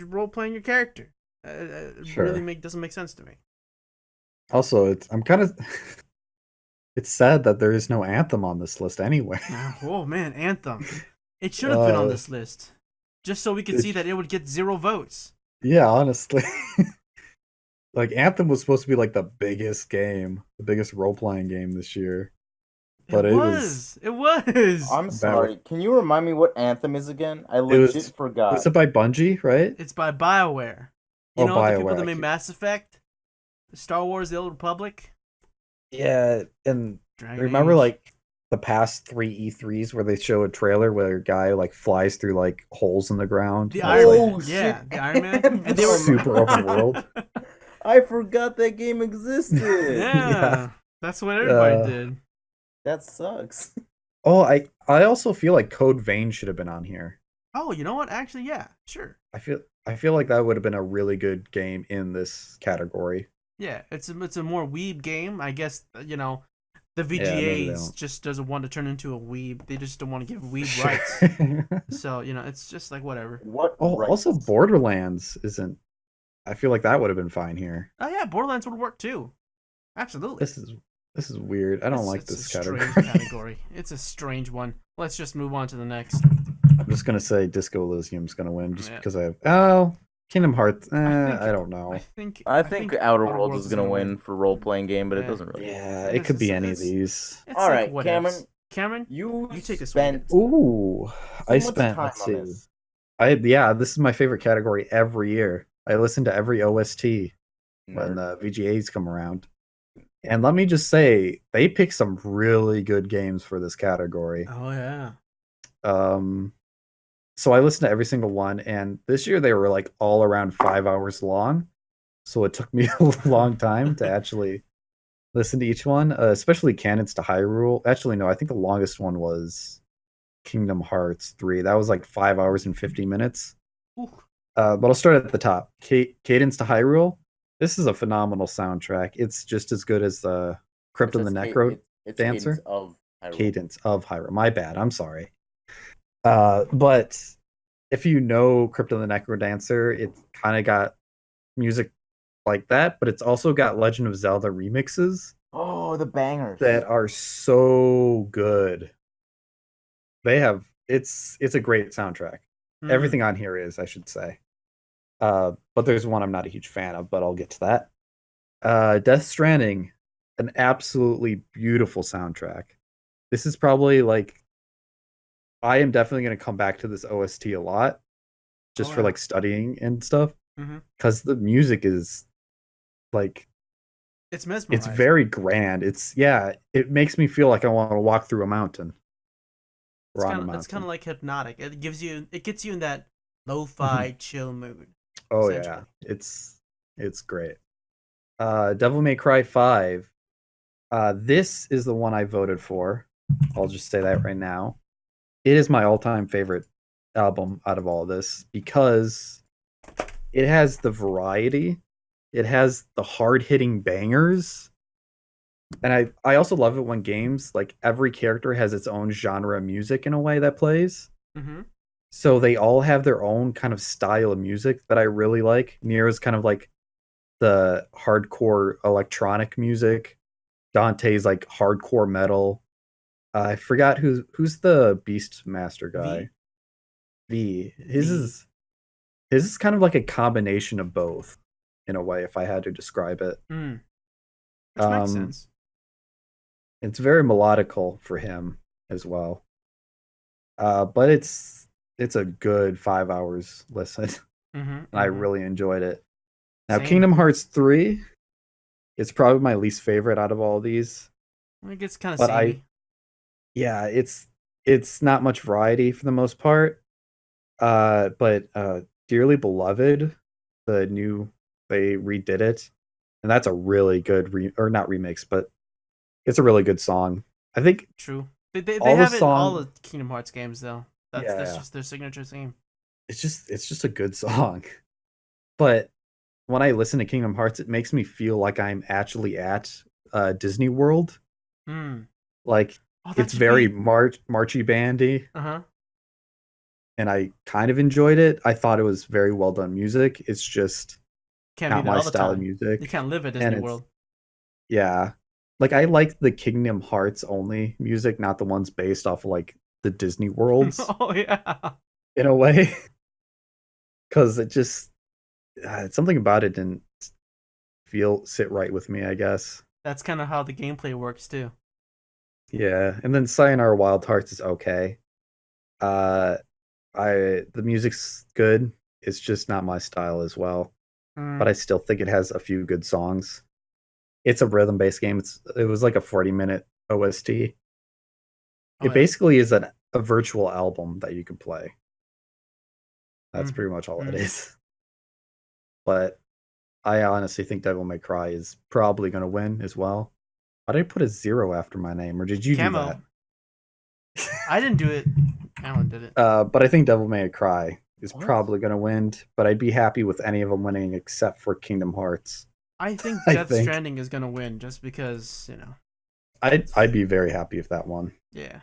Speaker 1: role playing your character. It
Speaker 2: Sure.
Speaker 1: really doesn't make sense to me.
Speaker 2: Also, I'm kind of. It's sad that there is no Anthem on this list anyway.
Speaker 1: Oh man, Anthem! It should have been on
Speaker 2: Uh,
Speaker 1: this list, just so we could
Speaker 2: it
Speaker 1: see
Speaker 2: sh-
Speaker 1: that it would get 0 votes.
Speaker 2: Yeah, honestly. Like Anthem was supposed to be like the biggest game, the biggest role-playing game this year. But it was
Speaker 1: It was.
Speaker 3: I'm
Speaker 2: Battle-
Speaker 3: sorry. Can you remind me what Anthem is again? I
Speaker 2: it
Speaker 3: legit
Speaker 2: was
Speaker 3: forgot.
Speaker 2: it by Bungie, right?
Speaker 1: It's by BioWare. You
Speaker 2: Oh,
Speaker 1: know the people
Speaker 2: BioWare,
Speaker 1: that
Speaker 2: I
Speaker 1: made
Speaker 2: keep-
Speaker 1: Mass Effect, Star Wars: The Old Republic.
Speaker 2: Yeah, and
Speaker 1: Dragon
Speaker 2: remember
Speaker 1: Age.
Speaker 2: like the past 3 E3s where they show a trailer where a guy like flies through like holes in the ground.
Speaker 1: The
Speaker 2: and
Speaker 1: Iron
Speaker 2: it's,
Speaker 1: Man.
Speaker 3: Oh,
Speaker 1: Yeah,
Speaker 3: shit.
Speaker 1: the Iron Man.
Speaker 3: Anthem.
Speaker 1: And they were
Speaker 2: Super open world.
Speaker 3: I forgot that game existed.
Speaker 1: Yeah,
Speaker 2: Yeah.
Speaker 1: that's what everybody
Speaker 2: Uh,
Speaker 1: did.
Speaker 3: That sucks.
Speaker 2: Oh, I also feel like Code Vein should have been on here.
Speaker 1: Oh, you know what? Actually, yeah, sure.
Speaker 2: I feel like that would have been a really good game in this category.
Speaker 1: Yeah, it's a more weeb game. I guess the
Speaker 2: maybe they
Speaker 1: VGA
Speaker 2: don't.
Speaker 1: just doesn't want to turn into a weeb. They just don't want to give weeb rights.
Speaker 2: Rights.
Speaker 1: So it's just like whatever.
Speaker 3: What?
Speaker 2: Oh, also
Speaker 3: rights?
Speaker 2: Borderlands isn't. I feel like that would have been fine here.
Speaker 1: Oh yeah, Borderlands would work too. Absolutely.
Speaker 2: This is weird. I don't like
Speaker 1: It's
Speaker 2: this
Speaker 1: a
Speaker 2: category.
Speaker 1: strange category. It's a strange one. Let's just move on to the next.
Speaker 2: I'm just gonna say Disco Elysium's gonna win just
Speaker 1: Yeah.
Speaker 2: because Kingdom Hearts. I don't know.
Speaker 1: I
Speaker 3: think Outer Worlds is gonna win for role playing game, but it
Speaker 1: Yeah.
Speaker 3: doesn't really.
Speaker 2: Yeah,
Speaker 1: It's
Speaker 2: it could be
Speaker 1: just-
Speaker 2: any of
Speaker 1: it's-
Speaker 2: these.
Speaker 1: It's
Speaker 3: All
Speaker 1: like
Speaker 3: right,
Speaker 1: what
Speaker 3: Cameron.
Speaker 1: ifs. Cameron,
Speaker 3: You
Speaker 1: You take this
Speaker 3: spent
Speaker 2: Ooh, I
Speaker 3: so much
Speaker 2: spent.
Speaker 3: time
Speaker 2: Let's
Speaker 3: on
Speaker 2: see.
Speaker 3: this.
Speaker 2: This is my favorite category every year. I listen to every OST when
Speaker 3: Nerd.
Speaker 2: the VGAs come around. And let me just say, they pick some really good games for this category.
Speaker 1: Oh yeah.
Speaker 2: So I listened to every single one, and this year they were like all around 5 hours long. So it took me a long time to actually listen to each one, especially Cannons to Hyrule. Actually, no, I think the longest one was Kingdom Hearts 3. That was like 5 hours and 50 minutes.
Speaker 1: Ooh.
Speaker 2: But I'll start at the top. Cadence to Hyrule. This is a phenomenal soundtrack. It's just as good as the Crypt of the Necro
Speaker 3: It's
Speaker 2: Dancer?
Speaker 3: Cadence of Hyrule.
Speaker 2: Cadence of Hyrule. My bad. I'm sorry. But if you know Crypt of the Necro Dancer, it's kind of got music like that, but it's also got Legend of Zelda remixes
Speaker 3: Oh, the bangers.
Speaker 2: that are so good. It's a great soundtrack.
Speaker 1: Mhm.
Speaker 2: Everything on here is, I should say. But there's one I'm not a huge fan of, but I'll get to that. Death Stranding, an absolutely beautiful soundtrack. This is probably like, I am definitely going to come back to this OST a lot, just
Speaker 1: Oh,
Speaker 2: for
Speaker 1: yeah.
Speaker 2: like studying and stuff,
Speaker 1: Mhm.
Speaker 2: because the music is like,
Speaker 1: It's mesmerizing.
Speaker 2: it's very grand. It makes me feel like I want to walk through a mountain. Or on a
Speaker 1: It's
Speaker 2: mountain.
Speaker 1: kind of like hypnotic. It gets you in that lo-fi
Speaker 2: Mm-hmm.
Speaker 1: chill mood.
Speaker 2: Oh yeah,
Speaker 1: essentially.
Speaker 2: it's great. Devil May Cry 5. This is the one I voted for. I'll just say that right now. It is my all-time favorite album out of all of this because it has the variety. It has the hard-hitting bangers. And I also love it when games, like every character has its own genre of music in a way that plays.
Speaker 1: Mm-hmm.
Speaker 2: So they all have their own kind of style of music that I really like. Nier is kind of like the hardcore electronic music. Dante's like hardcore metal. I forgot who's the Beastmaster guy. V. His is kind of like a combination of both, in a way, if I had to describe it.
Speaker 1: Which makes sense.
Speaker 2: It's very melodical for him as well. But it's a good 5 hours listen.
Speaker 1: Mm-hmm.
Speaker 2: And I really enjoyed it. Now,
Speaker 1: Same.
Speaker 2: Kingdom Hearts 3 is probably my least favorite out of all these.
Speaker 1: It gets kind of
Speaker 2: But
Speaker 1: samey.
Speaker 2: yeah, it's not much variety for the most part. But Dearly Beloved, the new they redid it, and that's a really good or not remix, but it's a really good song. I think
Speaker 1: True. They
Speaker 2: all the
Speaker 1: have it in all
Speaker 2: song,
Speaker 1: the Kingdom Hearts games though. That's
Speaker 2: yeah,
Speaker 1: just their signature theme.
Speaker 2: it's just a good song. But when I listen to Kingdom Hearts, it makes me feel like I'm actually at Disney World.
Speaker 1: Hmm.
Speaker 2: Like
Speaker 1: Oh, that
Speaker 2: it's
Speaker 1: should
Speaker 2: very
Speaker 1: be.
Speaker 2: marchy bandy,
Speaker 1: Uh-huh.
Speaker 2: and I kind of enjoyed it. I thought it was very well done music. It's just
Speaker 1: Can't be
Speaker 2: not
Speaker 1: there
Speaker 2: my
Speaker 1: all the
Speaker 2: style of
Speaker 1: time. You
Speaker 2: music,
Speaker 1: can't live at
Speaker 2: and
Speaker 1: Disney
Speaker 2: it's
Speaker 1: World.
Speaker 2: yeah. Like I like the Kingdom Hearts only music, not the ones based off of like the Disney worlds
Speaker 1: Oh yeah.
Speaker 2: in a way, because it just something about it didn't sit right with me, I guess.
Speaker 1: That's kind of how the gameplay works too.
Speaker 2: Yeah, and then Sayonara Wild Hearts is okay. Uh, the music's good. It's just not my style as well,
Speaker 1: Hmm.
Speaker 2: but I still think it has a few good songs. It's a rhythm-based game. It was like a 40-minute OST.
Speaker 1: Oh
Speaker 2: It
Speaker 1: yeah.
Speaker 2: basically is a virtual album that you can play. That's
Speaker 1: Mm-hmm.
Speaker 2: pretty much all it
Speaker 1: Mm-hmm.
Speaker 2: is. But I honestly think Devil May Cry is probably going to win as well. Why did I put a 0 after my name, or did you do that?
Speaker 1: Camo. I didn't do it. Alan did it.
Speaker 2: But I think Devil May Cry is
Speaker 3: What?
Speaker 2: probably going to win. But I'd be happy with any of them winning except for Kingdom Hearts.
Speaker 1: I think
Speaker 2: I
Speaker 1: Death
Speaker 2: think
Speaker 1: Stranding is gonna win just because
Speaker 2: I'd be very happy if that won.
Speaker 1: yeah.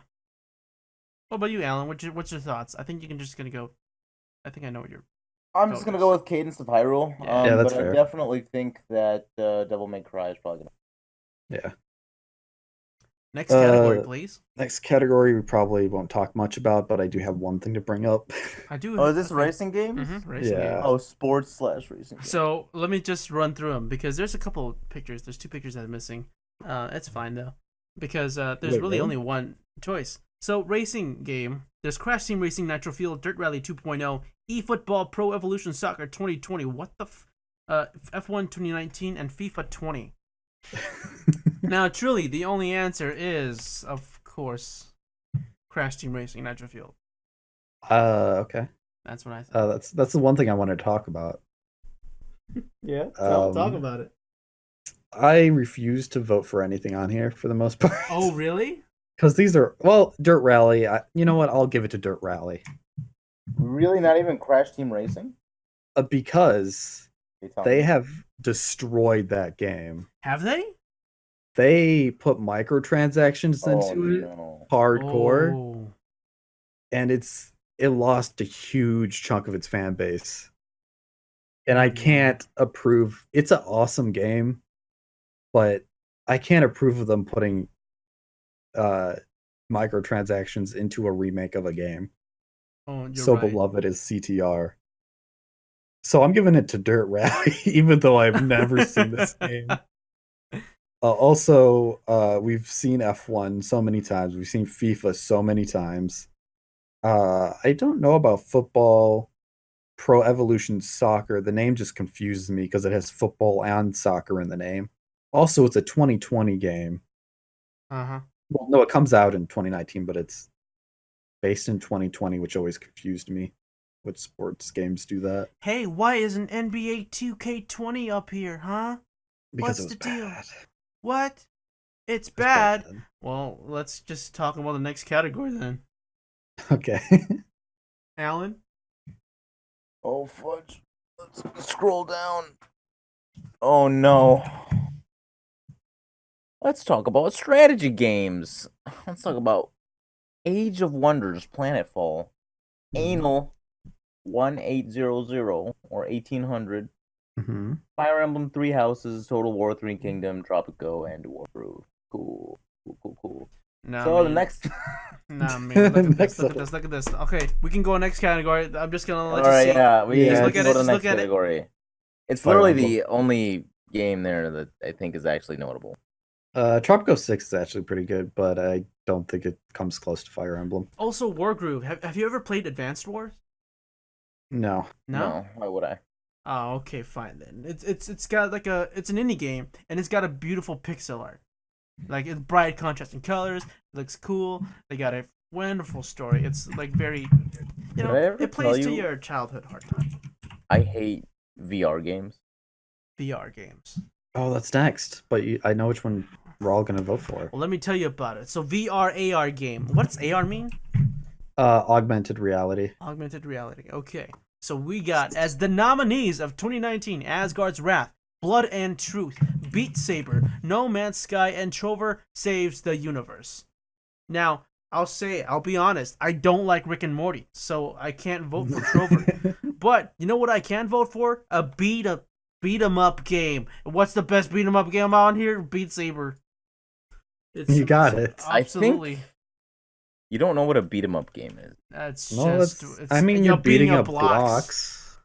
Speaker 1: What about you, Alan? What's your thoughts? I think you can just gonna go. I think I know what you're.
Speaker 3: I'm just gonna go with Cadence of Hyrule.
Speaker 1: Yeah.
Speaker 2: Yeah, that's
Speaker 3: But I
Speaker 2: fair.
Speaker 3: definitely think that Devil May Cry is probably gonna.
Speaker 2: Yeah.
Speaker 1: Next category,
Speaker 2: Uh,
Speaker 1: please.
Speaker 2: Next category we probably won't talk much about, but I do have one thing to bring up.
Speaker 1: I do.
Speaker 3: Oh, is this racing games?
Speaker 1: Mm-hmm, racing
Speaker 2: Yeah.
Speaker 1: games.
Speaker 3: Oh, sports/racing. Games.
Speaker 1: So let me just run through them because there's a couple of pictures. There's two pictures that are missing. It's fine though, because there's
Speaker 2: Wait,
Speaker 1: really
Speaker 2: really?
Speaker 1: only one choice. So racing game. There's Crash Team Racing Nitro Field, Dirt Rally 2.0, eFootball Pro Evolution Soccer 2020. What the F1 2019 and FIFA 20. Now, truly, the only answer is, of course, Crash Team Racing Nitro Field.
Speaker 2: Okay.
Speaker 1: That's what I think.
Speaker 2: That's the one thing I want to talk about.
Speaker 1: Yeah,
Speaker 2: talk
Speaker 1: about it.
Speaker 2: I refuse to vote for anything on here for the most part.
Speaker 1: Oh, really?
Speaker 2: Because these are Dirt Rally. You know what? I'll give it to Dirt Rally.
Speaker 3: Really, not even Crash Team Racing?
Speaker 2: Because
Speaker 3: You tell
Speaker 2: they
Speaker 3: me.
Speaker 2: have destroyed that game.
Speaker 1: Have they?
Speaker 2: They put microtransactions
Speaker 3: Oh
Speaker 2: into it,
Speaker 3: no!
Speaker 2: hardcore,
Speaker 1: Oh.
Speaker 2: and it lost a huge chunk of its fan base. And I can't approve. It's an awesome game, but I can't approve of them putting microtransactions into a remake of a game
Speaker 1: Oh, you're
Speaker 2: so
Speaker 1: right.
Speaker 2: beloved as CTR. So I'm giving it to Dirt Rally, even though I've never seen this game. Also, we've seen F1 so many times. We've seen FIFA so many times. I don't know about football, Pro Evolution Soccer. The name just confuses me because it has football and soccer in the name. Also, it's a 2020 game.
Speaker 1: Uh-huh.
Speaker 2: Well, no, it comes out in 2019, but it's based in 2020, which always confused me. Which sports games do that?
Speaker 1: Hey, why isn't NBA 2K20 up here, huh?
Speaker 2: Because
Speaker 1: What's
Speaker 2: it was
Speaker 1: the deal?
Speaker 2: bad.
Speaker 1: What? It's
Speaker 2: It was
Speaker 1: bad.
Speaker 2: bad.
Speaker 1: Well, let's just talk about the next category then.
Speaker 2: Okay.
Speaker 1: Alan?
Speaker 3: Oh fudge! Let's scroll down. Oh no! Let's talk about strategy games. Let's talk about Age of Wonders, Planetfall, Anal 1800 or 1800,
Speaker 2: Mm-hmm.
Speaker 3: Fire Emblem Three Houses, Total War Three Kingdom, Tropico, and Wargroove. Cool.
Speaker 1: Nah,
Speaker 3: So
Speaker 1: man.
Speaker 3: the next.
Speaker 1: Nah, man. Look at
Speaker 2: Next
Speaker 1: this. Look
Speaker 2: up.
Speaker 1: at this. Look at this. Okay, we can go next category. I'm just gonna let
Speaker 3: All
Speaker 1: you
Speaker 3: right,
Speaker 1: see.
Speaker 3: yeah, we
Speaker 2: Yeah,
Speaker 3: can
Speaker 1: look
Speaker 3: go
Speaker 1: at
Speaker 3: to
Speaker 1: it,
Speaker 3: the
Speaker 1: just
Speaker 3: next
Speaker 1: look at it.
Speaker 3: category. It's
Speaker 2: Fire
Speaker 3: literally
Speaker 2: Emblem.
Speaker 3: the only game there that I think is actually notable.
Speaker 2: Tropico 6 is actually pretty good, but I don't think it comes close to Fire Emblem.
Speaker 1: Also, Wargroove. Have you ever played Advanced Wars?
Speaker 2: No.
Speaker 1: No.
Speaker 3: Why would I?
Speaker 1: Oh, okay, fine then. It's got like it's an indie game and it's got a beautiful pixel art. Like it's bright contrasting colors, it looks cool. They got a wonderful story. It's like very you
Speaker 3: Did
Speaker 1: know,
Speaker 3: I ever
Speaker 1: it plays
Speaker 3: tell
Speaker 1: to
Speaker 3: you-
Speaker 1: your childhood hard time.
Speaker 3: I hate VR games.
Speaker 1: VR games.
Speaker 2: Oh, that's next. But I know which one we're all gonna vote for.
Speaker 1: Well, let me tell you about it. So VR AR game. What's AR mean?
Speaker 2: Augmented reality.
Speaker 1: Augmented reality. Okay. So we got as the nominees of 2019 Asgard's Wrath, Blood and Truth, Beat Saber, No Man's Sky, and Trover Saves the Universe. Now, I'll be honest, I don't like Rick and Morty, so I can't vote for Trover. But you know what I can vote for? A beat 'em up game. What's the best beat 'em up game on here? Beat Saber.
Speaker 2: You got it.
Speaker 1: Absolutely.
Speaker 3: You don't know what a beat 'em up game is.
Speaker 1: That's
Speaker 2: No,
Speaker 1: just.
Speaker 2: I mean, you're beating up
Speaker 1: blocks.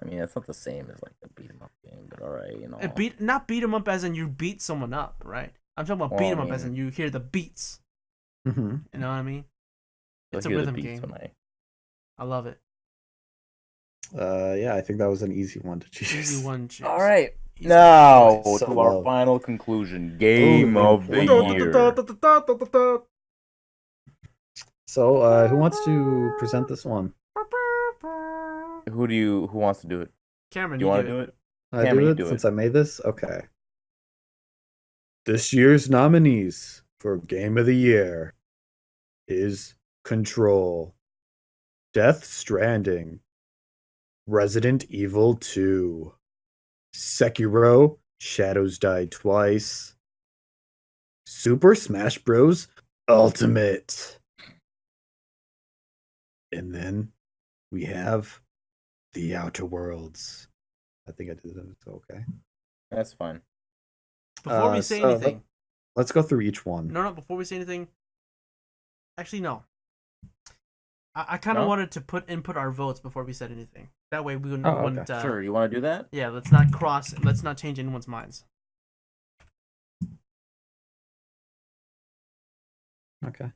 Speaker 3: I mean, that's not the same as like a beat 'em up game, but all right, you know.
Speaker 1: Not beat 'em up as in you beat someone up, right? I'm talking about
Speaker 3: Well,
Speaker 1: beat
Speaker 3: I
Speaker 1: 'em up
Speaker 3: mean-
Speaker 1: as in you hear the beats.
Speaker 2: Mm-hmm.
Speaker 1: You know what I mean?
Speaker 3: You'll
Speaker 1: It's a
Speaker 3: hear the
Speaker 1: rhythm
Speaker 3: beats
Speaker 1: game.
Speaker 3: when
Speaker 1: I love it.
Speaker 2: Yeah, I think that was an easy one to choose.
Speaker 1: Easy one. Choose.
Speaker 3: All right,
Speaker 1: Easy
Speaker 3: now
Speaker 2: So
Speaker 3: to our
Speaker 2: low.
Speaker 3: final conclusion: game of the year.
Speaker 2: So, who wants to present this one?
Speaker 3: Who wants to do it?
Speaker 1: Cameron,
Speaker 3: Do you want to do it?
Speaker 2: I
Speaker 3: Cameron,
Speaker 2: do
Speaker 3: you
Speaker 2: it
Speaker 3: do
Speaker 2: since
Speaker 3: it.
Speaker 2: I made this? Okay. This year's nominees for Game of the Year is Control, Death Stranding, Resident Evil 2, Sekiro, Shadows Die Twice, Super Smash Bros. Ultimate. And then we have The Outer Worlds. I think I did that. It's okay.
Speaker 3: That's fine.
Speaker 1: Before we say
Speaker 2: so
Speaker 1: anything,
Speaker 2: Let's go through each one.
Speaker 1: no. Before we say anything, actually, no. I kind of
Speaker 3: No?
Speaker 1: wanted to input our votes before we said anything. That way we wouldn't.
Speaker 2: Oh, okay.
Speaker 1: wouldn't,
Speaker 3: Sure, you want to do that?
Speaker 1: Yeah, let's not change anyone's minds.
Speaker 2: Okay.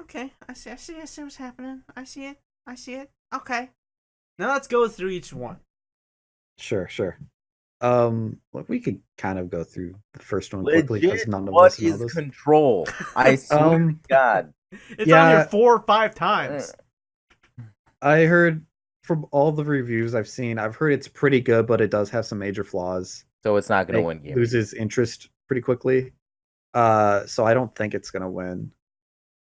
Speaker 1: Okay. I see what's happening. I see it. Okay. Now let's go through each one.
Speaker 2: Sure. Look, we could kind of go through the first one quickly because
Speaker 3: Legit,
Speaker 2: none of
Speaker 3: what
Speaker 2: us know
Speaker 3: is
Speaker 2: this.
Speaker 3: Control? I swear to God.
Speaker 1: It's on here
Speaker 2: Yeah.
Speaker 1: 4 or 5 times.
Speaker 2: I heard from all the reviews I've seen, I've heard it's pretty good, but it does have some major flaws.
Speaker 3: So it's not going to
Speaker 2: It
Speaker 3: win game.
Speaker 2: loses interest pretty quickly. So I don't think it's gonna win.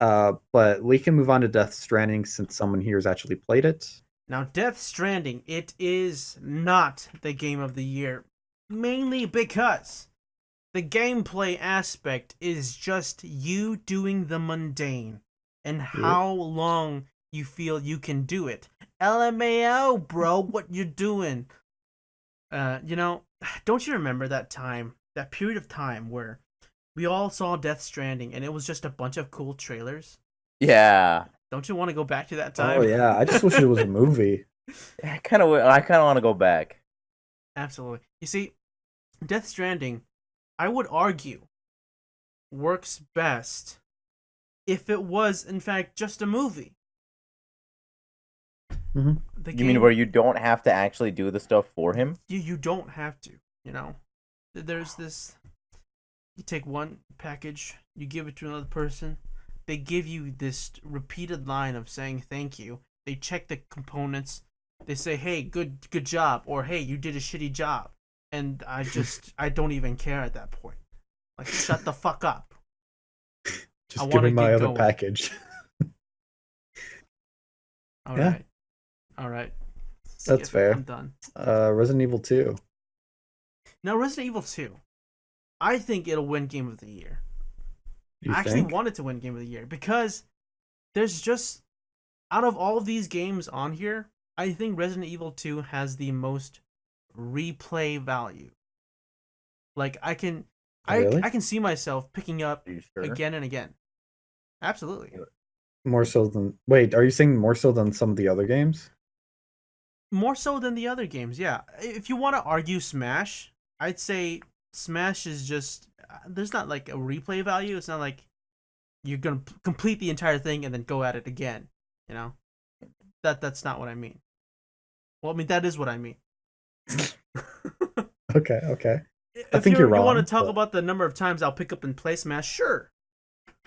Speaker 2: But we can move on to Death Stranding since someone here has actually played it.
Speaker 1: Now, Death Stranding, it is not the game of the year, mainly because the gameplay aspect is just you doing the mundane and how long you feel you can do it. LMAO, bro, what you doing? Don't you remember that period of time where we all saw Death Stranding and it was just a bunch of cool trailers?
Speaker 3: Yeah.
Speaker 1: Don't you want to go back to that time?
Speaker 2: Oh yeah, I just wish it was a movie.
Speaker 3: I kind of want to go back.
Speaker 1: Absolutely. You see, Death Stranding, I would argue, works best if it was, in fact, just a movie.
Speaker 2: Mhm.
Speaker 1: The
Speaker 3: You mean where you don't have to actually do the stuff for him?
Speaker 1: you don't have to, There's this, you take one package, you give it to another person, they give you this repeated line of saying thank you, they check the components, they say, hey, good job, or hey, you did a shitty job. And I don't even care at that point. Like, shut the fuck up.
Speaker 2: Just
Speaker 1: I
Speaker 2: give
Speaker 1: wanna
Speaker 2: me my
Speaker 1: get
Speaker 2: other
Speaker 1: going.
Speaker 2: package.
Speaker 1: All
Speaker 2: Yeah.
Speaker 1: right. See
Speaker 2: That's
Speaker 1: ya.
Speaker 2: fair.
Speaker 1: I'm done.
Speaker 2: Resident Evil 2.
Speaker 1: Now, Resident Evil 2. I think it'll win Game of the Year.
Speaker 2: You
Speaker 1: I actually
Speaker 2: think?
Speaker 1: want it to win Game of the Year because there's just, out of all of these games on here, I think Resident Evil 2 has the most replay value. Like, I can
Speaker 2: Really?
Speaker 1: I can see myself picking up
Speaker 3: Are you sure?
Speaker 1: again and again. Absolutely.
Speaker 2: More so than wait, are you saying more so than some of the other games?
Speaker 1: More so than the other games, yeah. If you want to argue Smash, I'd say Smash is just, there's not like a replay value. It's not like you're gonna complete the entire thing and then go at it again. That's not what I mean. Well, I mean, that is what I mean.
Speaker 2: Okay. I
Speaker 1: If
Speaker 2: think
Speaker 1: you
Speaker 2: you're wrong,
Speaker 1: want to talk
Speaker 2: but-
Speaker 1: about the number of times I'll pick up and play Smash, sure.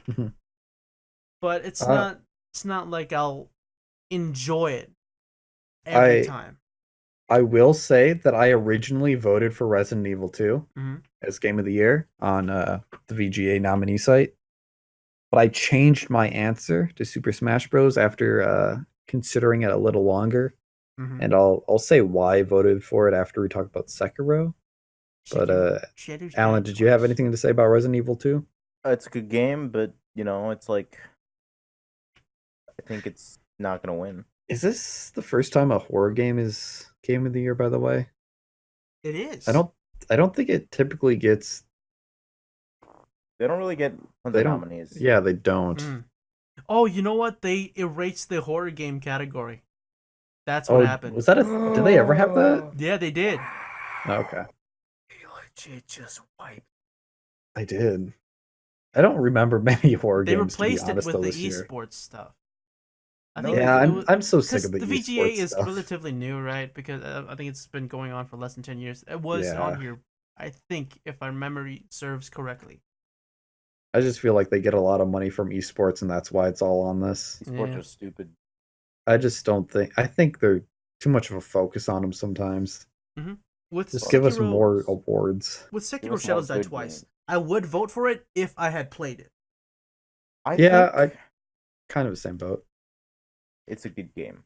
Speaker 2: Mhm.
Speaker 1: But it's
Speaker 2: Uh,
Speaker 1: not it's not like I'll enjoy it every
Speaker 2: I
Speaker 1: time.
Speaker 2: I will say that I originally voted for Resident Evil 2
Speaker 1: Mhm.
Speaker 2: as Game of the Year on the VGA nominee site, but I changed my answer to Super Smash Bros. After considering it a little longer,
Speaker 1: Mhm.
Speaker 2: and I'll say why I voted for it after we talk about Sekiro. But
Speaker 1: Shadow's
Speaker 2: Alan,
Speaker 1: died
Speaker 2: did you have
Speaker 1: twice.
Speaker 2: anything to say about Resident Evil 2?
Speaker 3: It's a good game, but it's like I think it's not gonna win.
Speaker 2: Is this the first time a horror game is Game of the Year, by the way?
Speaker 1: It is.
Speaker 2: I don't think it typically gets
Speaker 3: They don't really get tons
Speaker 2: they
Speaker 3: of
Speaker 2: don't
Speaker 3: nominees.
Speaker 2: yeah, they don't.
Speaker 1: Mm. Oh, you know what? They erased the horror game category. That's what
Speaker 2: Oh,
Speaker 1: happened.
Speaker 2: was that did they ever have that?
Speaker 1: Yeah, they did.
Speaker 2: Okay.
Speaker 3: They legit just wiped.
Speaker 2: I did. I don't remember many horror
Speaker 1: They
Speaker 2: games, to be
Speaker 1: replaced it
Speaker 2: honest,
Speaker 1: with
Speaker 2: though,
Speaker 1: the
Speaker 2: this year.
Speaker 1: esports stuff. I
Speaker 3: No,
Speaker 1: think
Speaker 3: they
Speaker 2: Yeah,
Speaker 1: it
Speaker 3: didn't.
Speaker 1: was
Speaker 2: I'm so sick
Speaker 1: because
Speaker 2: of the
Speaker 1: the VGA
Speaker 2: esports
Speaker 1: is
Speaker 2: stuff.
Speaker 1: relatively new, right? Because I think it's been going on for less than 10 years. It was
Speaker 2: Yeah.
Speaker 1: on here, I think, if my memory serves correctly.
Speaker 2: I just feel like they get a lot of money from esports, and that's why it's all on this.
Speaker 3: Esports
Speaker 1: Yeah.
Speaker 3: are stupid.
Speaker 2: I just don't think. I think they're too much of a focus on them sometimes.
Speaker 1: With
Speaker 2: Just
Speaker 1: Sekiro,
Speaker 2: give us more awards.
Speaker 1: with
Speaker 3: Give
Speaker 1: Sekiro
Speaker 3: us more
Speaker 1: Shadows died
Speaker 3: good
Speaker 1: twice.
Speaker 3: games.
Speaker 1: I would vote for it if I had played it.
Speaker 3: I
Speaker 2: Yeah,
Speaker 3: think
Speaker 2: I kind of the same boat.
Speaker 3: it's a good game.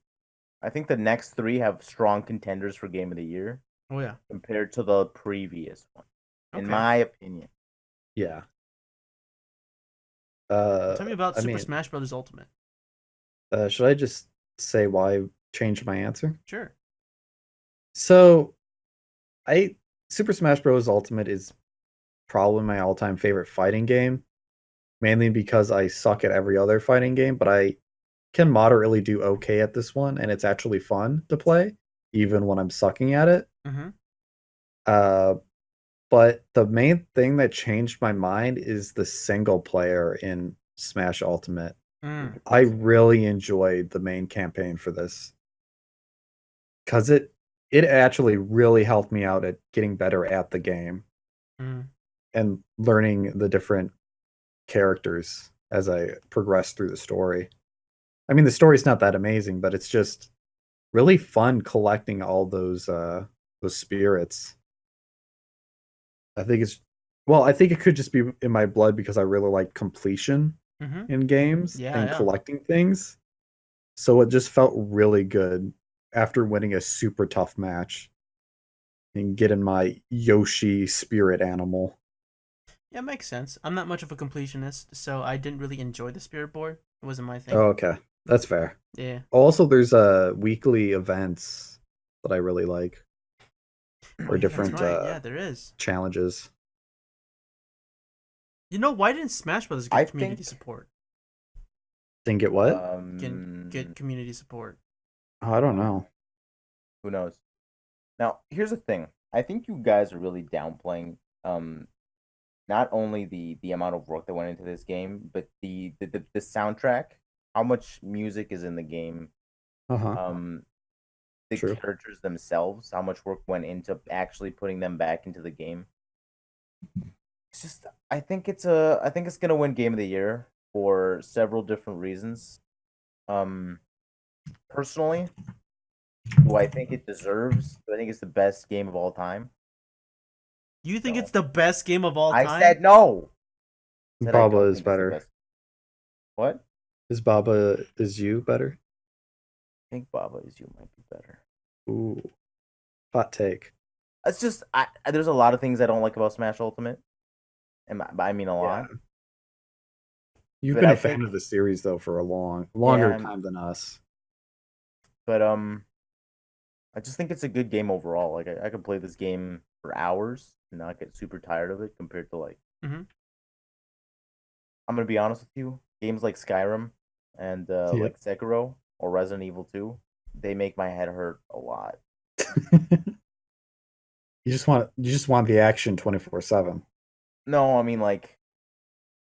Speaker 3: I think the next three have strong contenders for Game of the Year
Speaker 1: Oh yeah.
Speaker 3: compared to the previous one, in
Speaker 1: Okay.
Speaker 3: my opinion.
Speaker 2: Yeah.
Speaker 1: Tell me about
Speaker 2: I
Speaker 1: Super
Speaker 2: mean,
Speaker 1: Smash Bros. Ultimate.
Speaker 2: should I just say why I changed my answer?
Speaker 1: Sure.
Speaker 2: So, I Super Smash Bros. Ultimate is probably my all-time favorite fighting game, mainly because I suck at every other fighting game, but I can moderately do okay at this one, and it's actually fun to play, even when I'm sucking at it.
Speaker 1: Mm-hmm.
Speaker 2: Uh, but the main thing that changed my mind is the single player in Smash Ultimate.
Speaker 1: Mm.
Speaker 2: I really enjoyed the main campaign for this because it actually really helped me out at getting better at the game
Speaker 1: Mm.
Speaker 2: and learning the different characters as I progressed through the story. I mean, the story's not that amazing, but it's just really fun collecting all those spirits. I think I think it could just be in my blood because I really like completion
Speaker 1: Mm-hmm.
Speaker 2: in games
Speaker 1: Yeah,
Speaker 2: and
Speaker 1: yeah.
Speaker 2: collecting things. So it just felt really good after winning a super tough match and getting my Yoshi spirit animal.
Speaker 1: Yeah, makes sense. I'm not much of a completionist, so I didn't really enjoy the Spirit Board. It wasn't my thing.
Speaker 2: Oh, okay. That's fair.
Speaker 1: Yeah.
Speaker 2: Also, there's weekly events that I really like,
Speaker 1: Oh,
Speaker 2: or
Speaker 1: yeah, that's
Speaker 2: different
Speaker 1: right. Yeah, there is.
Speaker 2: challenges.
Speaker 1: You know, why didn't Smash Brothers get
Speaker 3: I
Speaker 1: community
Speaker 3: think-
Speaker 1: support?
Speaker 2: Didn't get what?
Speaker 1: Get community support.
Speaker 2: Oh, I don't know.
Speaker 3: Who knows? Now, here's the thing. I think you guys are really downplaying not only the amount of work that went into this game, but the soundtrack, how much music is in the game,
Speaker 2: Uh-huh.
Speaker 3: the
Speaker 2: True.
Speaker 3: characters themselves, how much work went into actually putting them back into the game. It's just I think it's gonna win Game of the Year for several different reasons. Personally, do I think it deserves? Do I think it's the best game of all time?
Speaker 1: You think
Speaker 3: No.
Speaker 1: it's the best game of all
Speaker 3: I
Speaker 1: time?
Speaker 3: said no. Said I don't
Speaker 2: Baba is
Speaker 3: think it's the
Speaker 2: better.
Speaker 3: best. What?
Speaker 2: Is Baba is you better?
Speaker 3: I think Baba is you might be better.
Speaker 2: Ooh. Hot take.
Speaker 3: It's just there's a lot of things I don't like about Smash Ultimate, and I mean a lot.
Speaker 2: You've
Speaker 3: But
Speaker 2: been
Speaker 3: I
Speaker 2: a fan
Speaker 3: think-
Speaker 2: of the series though for a longer
Speaker 3: I'm-
Speaker 2: time than us.
Speaker 3: But I just think it's a good game overall. Like I could play this game for hours and not get super tired of it compared to like.
Speaker 1: Mhm.
Speaker 3: I'm gonna be honest with you. Games like Skyrim and like Sekiro or Resident Evil 2, they make my head hurt a lot.
Speaker 2: You just want the action 24/7.
Speaker 3: No, I mean like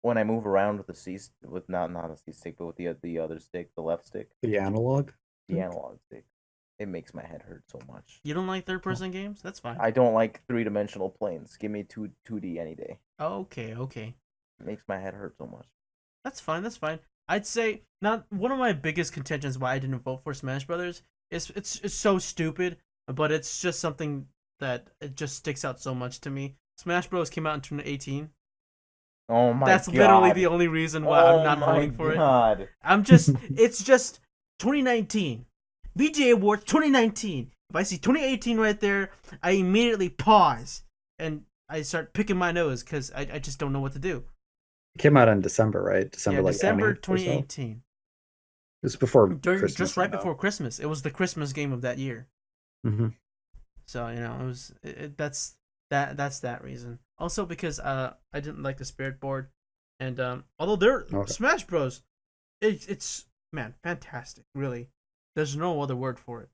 Speaker 3: when I move around with the with not a C stick, but with the other stick, the left stick,
Speaker 2: The analog.
Speaker 3: the analog stick, it makes my head hurt so much.
Speaker 1: You don't like third-person games? That's fine.
Speaker 3: I don't like 3-dimensional planes. Give me 2D any day.
Speaker 1: Okay.
Speaker 3: It makes my head hurt so much.
Speaker 1: That's fine. That's fine. I'd say not one of my biggest contentions why I didn't vote for Smash Brothers is it's so stupid, but it's just something that it just sticks out so much to me. Smash Bros came out in 2018.
Speaker 3: Oh my
Speaker 1: That's
Speaker 3: god.
Speaker 1: literally the only reason why I'm not voting for it.
Speaker 3: it.
Speaker 1: It's just 2019. VGA Awards 2019. If I see 2018 right there, I immediately pause and I start picking my nose because I just don't know what to do.
Speaker 2: It came out in December, right? December,
Speaker 1: Yeah,
Speaker 2: like
Speaker 1: December
Speaker 2: 20th or so?
Speaker 1: 2018.
Speaker 2: It was before Christmas.
Speaker 1: Just right before Christmas. It was the Christmas game of that year.
Speaker 2: Mm-hmm.
Speaker 1: So it was that's that reason. Also because I didn't like the Spirit board, and although they're Smash Bros, it's man fantastic. Really, there's no other word for it.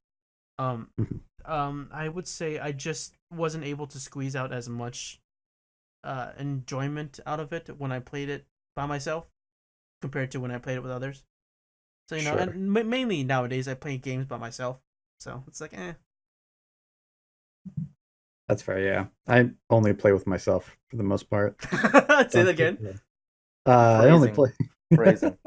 Speaker 1: I would say I just wasn't able to squeeze out as much enjoyment out of it when I played it by myself compared to when I played it with others. So
Speaker 2: Sure.
Speaker 1: and mainly nowadays I play games by myself. So it's like
Speaker 2: That's fair, yeah. I only play with myself for the most part.
Speaker 1: Say that again.
Speaker 2: I only play.
Speaker 3: Phrasing.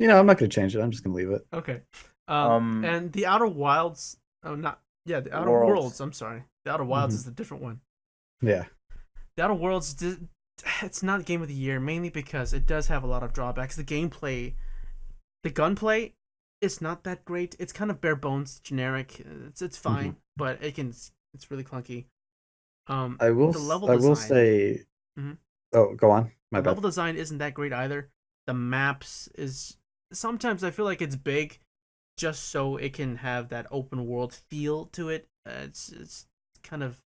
Speaker 2: I'm not going to change it. I'm just going to leave it.
Speaker 1: Okay. And the Outer Wilds. Oh, not yeah. The Outer Worlds. I'm sorry. The Outer Wilds is a different one.
Speaker 2: Yeah.
Speaker 1: The Outer Worlds. It's not Game of the Year mainly because it does have a lot of drawbacks. The gameplay, the gunplay, it's not that great. It's kind of bare bones, generic. It's fine, but it's really clunky.
Speaker 2: I will say.
Speaker 1: Mhm.
Speaker 2: Oh, go on. My
Speaker 1: The
Speaker 2: bad.
Speaker 1: level design isn't that great either. The maps is sometimes I feel like it's big, just so it can have that open world feel to it. It's kind of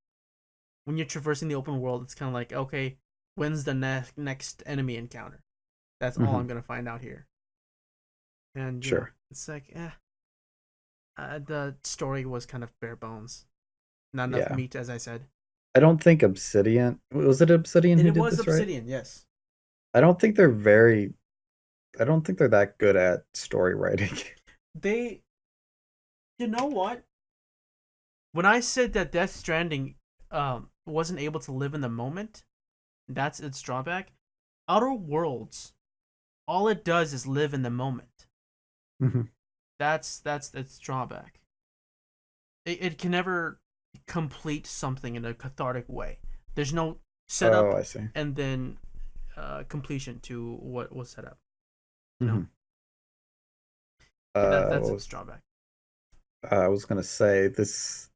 Speaker 1: when you're traversing the open world, it's kind of like okay, when's the next enemy encounter? That's all I'm gonna find out here. And
Speaker 2: sure,
Speaker 1: it's like the story was kind of bare bones, not enough meat, as I said.
Speaker 2: I don't think Obsidian was it Obsidian who did this, right?
Speaker 1: It was Obsidian, yes.
Speaker 2: I don't think they're that good at story writing.
Speaker 1: You know what? When I said that Death Stranding wasn't able to live in the moment, that's its drawback. Outer Worlds, all it does is live in the moment. That's its drawback. It can never complete something in a cathartic way. There's no setup
Speaker 2: I see.
Speaker 1: and then completion to what was set up. No. That's its drawback.
Speaker 2: I was gonna say this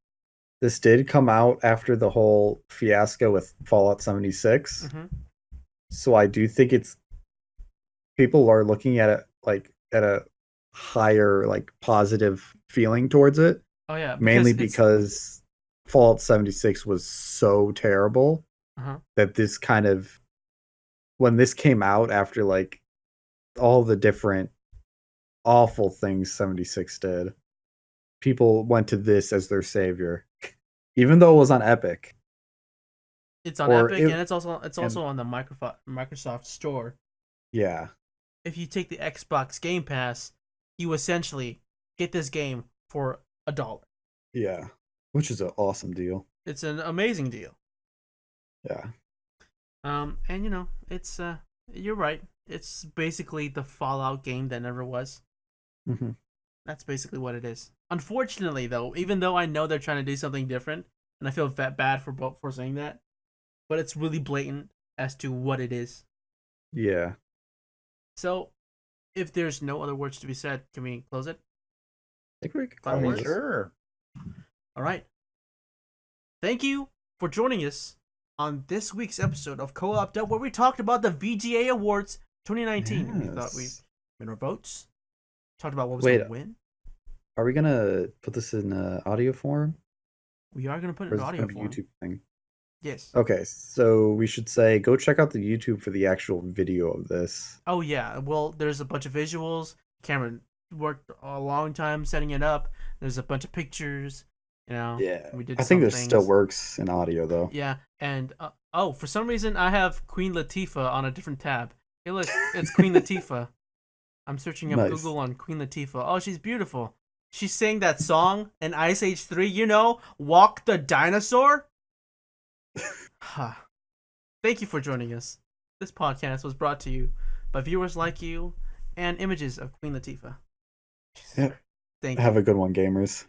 Speaker 2: did come out after the whole fiasco with Fallout 76. So I do think people are looking at it like at a higher like positive feeling towards it.
Speaker 1: Oh yeah,
Speaker 2: mainly because Fallout 76 was so terrible that this kind of when this came out after like all the different awful things 76 did, people went to this as their savior, even though it was on Epic.
Speaker 1: It's on Epic, and it's also on the Microsoft Store.
Speaker 2: Yeah.
Speaker 1: If you take the Xbox Game Pass, you essentially get this game for $1.
Speaker 2: Yeah, which is an awesome deal.
Speaker 1: It's an amazing deal.
Speaker 2: Yeah.
Speaker 1: And it's you're right. It's basically the Fallout game that never was. That's basically what it is. Unfortunately, though, even though I know they're trying to do something different, and I feel bad for saying that, but it's really blatant as to what it is.
Speaker 2: Yeah.
Speaker 1: So, if there's no other words to be said, can we close it?
Speaker 2: I think we can close it.
Speaker 3: Sure.
Speaker 1: All right. Thank you for joining us on this week's episode of Co-OPed Up, where we talked about the VGA Awards 2019.
Speaker 2: Yes.
Speaker 1: We thought we made our votes. Talked about what was going to win.
Speaker 2: Are we gonna put this in audio form?
Speaker 1: We are going to put it in audio form.
Speaker 2: YouTube thing.
Speaker 1: Yes.
Speaker 2: Okay, so we should say go check out the YouTube for the actual video of this.
Speaker 1: Oh yeah, well there's a bunch of visuals. Cameron worked a long time setting it up. There's a bunch of pictures.
Speaker 2: Yeah.
Speaker 1: We did.
Speaker 2: I think this still works in audio though.
Speaker 1: Yeah, and for some reason I have Queen Latifah on a different tab. Hey look, it's Queen Latifah. I'm searching up Google on Queen Latifah. Oh, she's beautiful. She sang that song in Ice Age 3, Walk the Dinosaur. Thank you for joining us. This podcast was brought to you by viewers like you and images of Queen Latifah.
Speaker 2: Yep.
Speaker 1: Thank you.
Speaker 2: Have a good one, gamers.